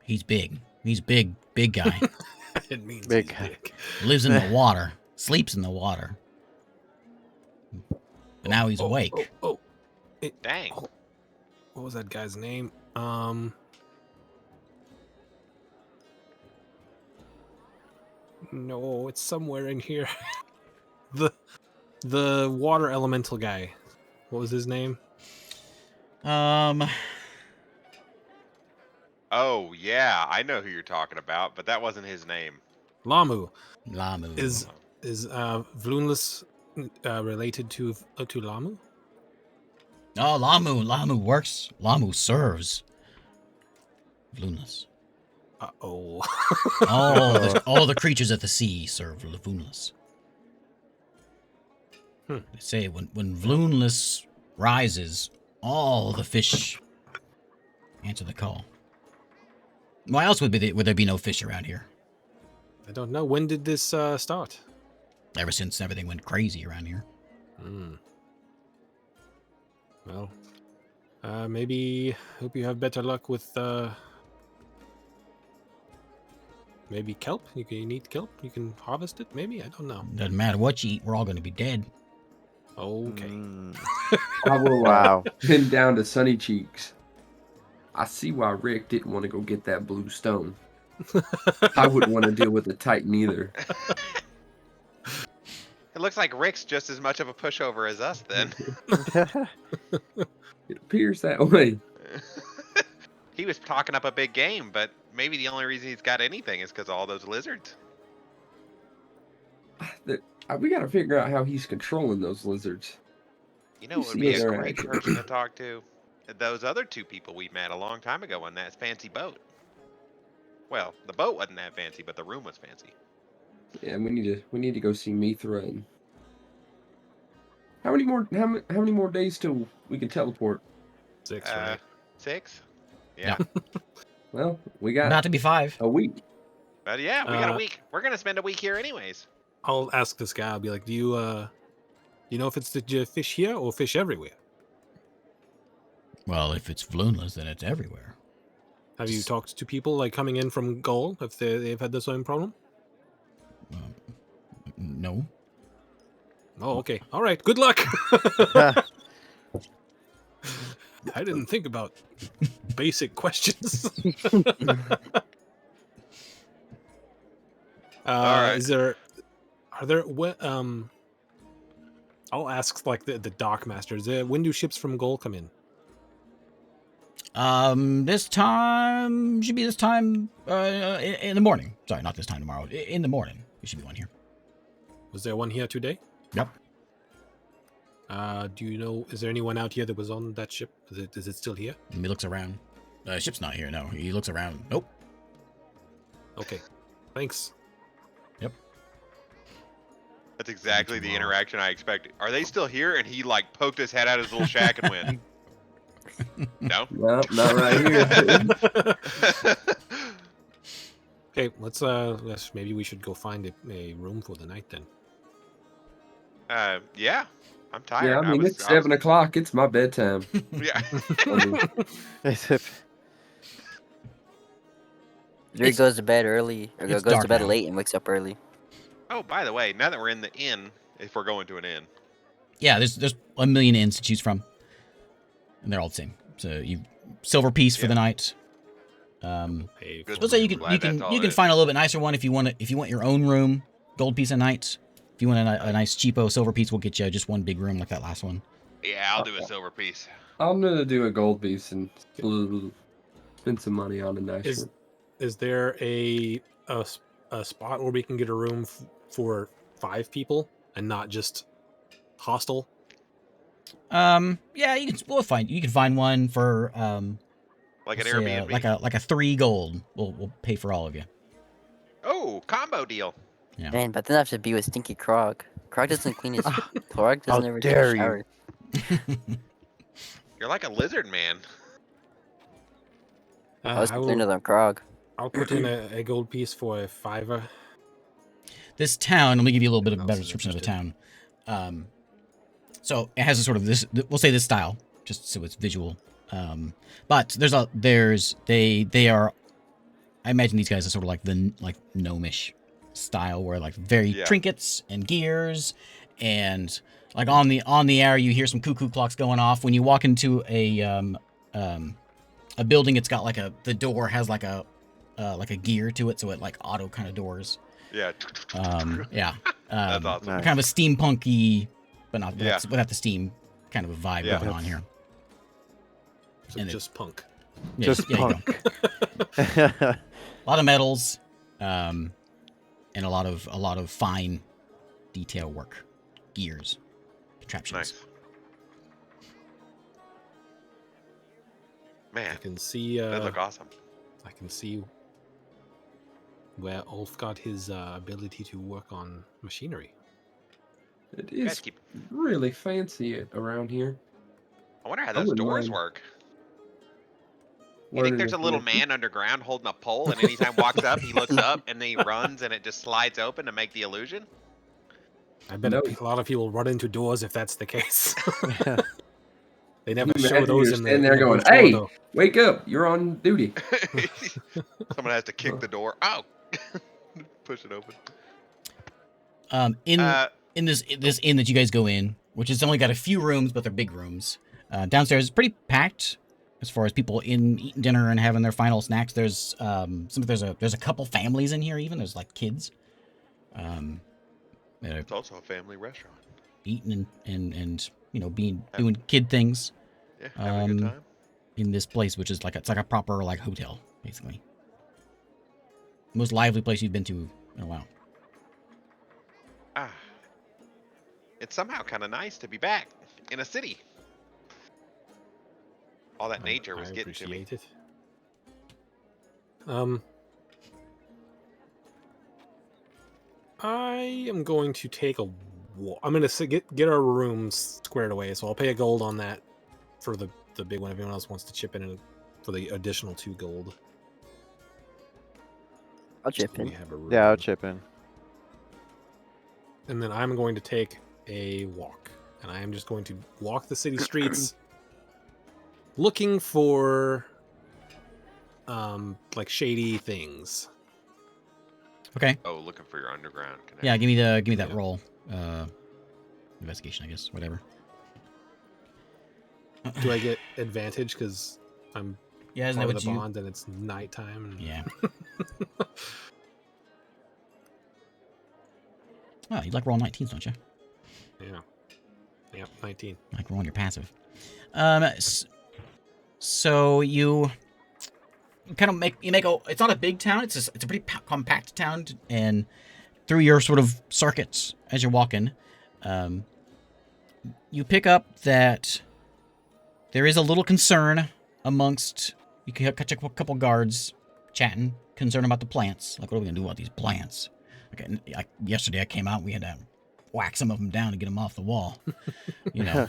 He's big. He's big guy. It means Big. he's big. Lives in the water. Sleeps in the water. But now he's awake. Dang. What was that guy's name? No, it's somewhere in here. the water elemental guy. What was his name? Oh yeah, I know who you're talking about, but that wasn't his name. Lamu. Lamu. Is Vloonless related to Lamu? Oh, Lamu works. Lamu serves. Vloonless. Uh-oh. All the creatures of the sea serve Vloonless. They say when Vloonless rises, all the fish answer the call. Why else would there be no fish around here? I don't know. When did this start? Ever since everything went crazy around here. Well, maybe hope you have better luck with maybe kelp. You need kelp. You can harvest it. Maybe, I don't know. Doesn't matter what you eat, we're all going to be dead. Okay. I will Wow. pin down to Sunny Cheeks. I see why Rick didn't want to go get that blue stone. I wouldn't want to deal with a Titan either. It looks like Rick's just as much of a pushover as us then. It appears that way. He was talking up a big game, but maybe the only reason he's got anything is because of all those lizards. We got to figure out how he's controlling those lizards. You know, it would be a great person to talk to. Those other two people we met a long time ago on that fancy boat. Well, the boat wasn't that fancy, but the room was fancy. Yeah, we need to go see Mithra. And how many more days till we can teleport? 6, right? 6? Yeah. Well, we got About to be 5. a week. But yeah, we got a week. We're gonna spend a week here anyways. I'll ask this guy. I'll be like, do you know if it's the fish here or fish everywhere? Well, if it's Vloonless, then it's everywhere. Have you talked to people like coming in from Goal if they've had the same problem? No. Oh, okay. All right. Good luck. I didn't think about basic questions. All right. Are there what I'll ask like the dock masters. When do ships from Goal come in? This time should be this time in the morning. Sorry, not this time tomorrow. In the morning, there should be one here. Was there one here today? Yep. Do you know? Is there anyone out here that was on that ship? Is it still here? And he looks around. Ship's not here. No, he looks around. Nope. Okay, thanks. Yep. That's exactly the interaction I expected. Are they still here? And he like poked his head out of his little shack and went, "No, No, not right here. Okay, let's maybe we should go find a room for the night then. yeah, I'm tired. Yeah, I mean, it's 7 o'clock. It's my bedtime. Yeah. Druid goes to bed early, or it's goes dark to bed now. late and wakes up early. Oh, by the way, now that we're in the inn, if we're going to an inn, Yeah, there's a million inns to choose from, and they're all the same. So you silver piece for the night. Hey, Good. Let's say you Glad that's all can it is. find a little bit nicer one if you want your own room. Gold piece a night. If you want a nice cheapo silver piece, we'll get you just one big room like that last one. yeah, I'll do a silver piece. I'm gonna do a gold piece and spend some money on a nice one. Is there a spot where we can get a room for 5 people and not just hostel? Yeah, you can find one for Like an let's say, Airbnb. like a 3 gold. We'll pay for all of you. Oh, combo deal. Yeah. Man, but then I have to be with Stinky Krog. Krog doesn't clean his. Krog doesn't How ever take dare a you. shower. You're like a lizard man. I was cleaner than Krog. I'll put in a gold piece for a 5. This town, let me give you a little bit of a Else better is description of the interested. town. So it has a sort of this, we'll say this style, just so it's visual. But they are, I imagine these guys are sort of like the gnomish style, where like very Yeah. trinkets and gears and Like on the air, you hear some cuckoo clocks going off. When you walk into a building, it's got like the door has like a gear to it, so it like auto kind of doors. Yeah. Yeah. That's awesome. Nice. Kind of a steampunky, but not Yeah. without the steam kind of a vibe Yeah. going on here. So And just punk. Yeah, Just yeah, you go. punk. A lot of metals, and a lot of fine detail work, gears, contraptions. Nice. I Man, can see. that look awesome. I can see where Ulf got his ability to work on machinery. It You guys is keep. really fancy around here. I wonder how I those wouldn't doors mind work. You think Learning there's a if little we're- man underground holding a pole, and anytime walks up, he looks up and then he runs, and it just slides open to make the illusion? I bet No. a lot of people run into doors if that's the case. They Can never you show imagine those you're in the. standing there in the going, brochure, "Hey, though. wake up! You're on duty." Someone has to kick the door. Oh! Push it open. In Uh, this inn that you guys go in, which has only got a few rooms, but they're big rooms. Downstairs is pretty packed as far as people in eating dinner and having their final snacks. There's there's a couple families in here even. There's like kids. That are it's also a family restaurant. eating and doing kid things Yeah, having a good time. in this place, which is it's like a proper like hotel basically. Most lively place you've been to in a while. Ah, it's somehow kind of nice to be back in a city. All that nature was I getting to me. appreciate it. I am going to take a. I'm going to get our rooms squared away, so I'll pay a gold on that for the big one. If anyone else wants to chip in for the additional 2 gold. I'll chip We in. have a room. Yeah, I'll chip in. And then I'm going to take a walk, and I am just going to walk the city streets, looking for like shady things. Okay. Oh, looking for your underground connection. Yeah, give me that Yeah. roll. Investigation, I guess. Whatever. Do I get advantage because I'm Yeah, isn't part that of what the you? bond and it's nighttime? And... Yeah. Well, you like roll 19s, don't you? Yeah, 19. You like rolling your passive. So you kind of make it's not a big town. It's a pretty compact town, and through your sort of circuits as you're walking, you pick up that there is a little concern amongst. You can catch a couple guards chatting, concerned about the plants. Like, what are we gonna do about these plants? Okay, yesterday I came out, we had to whack some of them down to get them off the wall. You know,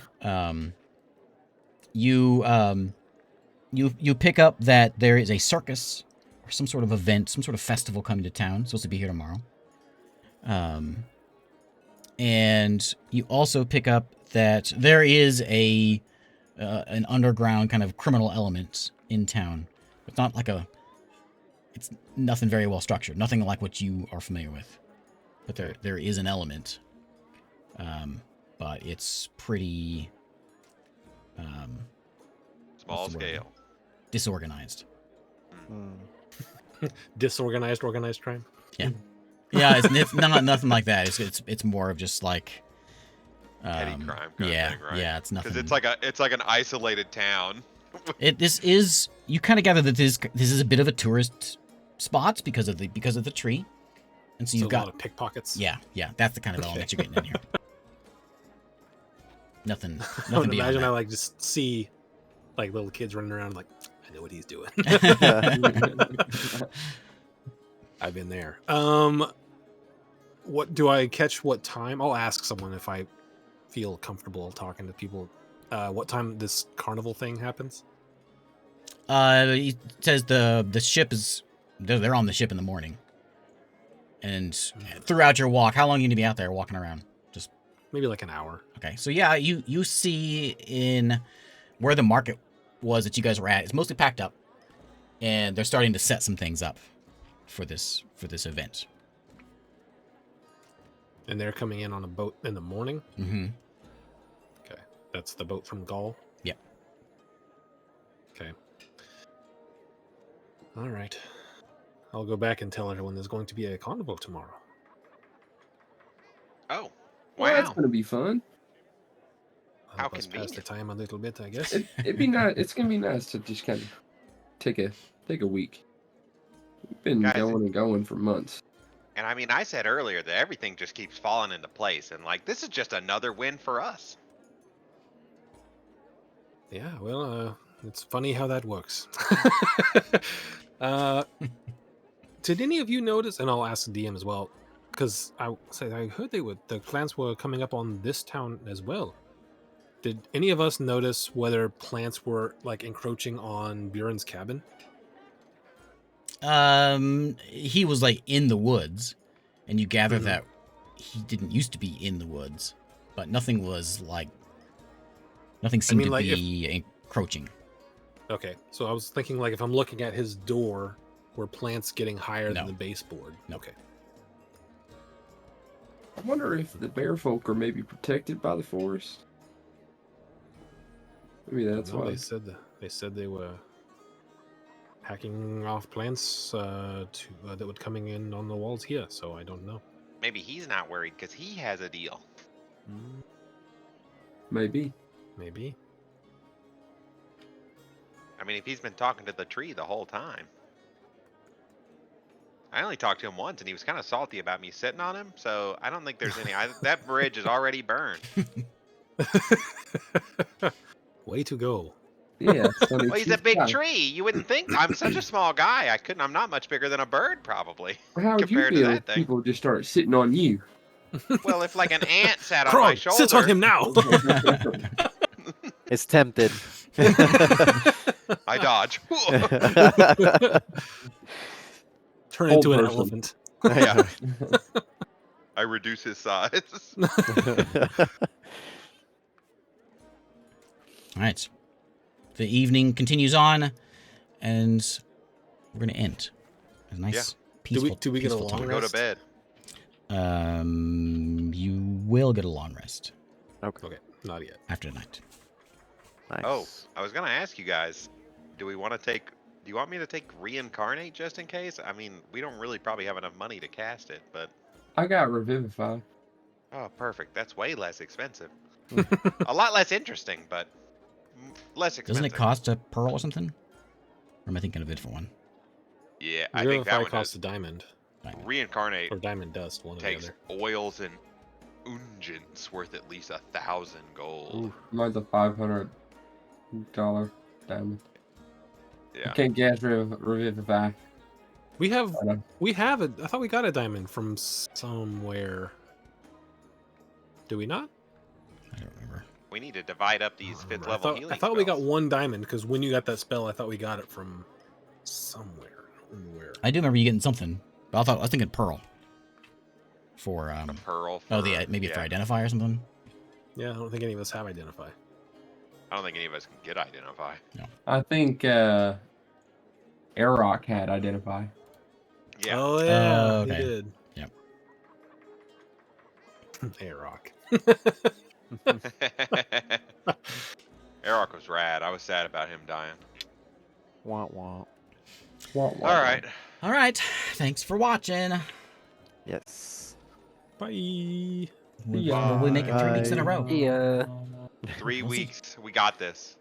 you pick up that there is a circus or some sort of event, some sort of festival coming to town. Supposed to be here tomorrow. And you also pick up that there is an underground kind of criminal element in town. It's not like it's nothing very well structured, nothing like what you are familiar with. But there is an element. But it's pretty Small what's the word? scale. Disorganized. Disorganized, organized crime. Yeah, it's not nothing like that. It's more of just like Petty crime kind yeah, of thing, right? yeah, it's nothing. Because it's like an isolated town. This is you kind of gather that this is a bit of a tourist spot because of the tree, and so So you've a got lot of pickpickets. yeah, that's the kind of element you're getting in here. Nothing I would beyond imagine that. I like just see like little kids running around like I know what he's doing. I've been there. What do I catch? What time? I'll ask someone if I feel comfortable talking to people. What time this carnival thing happens? He says the ship is they're on the ship in the morning, and throughout your walk, how long are you gonna be out there walking around? Just Maybe like an hour. okay. So yeah, you see in where the market was that you guys were at, it's mostly packed up, and they're starting to set some things up for this event. And they're coming in on a boat in the morning. Mm-hmm. That's the boat from Gaul? Yep. Okay. All right. I'll go back and tell everyone there's going to be a carnival tomorrow. Oh, Well, that's wow. gonna be fun. How Help us pass the convenient. time a little bit, I guess. It'd be nice. It's gonna be nice to just kind of take a week. We've been Guys, going and going for months. And I mean, I said earlier that everything just keeps falling into place, and like this is just another win for us. Yeah, well, it's funny how that works. Did any of you notice, and I'll ask the DM as well, because I heard the plants were coming up on this town as well. Did any of us notice whether plants were like encroaching on Buren's cabin? He was like in the woods, and you gather Mhm. that he didn't used to be in the woods, but nothing was like nothing seemed mean, to like, be encroaching. Okay, so I was thinking like if I'm looking at his door, were plants getting higher No. than the baseboard? No. Okay. I wonder if the bear folk are maybe protected by the forest. Maybe that's No, why. they said they were hacking off plants that were coming in on the walls here. So I don't know. Maybe he's not worried because he has a deal. Maybe. Maybe. I mean, if he's been talking to the tree the whole time. I only talked to him once, and he was kind of salty about me sitting on him. So I don't think there's any. That bridge is already burned. Way to go. Yeah. Funny Well, he's a chief big guy. tree. You wouldn't think. I'm such a small guy. I'm not much bigger than a bird, probably. How would you compared to feel that if thing. people just start sitting on you? Well, if like an ant sat on my Krog, shoulder. sit on him now. It's tempted. I dodge. Turn Old into an person. elephant. Yeah. I reduce his size. All right. The evening continues on, and we're gonna end. A nice, peaceful. Do we get a peaceful long time. Go to rest? bed. You will get a long rest Okay, not yet. after tonight. Nice. Oh, I was gonna ask you guys. Do we want to take? Do you want me to take reincarnate just in case? I mean, we don't really probably have enough money to cast it, but I got revivify. oh, perfect. That's way less expensive. A lot less interesting, but less expensive. Doesn't it cost a pearl or something? Or am I thinking of a different one? Yeah, I think that one costs does. a diamond Diamond. Reincarnate or diamond dust. One or the takes other. oils and unguents worth at least 1,000 gold. Ooh, mine's a $500 diamond. Yeah. I can't gas revivify. We have I know. it. I thought we got a diamond from somewhere. Do we not? I don't remember. We need to divide up these I fifth remember. level healing I thought we got spells. one diamond because when you got that spell, I thought we got it from somewhere. I don't remember where. I do remember you getting something. But I was thinking pearl. For A pearl. oh, for- maybe yeah. for identify or something. Yeah, I don't think any of us have identify. I don't think any of us can get identify. I think Airrock had identify. Yeah. Oh yeah, okay. he did. Yep. Hey, Rock. Airlock was rad. I was sad about him dying. Wah, wah. All right. All right. Thanks for watching. Yes. Bye. We'll Yeah. probably make it 3 weeks in a Bye. row. Yeah. 3 We'll see. weeks. We got this.